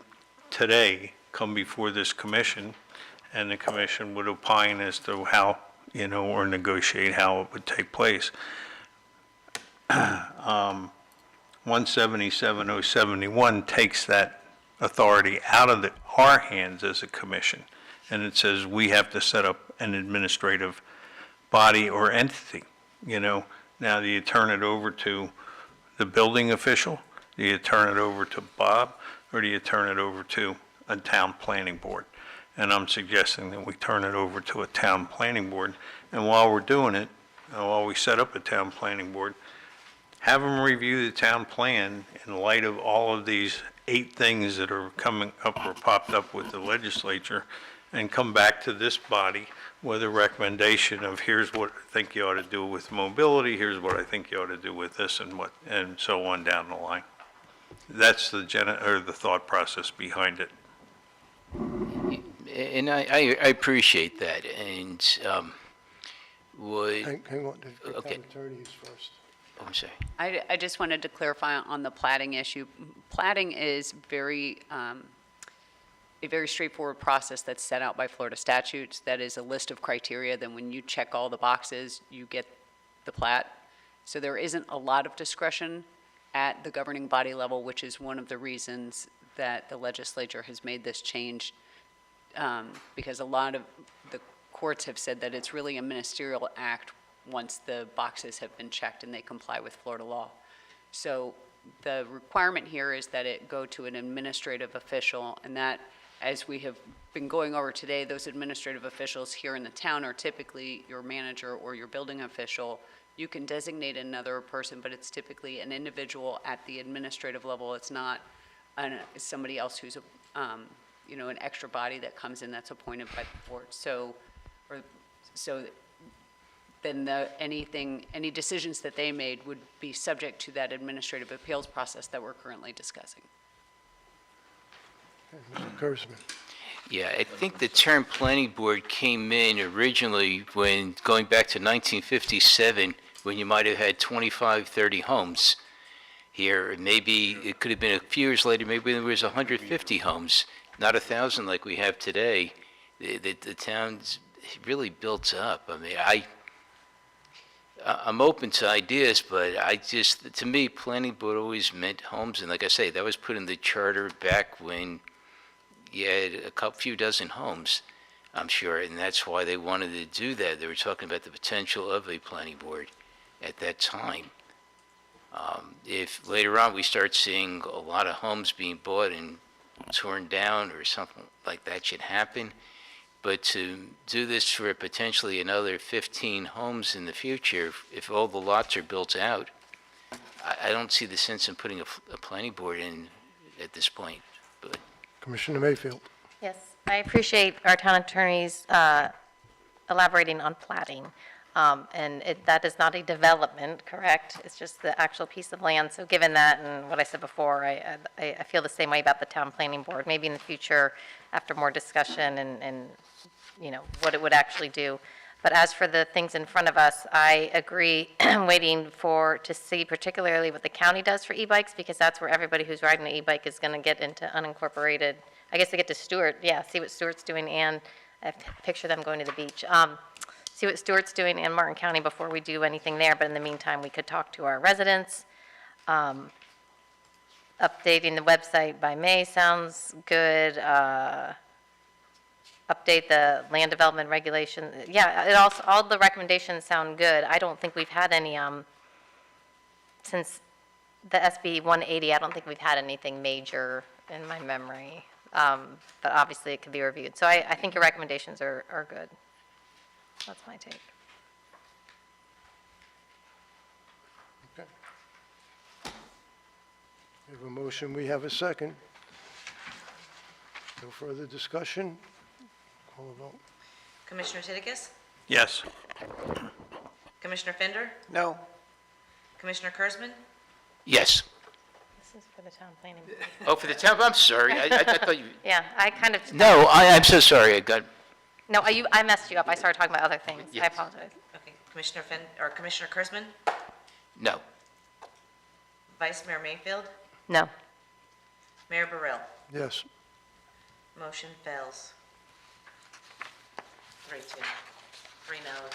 today come before this commission, and the commission would opine as to how, you know, or negotiate how it would take place. 177.071 takes that authority out of our hands as a commission, and it says we have to set up an administrative body or entity, you know. Now, do you turn it over to the building official? Do you turn it over to Bob? Or do you turn it over to a town planning board? And I'm suggesting that we turn it over to a town planning board. And while we're doing it, while we set up a town planning board, have them review the town plan in light of all of these 8 things that are coming up or popped up with the legislature, and come back to this body with a recommendation of here's what I think you ought to do with mobility, here's what I think you ought to do with this, and so on down the line. That's the thought process behind it. And I appreciate that, and would. Hang on, the Okay. town attorney is first. Oh, I'm sorry. I just wanted to clarify on the plating issue. Plating is a very straightforward process that's set out by Florida statutes. That is a list of criteria. Then when you check all the boxes, you get the plat. So there isn't a lot of discretion at the governing body level, which is one of the reasons that the legislature has made this change, because a lot of the courts have said that it's really a ministerial act once the boxes have been checked and they comply with Florida law. So the requirement here is that it go to an administrative official, and that, as we have been going over today, those administrative officials here in the town are typically your manager or your building official. You can designate another person, but it's typically an individual at the administrative level. It's not somebody else who's an extra body that comes in that's appointed by the board. So then any decisions that they made would be subject to that administrative appeals process that we're currently discussing. Mr. Kurzman. Yeah, I think the term planning board came in originally when, going back to 1957, when you might have had 25, 30 homes here. Maybe it could have been a few years later, maybe there was 150 homes, not 1,000 like we have today. The town's really built up. I mean, I'm open to ideas, but to me, planning board always meant homes. And like I say, that was put in the charter back when you had a few dozen homes, I'm sure. And that's why they wanted to do that. They were talking about the potential of a planning board at that time. If later on we start seeing a lot of homes being bought and torn down or something like that should happen, but to do this for potentially another 15 homes in the future, if all the lots are built out, I don't see the sense in putting a planning board in at this point. But Commissioner Mayfield. Yes, I appreciate our town attorneys elaborating on plating. And that is not a development, correct? It's just the actual piece of land. So given that and what I said before, I feel the same way about the town planning board. Maybe in the future, after more discussion and what it would actually do. But as for the things in front of us, I agree, waiting to see particularly what the county does for e-bikes, because that's where everybody who's riding an e-bike is going to get into unincorporated. I guess they get to Stewart, see what Stewart's doing, and I picture them going to the beach. See what Stewart's doing in Martin County before we do anything there, but in the meantime, we could talk to our residents. Updating the website by May sounds good. Update the land development regulation. Yeah, all the recommendations sound good. I don't think we've had any, since the SB 180, I don't think we've had anything major in my memory. But obviously it could be reviewed. So I think your recommendations are good. That's my take. Okay. We have a motion, we have a second. No further discussion? Call a vote. Commissioner Titicus? Yes. Commissioner Fender? No. Commissioner Kurzman? Yes. This is for the town planning board. Oh, for the town, I'm sorry. I thought you, Yeah, I kind of. no, I'm so sorry. No, I messed you up. I started talking about other things. I Yes. apologize. Okay, Commissioner Kurzman? No. Vice Mayor Mayfield? No. Mayor Burrell? Yes. Motion fails. 3-2. 3 noes,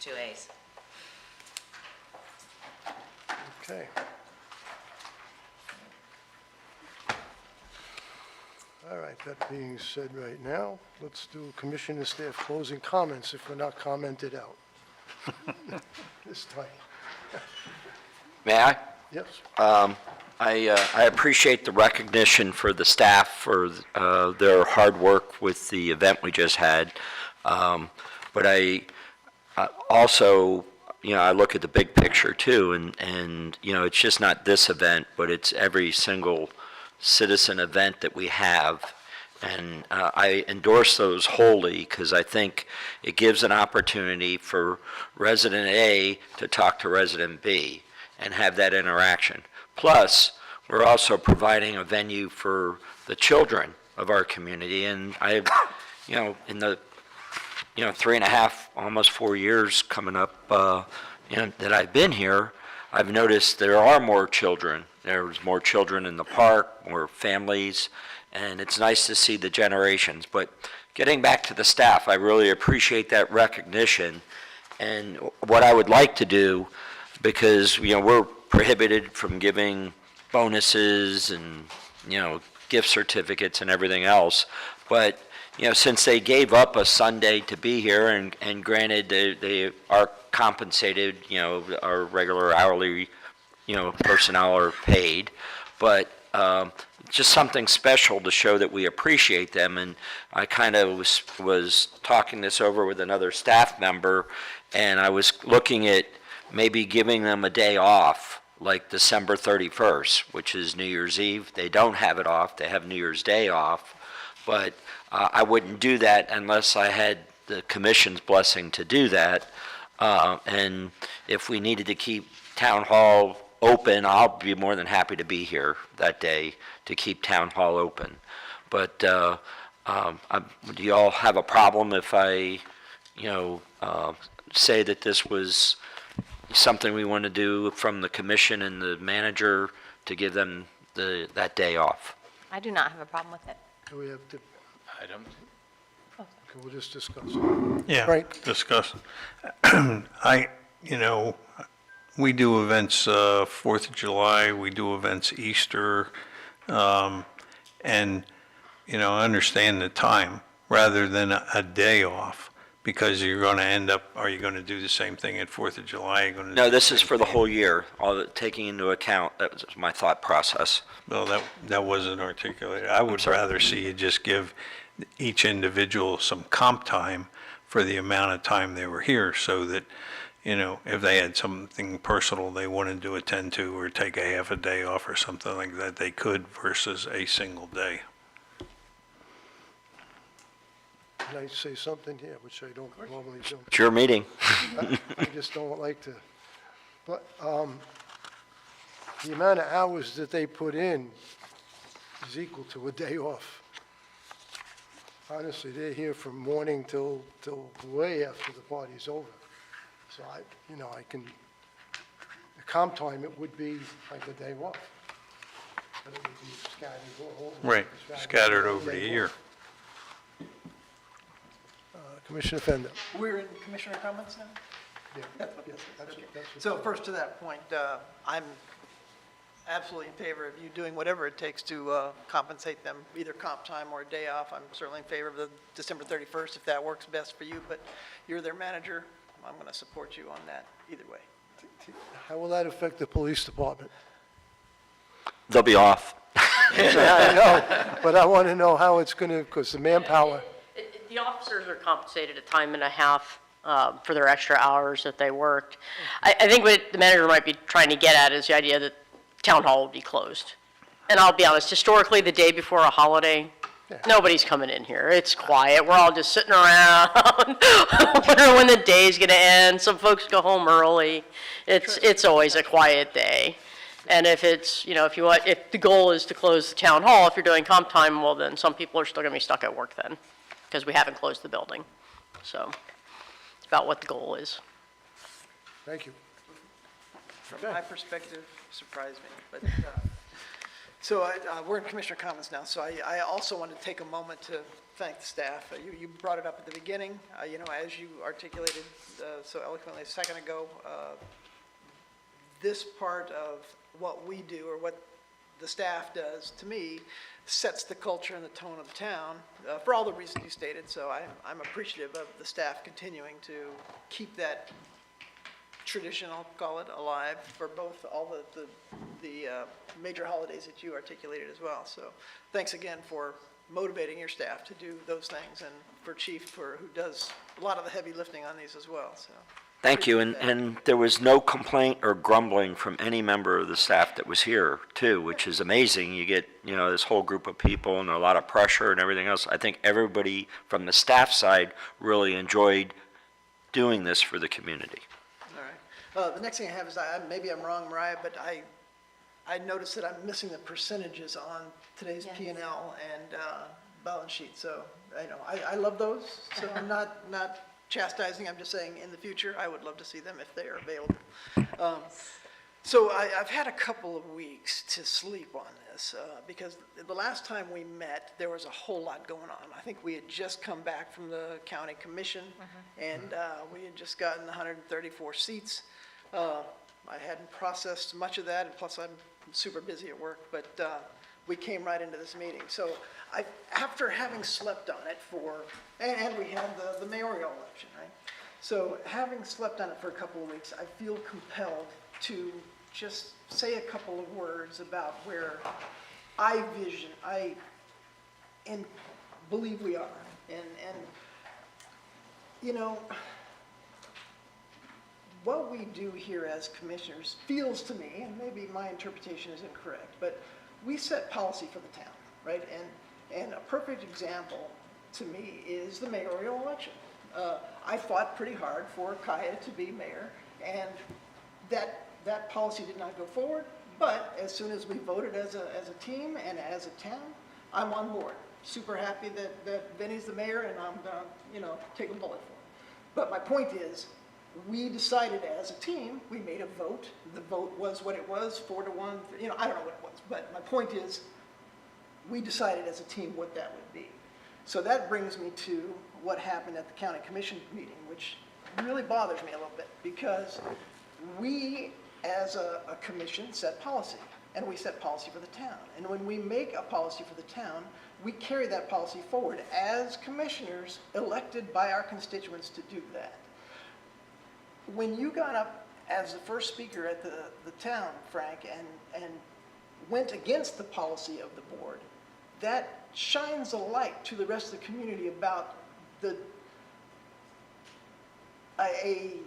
2 ayes. Okay. All right, that being said right now, let's do commissioner staff closing comments if we're not commented out. This time. May I? Yes. I appreciate the recognition for the staff for their hard work with the event we just had. But I also, I look at the big picture too, and it's just not this event, but it's every single citizen event that we have. And I endorse those wholly because I think it gives an opportunity for resident A to talk to resident B and have that interaction. Plus, we're also providing a venue for the children of our community. And I, in the, 3.5, almost 4 years coming up, that I've been here, I've noticed there are more children. There's more children in the park, more families, and it's nice to see the generations. But getting back to the staff, I really appreciate that recognition. And what I would like to do, because, we're prohibited from giving bonuses and, gift certificates and everything else, but, since they gave up a Sunday to be here, and granted, they are compensated, our regular hourly, personnel are paid, but just something special to show that we appreciate them. And I kind of was talking this over with another staff member, and I was looking at maybe giving them a day off, like December 31st, which is New Year's Eve. They don't have it off, they have New Year's Day off, but I wouldn't do that unless I had the commission's blessing to do that. And if we needed to keep town hall open, I'll be more than happy to be here that day to keep town hall open. But do you all have a problem if I, say that this was something we want to do from the commission and the manager to give them that day off? I do not have a problem with it. Do we have to, I don't. okay, we'll just discuss it. Yeah, Frank? discuss. We do events, 4th of July, we do events Easter, and, I understand the time rather than a day off, because you're going to end up, are you going to do the same thing at 4th of July? No, this is for the whole year, taking into account, that was my thought process. Well, that wasn't articulated. I would rather see you just give each individual some comp time for the amount of time they were here, so that, if they had something personal they wanted to attend to or take a half a day off or something like that, they could, versus a single day. Can I say something here, which I don't normally do? It's your meeting. I just don't like to, but, the amount of hours that they put in is equal to a day off. Honestly, they're here from morning till way after the party's over. So I can, the comp time, it would be like a day off. But it would be scattered all over. Right, scattered over the year. Commissioner Fender. We're in commissioner comments now? Yeah, That's what yes, this is, that's okay. what- that's what- So first to that point, I'm absolutely in favor of you doing whatever it takes to compensate them, either comp time or a day off. I'm certainly in favor of the December 31st, if that works best for you, but you're their manager. I'm going to support you on that either way. How will that affect the police department? They'll be off. I know, but I want to know how it's going to, because the manpower, The officers are compensated at time and a half for their extra hours that they worked. I think what the manager might be trying to get at is the idea that town hall will be closed. And I'll be honest, historically, the day before a holiday, nobody's coming in here. It's quiet. We're all just sitting around, wondering when the day's going to end. Some folks go home early. It's always a quiet day. And if it's, if the goal is to close the town hall, if you're doing comp time, well, then some people are still going to be stuck at work then, because we haven't closed the building. So it's about what the goal is. thank you. From my perspective, surprised me, but, so we're in commissioner comments now, so I also want to take a moment to thank the staff. You brought it up at the beginning, as you articulated so eloquently a second ago, this part of what we do, or what the staff does, to me, sets the culture and the tone of the town, for all the reasons you stated, so I'm appreciative of the staff continuing to keep that tradition, I'll call it, alive for both all the major holidays that you articulated as well. So thanks again for motivating your staff to do those things, and for Chief, who does a lot of the heavy lifting on these as well, so. Thank you, and there was no complaint or grumbling from any member of the staff that was here, too, which is amazing. You get, this whole group of people and a lot of pressure and everything else. I think everybody from the staff side really enjoyed doing this for the community. All right. The next thing I have is, maybe I'm wrong, Mariah, but I noticed that I'm missing the percentages on today's Yes. P&L and balance sheet, so, I love those, so I'm not chastising, I'm just saying, in the future, I would love to see them if they are available. So I've had a couple of weeks to sleep on this, because the last time we met, there was a whole lot going on. I think we had just come back from the county commission, and we had just gotten 134 seats. I hadn't processed much of that, and plus I'm super busy at work, but we came right into this meeting. So after having slept on it and we had the mayoral election, right? So having slept on it for a couple of weeks, I feel compelled to just say a couple of words about where I believe we are. And what we do here as commissioners feels to me, and maybe my interpretation is incorrect, but we set policy for the town, right? And a perfect example to me is the mayoral election. I fought pretty hard for Kaya to be mayor, and that policy did not go forward, but as soon as we voted as a team and as a town, I'm on board. Super happy that Benny's the mayor, and I'm gonna, take a bullet for him. But my point is, we decided as a team, we made a vote. The vote was what it was, 4-1, I don't know what it was, but my point is, we decided as a team what that would be. So that brings me to what happened at the county commission meeting, which really bothers me a little bit, because we, as a commission, set policy, and we set policy for the town. And when we make a policy for the town, we carry that policy forward as commissioners elected by our constituents to do that. When you got up as the first speaker at the town, Frank, and went against the policy of the board, that shines a light to the rest of the community about a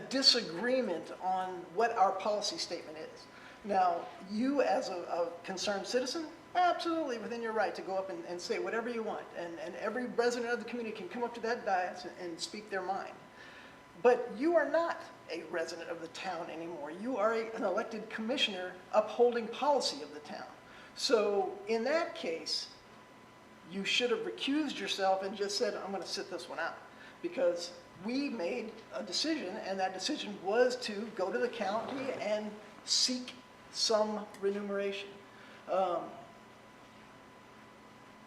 disagreement on what our policy statement is. Now, you as a concerned citizen absolutely within your right to go up and say whatever you want, and every resident of the community can come up to that dais and speak their mind. But you are not a resident of the town anymore. You are an elected commissioner upholding policy of the town. So in that case, you should have recused yourself and just said, I'm going to sit this one out. Because we made a decision, and that decision was to go to the county and seek some remuneration.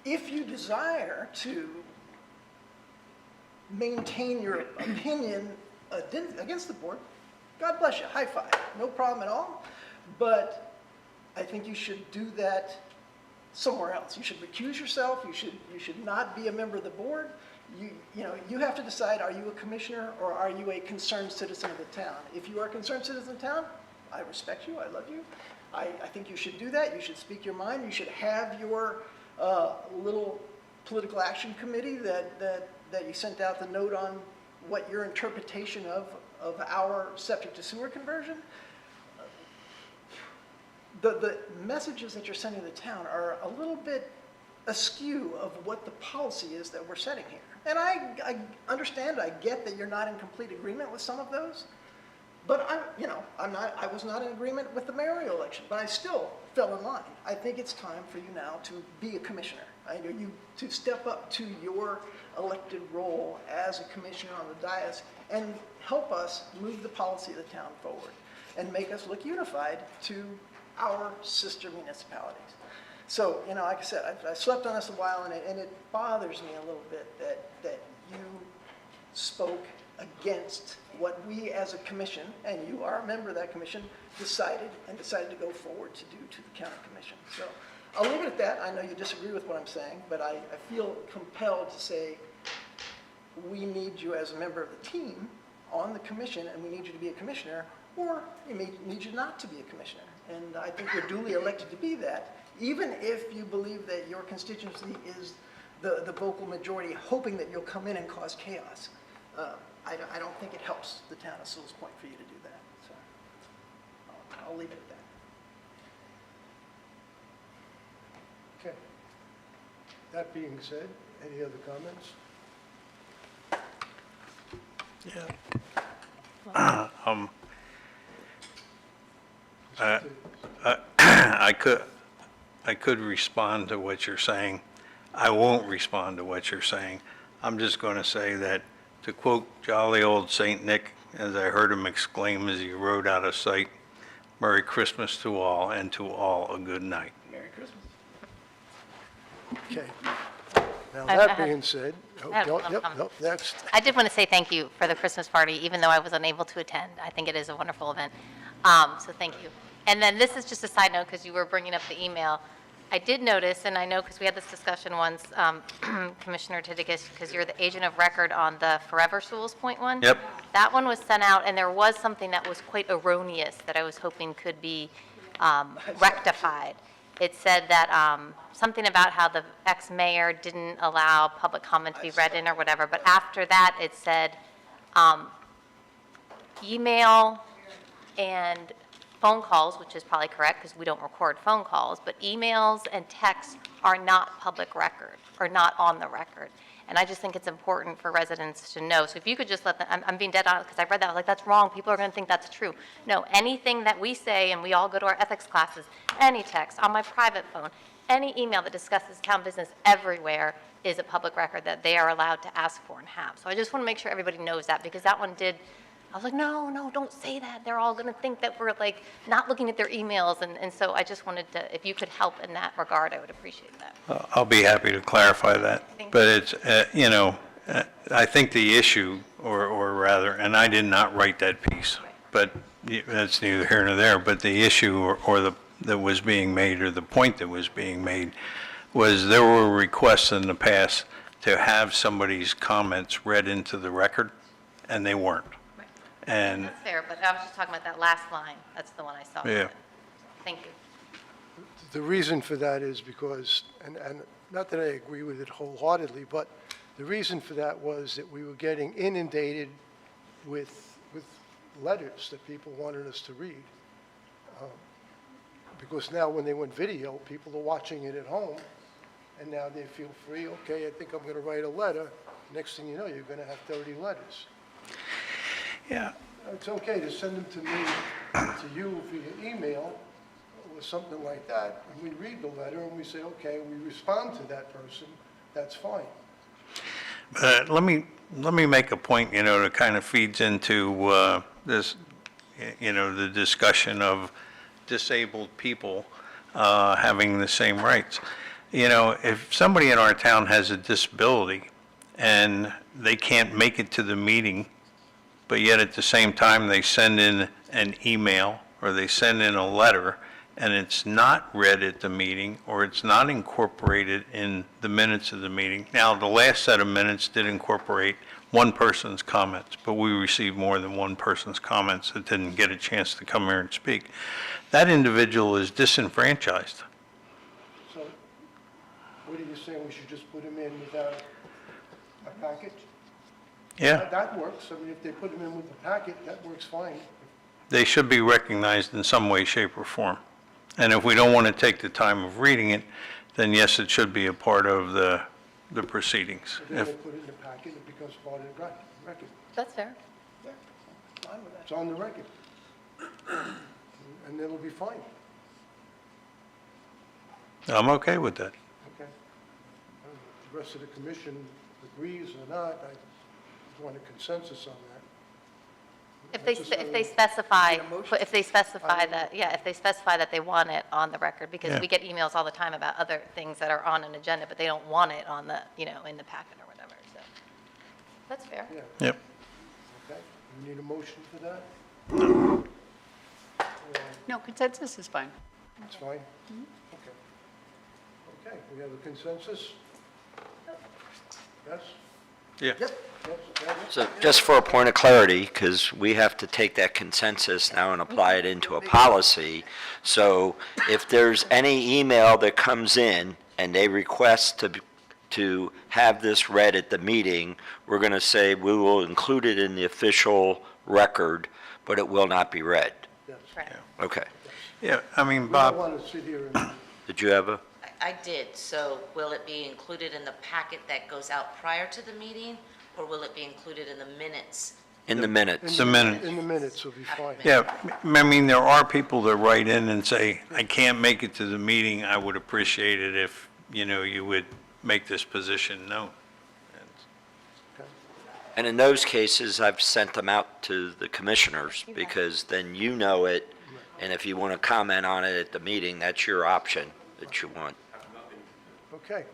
If you desire to maintain your opinion against the board, God bless you, high five, no problem at all. But I think you should do that somewhere else. You should recuse yourself. You should not be a member of the board. You have to decide, are you a commissioner or are you a concerned citizen of the town? If you are a concerned citizen of the town, I respect you, I love you. I think you should do that. You should speak your mind. You should have your little political action committee that you sent out the note on what your interpretation of our septic to sewer conversion. The messages that you're sending to the town are a little bit askew of what the policy is that we're setting here. And I understand, I get that you're not in complete agreement with some of those, but I was not in agreement with the mayoral election, but I still fell in line. I think it's time for you now to be a commissioner. To step up to your elected role as a commissioner on the dais and help us move the policy of the town forward and make us look unified to our sister municipalities. So, like I said, I slept on this a while, and it bothers me a little bit that you spoke against what we as a commission, and you are a member of that commission, decided to go forward to do to the county commission. So I'll leave it at that. I know you disagree with what I'm saying, but I feel compelled to say we need you as a member of the team on the commission, and we need you to be a commissioner, or we may need you not to be a commissioner. And I think you're duly elected to be that, even if you believe that your constituency is the vocal majority, hoping that you'll come in and cause chaos. I don't think it helps the town of Sewell's Point for you to do that. So I'll leave it at that. Okay. That being said, any other comments? I could respond to what you're saying. I won't respond to what you're saying. I'm just going to say that, to quote jolly old Saint Nick, as I heard him exclaim as he rode out of sight, Merry Christmas to all, and to all a good night. Merry Christmas. Okay. Now, I that have- being said, I have one yep, comment. next. I did want to say thank you for the Christmas party, even though I was unable to attend. I think it is a wonderful event. So thank you. And then this is just a side note, because you were bringing up the email. I did notice, and I know because we had this discussion once, Commissioner Titicus, because you're the agent of record on the Forever Sewell's Point one. Yep. That one was sent out, and there was something that was quite erroneous that I was hoping could be rectified. It said that something about how the ex-mayor didn't allow public comment to be read in or whatever, but after that, it said email and phone calls, which is probably correct because we don't record phone calls, but emails and texts are not public record, or not on the record. And I just think it's important for residents to know. So if you could just let them, I'm being dead honest, because I read that, I was like, that's wrong, people are going to think that's true. No, anything that we say, and we all go to our ethics classes, any text, on my private phone, any email that discusses town business everywhere is a public record that they are allowed to ask for and have. So I just want to make sure everybody knows that, because that one did, I was like, no, don't say that. They're all going to think that we're like not looking at their emails. And so I just wanted to, if you could help in that regard, I would appreciate that. I'll be happy to clarify that. But it's, I think the issue, or rather, and I did not write that piece, but that's neither here nor there, but the issue that was being made, or the point that was being made, was there were requests in the past to have somebody's comments read into the record, and they weren't. And That's fair, but I was just talking about that last line. That's the one I saw. Yeah. Thank you. The reason for that is because, and not that I agree with it wholeheartedly, but the reason for that was that we were getting inundated with letters that people wanted us to read. because now when they went video, people are watching it at home, and now they feel free, okay, I think I'm going to write a letter. Next thing you know, you're going to have 30 letters. Yeah. It's okay to send them to me, to you via email, or something like that, and we read the letter and we say, okay, we respond to that person, that's fine. Let me make a point, that kind of feeds into this, the discussion of disabled people having the same rights. If somebody in our town has a disability and they can't make it to the meeting, but yet at the same time they send in an email or they send in a letter, and it's not read at the meeting, or it's not incorporated in the minutes of the meeting. Now, the last set of minutes did incorporate one person's comments, but we received more than one person's comments that didn't get a chance to come here and speak. That individual is disenfranchised. So, what are you saying, we should just put them in without a package? Yeah, That works, I mean, if they put them in with the packet, that works fine. they should be recognized in some way, shape, or form. And if we don't want to take the time of reading it, then yes, it should be a part of the proceedings. If they put it in the packet, it becomes part of the record. That's fair. It's on the record. And it'll be fine, I'm okay with that. okay? The rest of the commission agrees or not, I want a consensus on that. If they specify, if they specify that, yeah, if they specify that they want it on the record, because Yeah. we get emails all the time about other things that are on an agenda, but they don't want it on the, in the packet or whatever, so. That's fair. Yeah, Yep. okay, we need a motion for that? No, consensus is fine. That's fine? Okay. Okay, we have a consensus? Yes? Yeah. Yes, yes. So just for a point of clarity, because we have to take that consensus now and apply it into a policy. So if there's any email that comes in and they request to have this read at the meeting, we're going to say we will include it in the official record, but it will not be read. Right. Okay. Yeah, I mean, We don't Bob, want to sit here and, Did you have a? I did, so will it be included in the packet that goes out prior to the meeting, or will it be included in the minutes? In the minutes. The minutes. in the minutes will be fine. yeah, I mean, there are people that write in and say, I can't make it to the meeting, I would appreciate it if, you would make this position known. And in those cases, I've sent them out to the commissioners, because then you know it, and if you want to comment on it at the meeting, that's your option that you want. Okay.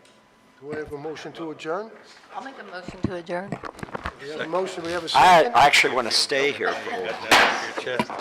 Do we have a motion to adjourn? I'll make a motion to adjourn. We have a motion, we have a I second? actually want to stay here for a little. Your chest.